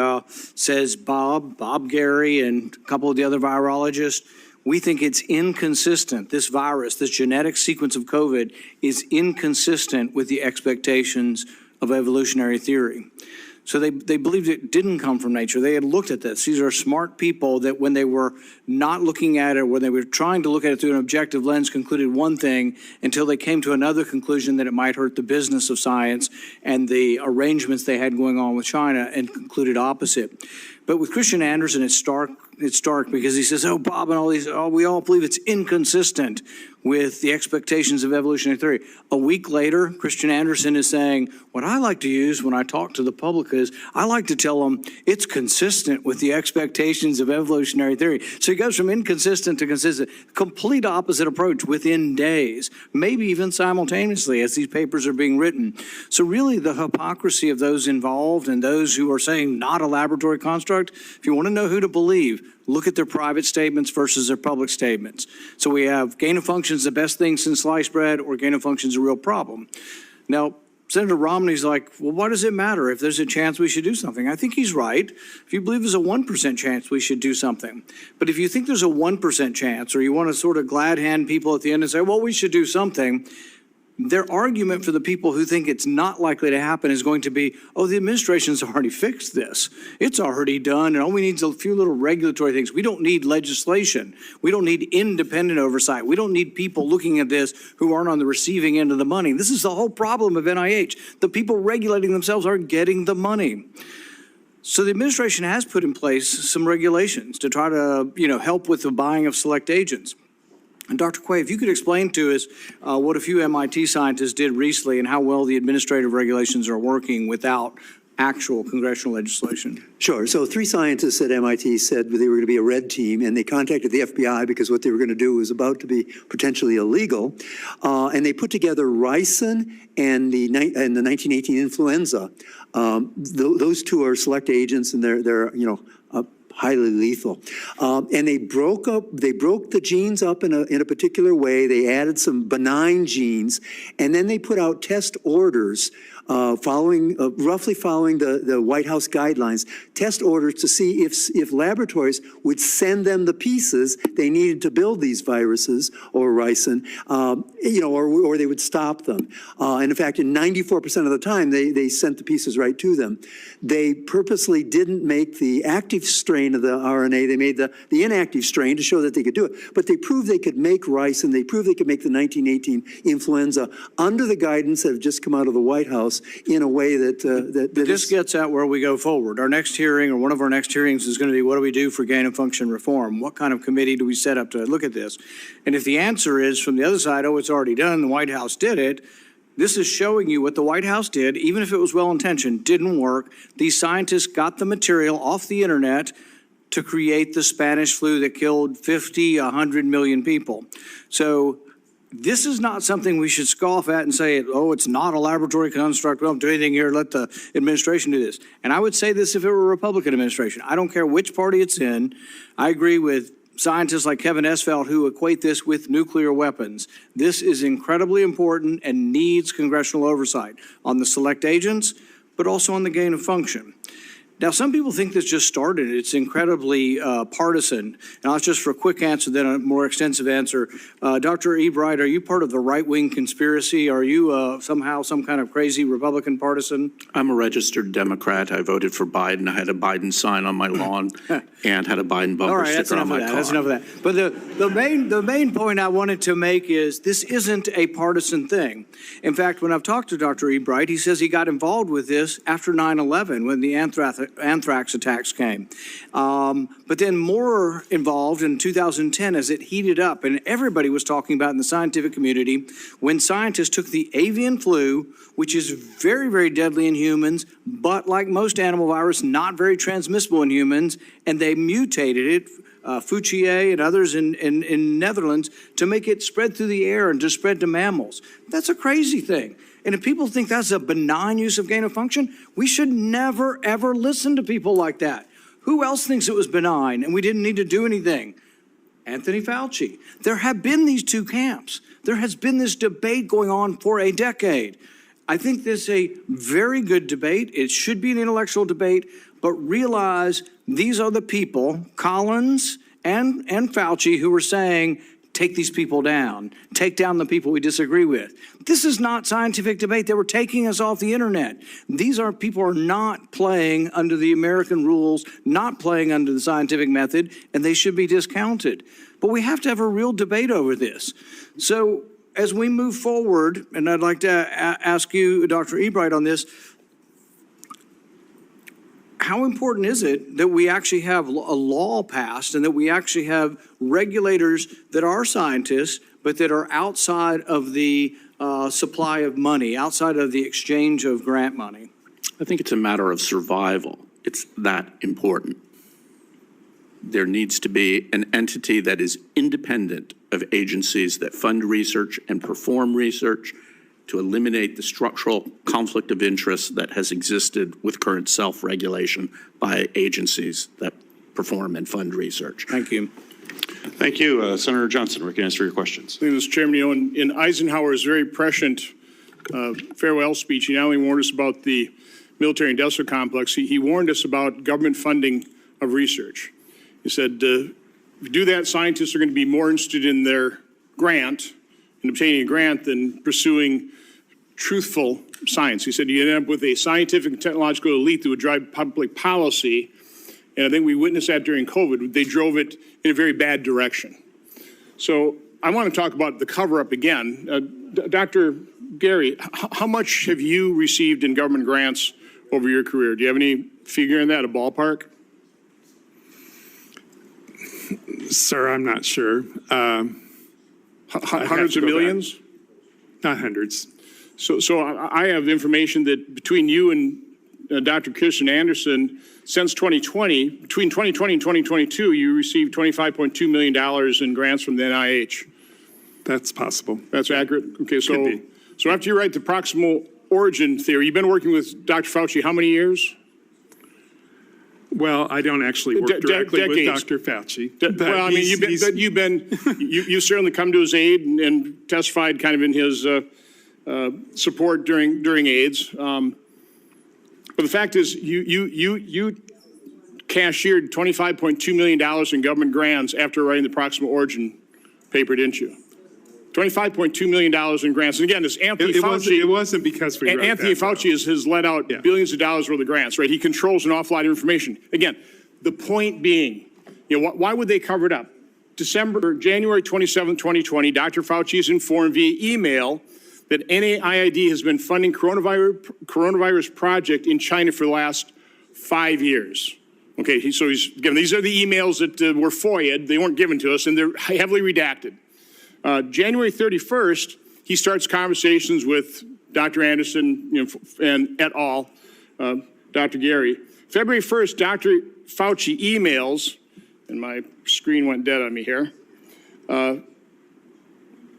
says, Bob Gary, and a couple of the other virologists, we think it's inconsistent. This virus, this genetic sequence of COVID is inconsistent with the expectations of evolutionary theory. So they believed it didn't come from nature. They had looked at this. These are smart people that when they were not looking at it, when they were trying to look at it through an objective lens, concluded one thing until they came to another conclusion that it might hurt the business of science and the arrangements they had going on with China, and concluded opposite. But with Christian Anderson, it's stark because he says, Bob and all these, we all believe it's inconsistent with the expectations of evolutionary theory. A week later, Christian Anderson is saying, what I like to use when I talk to the public is I like to tell them it's consistent with the expectations of evolutionary theory. So he goes from inconsistent to consistent, complete opposite approach within days, maybe even simultaneously as these papers are being written. So really the hypocrisy of those involved and those who are saying not a laboratory construct, if you want to know who to believe, look at their private statements versus their public statements. So we have gain of function is the best thing since sliced bread, or gain of function is a real problem. Now, Senator Romney's like, well, what does it matter if there's a chance we should do something? I think he's right. If you believe there's a 1% chance we should do something. But if you think there's a 1% chance, or you want to sort of glad hand people at the end and say, well, we should do something, their argument for the people who think it's not likely to happen is going to be, the administration's already fixed this. It's already done, and all we need is a few little regulatory things. We don't need legislation. We don't need independent oversight. We don't need people looking at this who aren't on the receiving end of the money. This is the whole problem of NIH. The people regulating themselves are getting the money. So the administration has put in place some regulations to try to, help with the buying of select agents. And Dr. Quay, if you could explain to us what a few MIT scientists did recently and how well the administrative regulations are working without actual congressional legislation. Sure. So 3 scientists at MIT said they were going to be a red team, and they contacted the FBI because what they were going to do was about to be potentially illegal. And they put together ricin and the 1918 influenza. Those 2 are select agents, and they're highly lethal. And they broke the genes up in a particular way. They added some benign genes, and then they put out test orders roughly following the White House guidelines, test orders to see if laboratories would send them the pieces they needed to build these viruses or ricin, or they would stop them. And in fact, in 94% of the time, they sent the pieces right to them. They purposely didn't make the active strain of the RNA. They made the inactive strain to show that they could do it. But they proved they could make ricin. They proved they could make the 1918 influenza under the guidance that have just come out of the White House in a way that this gets at where we go forward. Our next hearing, or one of our next hearings, is going to be, what do we do for gain of function reform? What kind of committee do we set up to look at this? And if the answer is from the other side, it's already done, the White House did it, this is showing you what the White House did, even if it was well-intentioned, didn't work. These scientists got the material off the internet to create the Spanish flu that killed 50, 100 million people. So this is not something we should scoff at and say, it's not a laboratory construct. We don't do anything here. Let the administration do this. And I would say this if it were a Republican administration. I don't care which party it's in. I agree with scientists like Kevin Esvelt who equate this with nuclear weapons. This is incredibly important and needs congressional oversight on the select agents, but also on the gain of function. Now, some people think this just started. It's incredibly partisan. And I'll just for a quick answer, then a more extensive answer. Dr. Ebright, are you part of the right-wing conspiracy? Are you somehow some kind of crazy Republican partisan? I'm a registered Democrat. I voted for Biden. I had a Biden sign on my lawn and had a Biden bumper sticker on my car. That's enough of that. But the main point I wanted to make is this isn't a partisan thing. In fact, when I've talked to Dr. Ebright, he says he got involved with this after 9/11 when the anthrax attacks came. But then more involved in 2010 as it heated up, and everybody was talking about in the scientific community when scientists took the avian flu, which is very, very deadly in humans, but like most animal virus, not very transmissible in humans, and they mutated it, Fauci and others in Netherlands, to make it spread through the air and to spread to mammals. That's a crazy thing. And if people think that's a benign use of gain of function, we should never, ever listen to people like that. Who else thinks it was benign and we didn't need to do anything? Anthony Fauci. There have been these two camps. There has been this debate going on for a decade. I think this is a very good debate. It should be an intellectual debate, but realize these are the people, Collins and Fauci, who are saying, take these people down, take down the people we disagree with. This is not scientific debate. They were taking us off the internet. These are people are not playing under the American rules, not playing under the scientific method, and they should be discounted. But we have to have a real debate over this. So as we move forward, and I'd like to ask you, Dr. Ebright, on this, how important is it that we actually have a law passed and that we actually have regulators that are scientists, but that are outside of the supply of money, outside of the exchange of grant money? I think it's a matter of survival. It's that important. There needs to be an entity that is independent of agencies that fund research and perform research to eliminate the structural conflict of interest that has existed with current self-regulation by agencies that perform and fund research. Thank you. Thank you. Senator Johnson, we can answer your questions. Thank you, Mr. Chairman. You know, in Eisenhower's very prescient farewell speech, he not only warned us about the military industrial complex, he warned us about government funding of research. He said, if you do that, scientists are going to be more interested in their grant, in obtaining a grant, than pursuing truthful science. He said you end up with a scientific and technological elite that would drive public policy, and I think we witnessed that during COVID. They drove it in a very bad direction. So I want to talk about the cover-up again. Dr. Gary, how much have you received in government grants over your career? Do you have any figure in that, a ballpark? Sir, I'm not sure. Hundreds of millions? Not hundreds. So I have information that between you and Dr. Kirsten Anderson, since 2020, between 2020 and 2022, you received $25.2 million in grants from the NIH. That's possible. That's accurate? Okay, so after you write the proximal origin theory, you've been working with Dr. Fauci how many years? Well, I don't actually work directly with Dr. Fauci. Well, I mean, you've certainly come to his aid and testified kind of in his support during AIDS. But the fact is, you cashiered $25.2 million in government grants after writing the proximal origin paper, didn't you? $25.2 million in grants. And again, this Anthony Fauci. It wasn't because we wrote Anthony Fauci has let out billions of dollars worth of grants, right? He controls an awful lot of information. Again, the point being, you know, why would they cover it up? January 27, 2020, Dr. Fauci is informed via email that NIAID has been funding coronavirus project in China for the last 5 years. Okay, so he's given, these are the emails that were FOIA'd. They weren't given to us, and they're heavily redacted. January 31st, he starts conversations with Dr. Anderson, and et al., Dr. Gary. February 1st, Dr. Fauci emails, and my screen went dead on me here,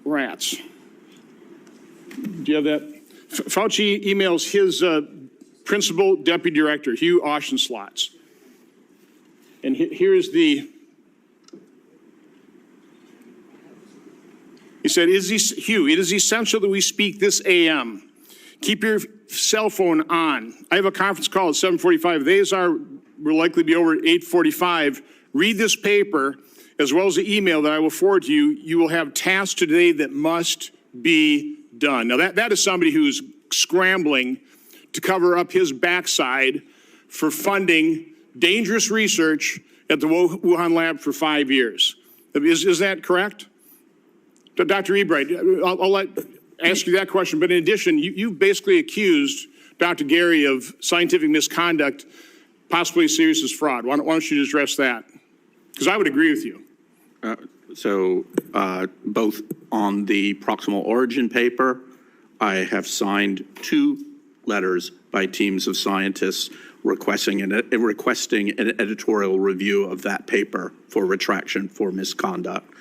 rats. Do you have that? Fauci emails his principal deputy director, Hugh Auchincloss. And here's the, he said, Hugh, it is essential that we speak this AM. Keep your cell phone on. I have a conference call at 7:45. These will likely be over at 8:45. Read this paper as well as the email that I will forward to you. You will have tasks today that must be done. Now, that is somebody who's scrambling to cover up his backside for funding dangerous research at the Wuhan lab for 5 years. Is that correct? Dr. Ebright, I'll ask you that question. But in addition, you basically accused Dr. Gary of scientific misconduct, possibly as serious as fraud. Why don't you address that? Because I would agree with you. Both on the proximal origin paper, I have signed 2 letters by teams of scientists requesting an editorial review of that paper for retraction for misconduct.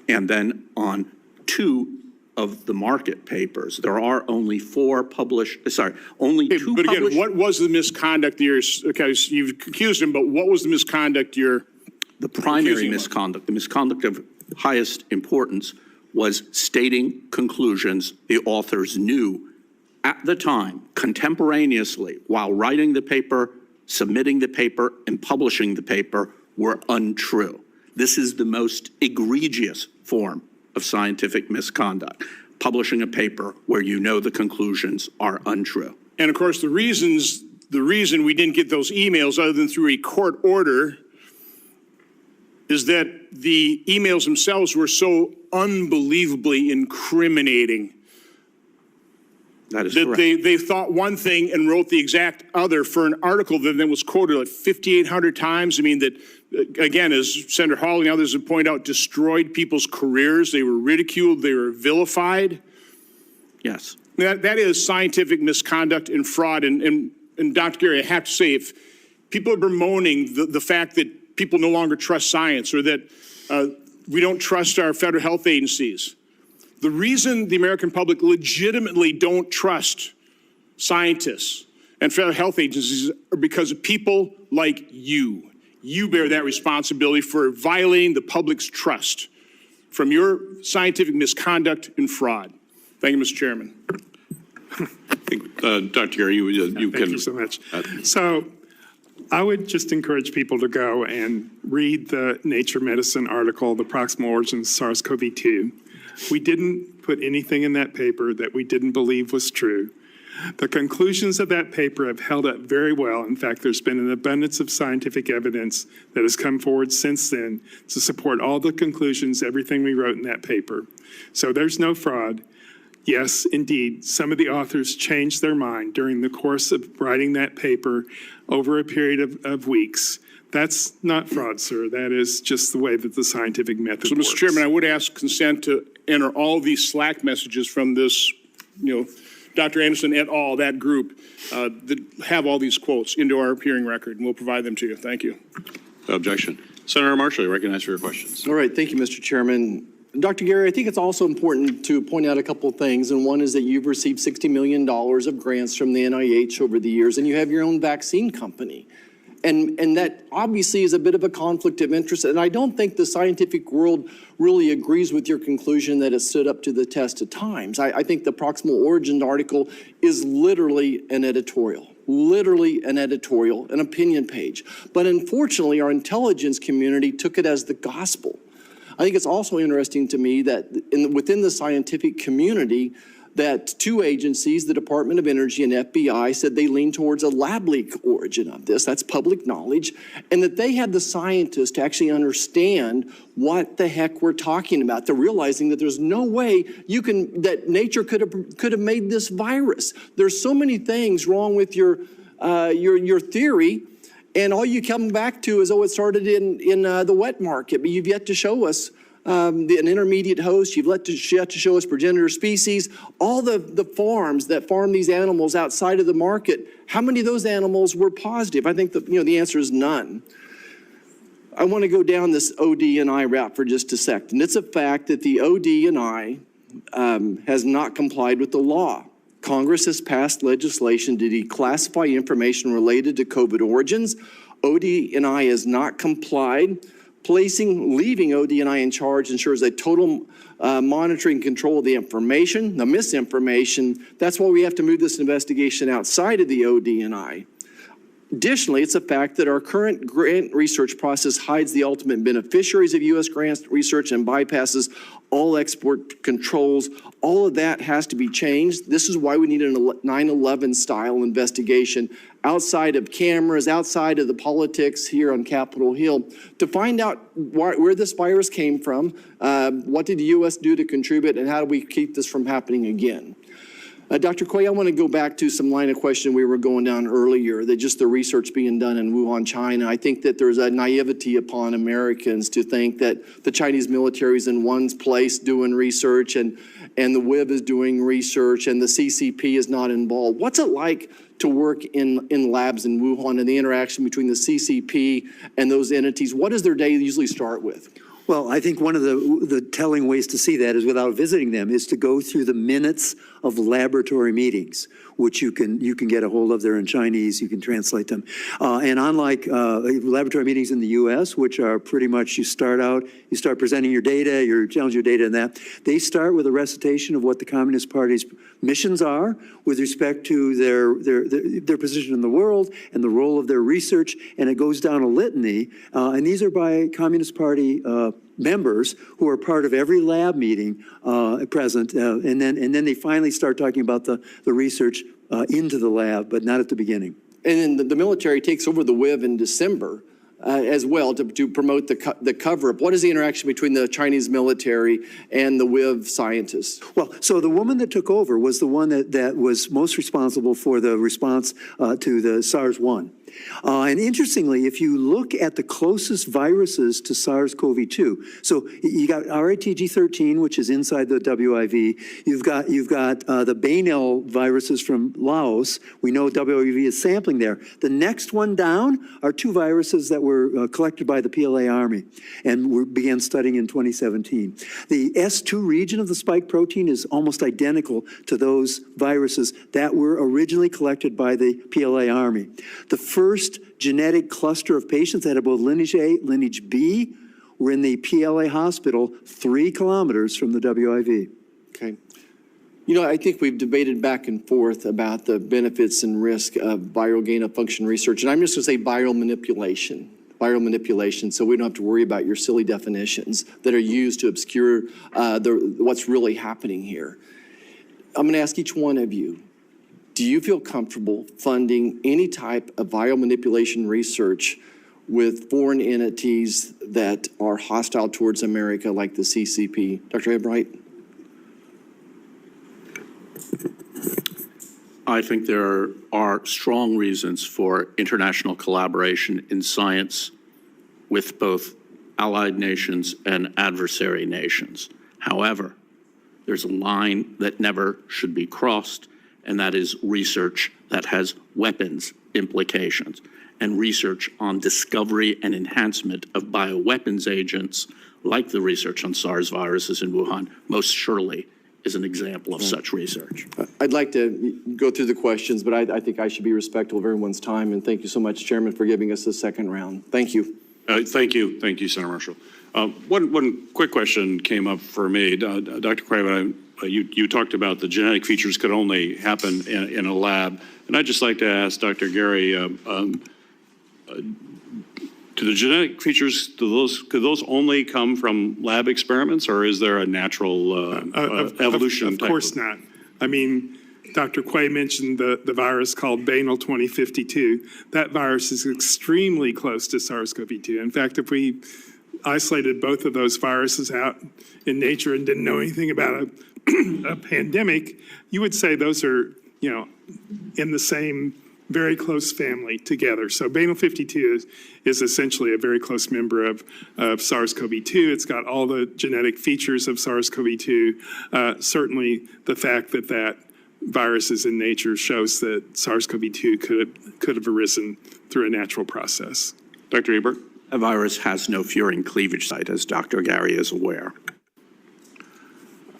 And then on 2 of the market papers, there are only 4 published, only 2 But published. again, what was the misconduct okay, so you've accused him, but what was the misconduct The primary misconduct, the misconduct of highest importance, was stating conclusions the authors knew at the time, contemporaneously, while writing the paper, submitting the paper, and publishing the paper, were untrue. This is the most egregious form of scientific misconduct, publishing a paper where you know the conclusions are untrue. And of course, the reason we didn't get those emails other than through a court order is that the emails themselves were so unbelievably incriminating. That is that correct. they thought one thing and wrote the exact other for an article that then was quoted like 5,800 times. I mean, that, again, as Senator Hawley and others have pointed out, destroyed people's careers. They were ridiculed. They were vilified. Yes. That is scientific misconduct and fraud. And Dr. Gary, I have to say, if people are bemoaning the fact that people no longer trust science or that we don't trust our federal health agencies, the reason the American public legitimately don't trust scientists and federal health agencies are because of people like you. You bear that responsibility for violating the public's trust from your scientific misconduct and fraud. Thank you, Mr. Chairman. I think, Dr. Gary, you can. Thank you so much. So I would just encourage people to go and read the Nature Medicine article, The Proximal Origins of SARS-CoV-2. We didn't put anything in that paper that we didn't believe was true. The conclusions of that paper have held up very well. In fact, there's been an abundance of scientific evidence that has come forward since then to support all the conclusions, everything we wrote in that paper. So there's no fraud. Yes, indeed, some of the authors changed their mind during the course of writing that paper over a period of weeks. That's not fraud, sir. That is just the way that the scientific method works. So, Mr. Chairman, I would ask consent to enter all of these Slack messages from this, Dr. Anderson et al., that group, that have all these quotes into our hearing record, and we'll provide them to you. Thank you. Objection. Senator Marshall, you recognize for your questions. All right, thank you, Mr. Chairman. Dr. Gary, I think it's also important to point out a couple of things, and one is that you've received $60 million of grants from the NIH over the years, and you have your own vaccine company. And that obviously is a bit of a conflict of interest, and I don't think the scientific world really agrees with your conclusion that it stood up to the test of times. I think the Proximal Origin article is literally an editorial, an opinion page. But unfortunately, our intelligence community took it as the gospel. I think it's also interesting to me that within the scientific community, that 2 agencies, the Department of Energy and FBI, said they lean towards a lab leak origin of this. That's public knowledge. And that they had the scientists to actually understand what the heck we're talking about. They're realizing that there's no way that nature could have made this virus. There's so many things wrong with your theory. And all you come back to is, it started in the wet market. But you've yet to show us an intermediate host. You've yet to show us progenitor species. All the farms that farm these animals outside of the market, how many of those animals were positive? I think the answer is none. I want to go down this OD&I route for just a second. It's a fact that the OD&I has not complied with the law. Congress has passed legislation to declassify information related to COVID origins. OD&I has not complied Leaving ODNI in charge ensures a total monitoring control of the information, the misinformation. That's why we have to move this investigation outside of the ODNI. Additionally, it's a fact that our current grant research process hides the ultimate beneficiaries of U.S. grant research and bypasses all export controls. All of that has to be changed. This is why we need a 9/11 style investigation outside of cameras, outside of the politics here on Capitol Hill, to find out where this virus came from, what did the U.S. do to contribute, and how do we keep this from happening again? Dr. Quay, I want to go back to some line of question we were going down earlier, that just the research being done in Wuhan, China. I think that there's a naivety upon Americans to think that the Chinese military is in one place doing research and the WIV is doing research and the CCP is not involved. What's it like to work in labs in Wuhan and the interaction between the CCP and those entities? What does their day usually start with? Well, I think one of the telling ways to see that is without visiting them is to go through the minutes of laboratory meetings, which you can get a hold of. They're in Chinese. You can translate them. And unlike laboratory meetings in the U.S., which are pretty much you start presenting your data, your challenge your data, and that they start with a recitation of what the Communist Party's missions are with respect to their position in the world and the role of their research, and it goes down a litany. And these are by Communist Party members who are part of every lab meeting present, and then they finally start talking about the research into the lab, but not at the beginning. And then the military takes over the WIV in December as well to promote the cover-up. What is the interaction between the Chinese military and the WIV scientists? Well, so the woman that took over was the one that was most responsible for the response to the SARS-1. And interestingly, if you look at the closest viruses to SARS-CoV-2, so you got RATG13, which is inside the WIV. You've got the Banel viruses from Laos. We know WIV is sampling there. The next one down are two viruses that were collected by the PLA Army and began studying in 2017. The S2 region of the spike protein is almost identical to those viruses that were originally collected by the PLA Army. The first genetic cluster of patients that had both lineage A, lineage B, were in the PLA hospital 3 kilometers from the WIV. Okay. You know, I think we've debated back and forth about the benefits and risk of viral gain-of-function research, and I'm just going to say viral manipulation, so we don't have to worry about your silly definitions that are used to obscure what's really happening here. I'm going to ask each one of you, do you feel comfortable funding any type of viral manipulation research with foreign entities that are hostile towards America, like the CCP? Dr. Ebright? I think there are strong reasons for international collaboration in science with both allied nations and adversary nations. However, there's a line that never should be crossed, and that is research that has weapons implications, and research on discovery and enhancement of bioweapons agents, like the research on SARS viruses in Wuhan, most surely is an example of such research. I'd like to go through the questions, but I think I should be respectful of everyone's time, and thank you so much, Chairman, for giving us the second round. Thank you. Thank you, Senator Marshall. One quick question came up for me, Dr. Craven. You talked about the genetic features could only happen in a lab, and I'd just like to ask Dr. Gary, do the genetic features, could those only come from lab experiments, or is there a natural evolution? Of course not. I mean, Dr. Quay mentioned the virus called Banel 2052. That virus is extremely close to SARS-CoV-2. In fact, if we isolated both of those viruses out in nature and didn't know anything about a pandemic, you would say those are, in the same very close family together. So Banel 52 is essentially a very close member of SARS-CoV-2. It's got all the genetic features of SARS-CoV-2. Certainly the fact that virus is in nature shows that SARS-CoV-2 could have arisen through a natural process. Dr. Ebert? A virus has no furin cleavage site, as Dr. Gary is aware.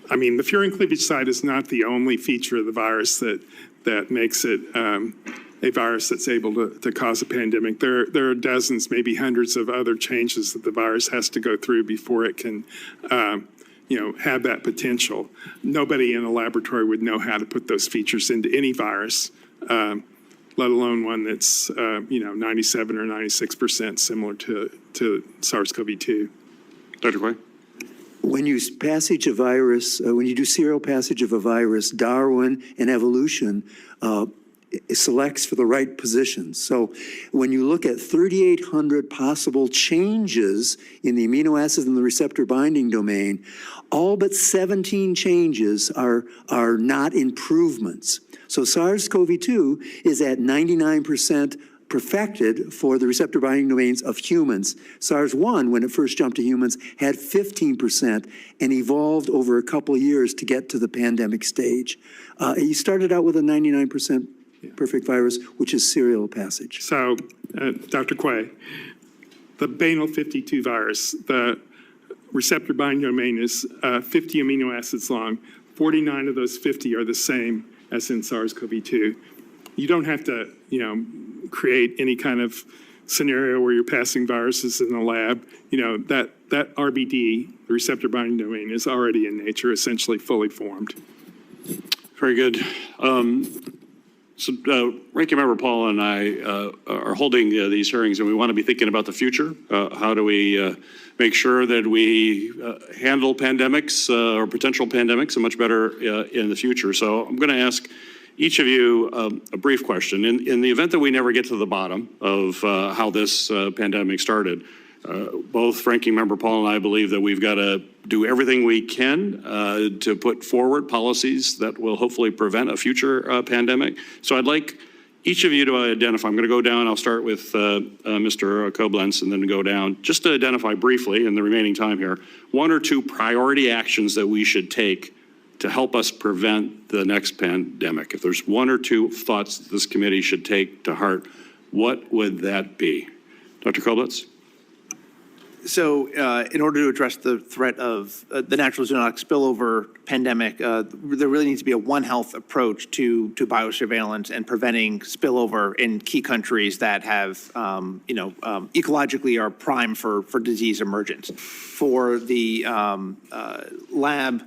I mean, the furin cleavage site is not the only feature of the virus that makes it a virus that's able to cause a pandemic. There are dozens, maybe hundreds of other changes that the virus has to go through before it can, have that potential. Nobody in a laboratory would know how to put those features into any virus, let alone one that's, 97 or 96% similar to SARS-CoV-2. Dr. Quay? When you passage a virus, when you do serial passage of a virus, Darwin and evolution selects for the right positions. So when you look at 3,800 possible changes in the amino acids and the receptor binding domain, all but 17 changes are not improvements. So SARS-CoV-2 is at 99% perfected for the receptor binding domains of humans. SARS-1, when it first jumped to humans, had 15% and evolved over a couple of years to get to the pandemic stage. You started out with a 99% perfect virus, which is serial passage. So, Dr. Quay, the banal 52 virus, the receptor binding domain is 50 amino acids long. 49 of those 50 are the same as in SARS-CoV-2. You don't have to, create any kind of scenario where you're passing viruses in the lab. That RBD, the receptor binding domain, is already in nature, essentially fully formed. Very good. Ranking Member Paul and I are holding these hearings, and we want to be thinking about the future. How do we make sure that we handle pandemics or potential pandemics much better in the future? So I'm going to ask each of you a brief question. In the event that we never get to the bottom of how this pandemic started, both Ranking Member Paul and I believe that we've got to do everything we can to put forward policies that will hopefully prevent a future pandemic. So I'd like each of you to identify. I'm going to go down. I'll start with Mr. Koblenz and then go down, just to identify briefly in the remaining time here, one or two priority actions that we should take to help us prevent the next pandemic. If there's one or two thoughts that this committee should take to heart, what would that be? Dr. Koblenz? So in order to address the threat of the natural zoonotic spillover pandemic, there really needs to be a One Health approach to biosurveillance and preventing spillover in key countries that have, ecologically are prime for disease emergence. For the lab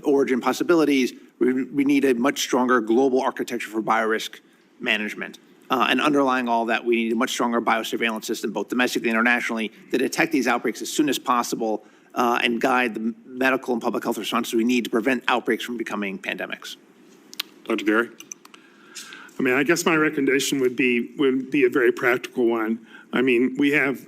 origin possibilities, we need a much stronger global architecture for biorisk management. And underlying all that, we need a much stronger biosurveillance system, both domestically and internationally, to detect these outbreaks as soon as possible and guide the medical and public health responses we need to prevent outbreaks from becoming pandemics. Dr. Gary? I guess my recommendation would be a very practical one. We have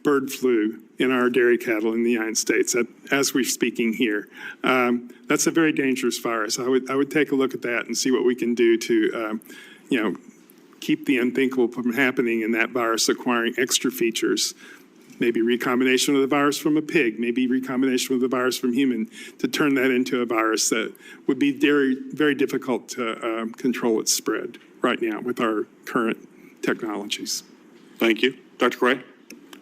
bird flu in our dairy cattle in the United States as we're speaking here. That's a very dangerous virus. I would take a look at that and see what we can do to, keep the unthinkable from happening and that virus acquiring extra features. Maybe recombination of the virus from a pig, maybe recombination of the virus from human, to turn that into a virus that would be very, very difficult to control its spread right now with our current technologies. Thank you. Dr. Cray?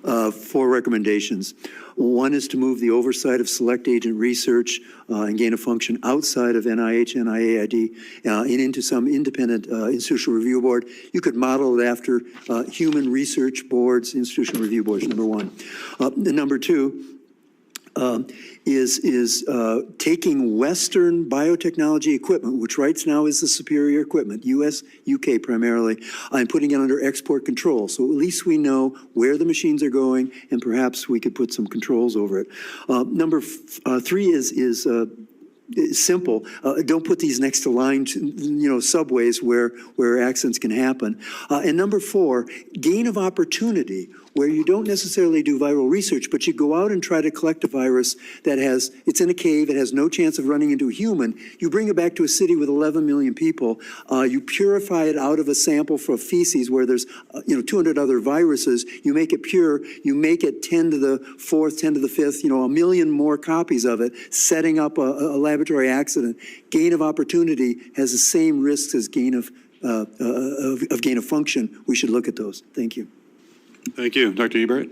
4 recommendations. One is to move the oversight of select agent research and gain of function outside of NIH, NIAID, and into some independent institutional review board. You could model it after human research boards, institutional review boards, number one. Number two, is taking Western biotechnology equipment, which right now is the superior equipment, US, UK primarily, and putting it under export control. So at least we know where the machines are going, and perhaps we could put some controls over it. Number 3 is simple. Don't put these next to lines, subways where accidents can happen. And number 4, gain of opportunity, where you don't necessarily do viral research, but you go out and try to collect a virus that it's in a cave, it has no chance of running into a human. You bring it back to a city with 11 million people. You purify it out of a sample for feces where there's 200 other viruses. You make it pure. You make it 10 to the 4th, 10 to the 5th, a million more copies of it, setting up a laboratory accident. Gain of opportunity has the same risks as gain of gain of function. We should look at those. Thank you. Thank you. Dr. Ebert?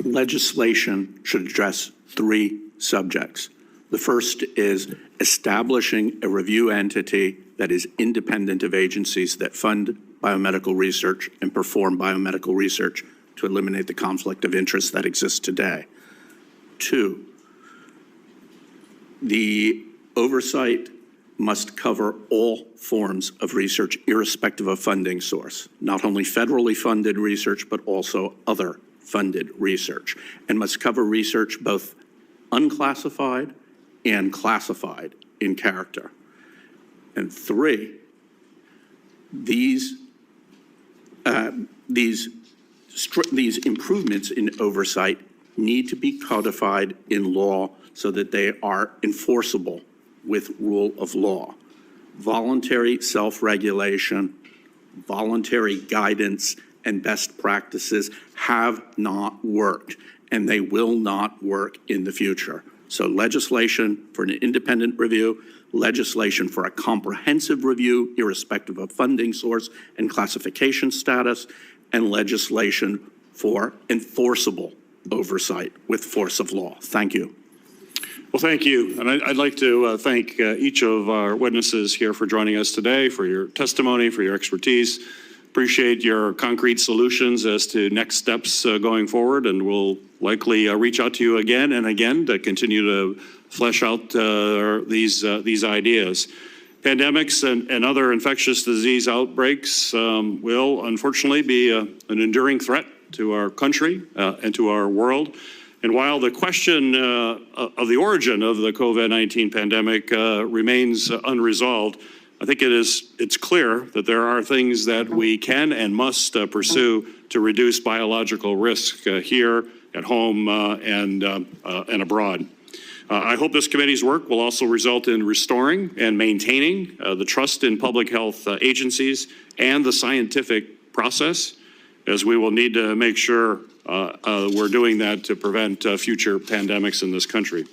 Legislation should address 3 subjects. The first is establishing a review entity that is independent of agencies that fund biomedical research and perform biomedical research to eliminate the conflict of interest that exists today. Two, the oversight must cover all forms of research irrespective of funding source, not only federally funded research, but also other funded research, and must cover research both unclassified and classified in character. And three, these improvements in oversight need to be codified in law so that they are enforceable with rule of law. Voluntary self-regulation, voluntary guidance, and best practices have not worked, and they will not work in the future. So legislation for an independent review, legislation for a comprehensive review, irrespective of funding source and classification status, and legislation for enforceable oversight with force of law. Thank you. Well, thank you. And I'd like to thank each of our witnesses here for joining us today, for your testimony, for your expertise. Appreciate your concrete solutions as to next steps going forward, and we'll likely reach out to you again and again to continue to flesh out these ideas. Pandemics and other infectious disease outbreaks will unfortunately be an enduring threat to our country and to our world. And while the question of the origin of the COVID-19 pandemic remains unresolved, I think it's clear that there are things that we can and must pursue to reduce biological risk here at home and abroad. I hope this committee's work will also result in restoring and maintaining the trust in public health agencies and the scientific process, as we will need to make sure we're doing that to prevent future pandemics in this country.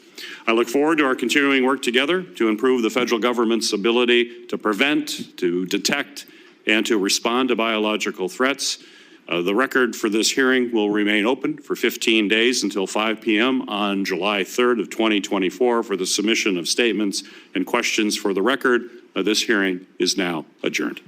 I look forward to our continuing work together to improve the federal government's ability to prevent, to detect, and to respond to biological threats. The record for this hearing will remain open for 15 days until 5 p.m. on July 3rd of 2024 for the submission of statements and questions for the record. This hearing is now adjourned.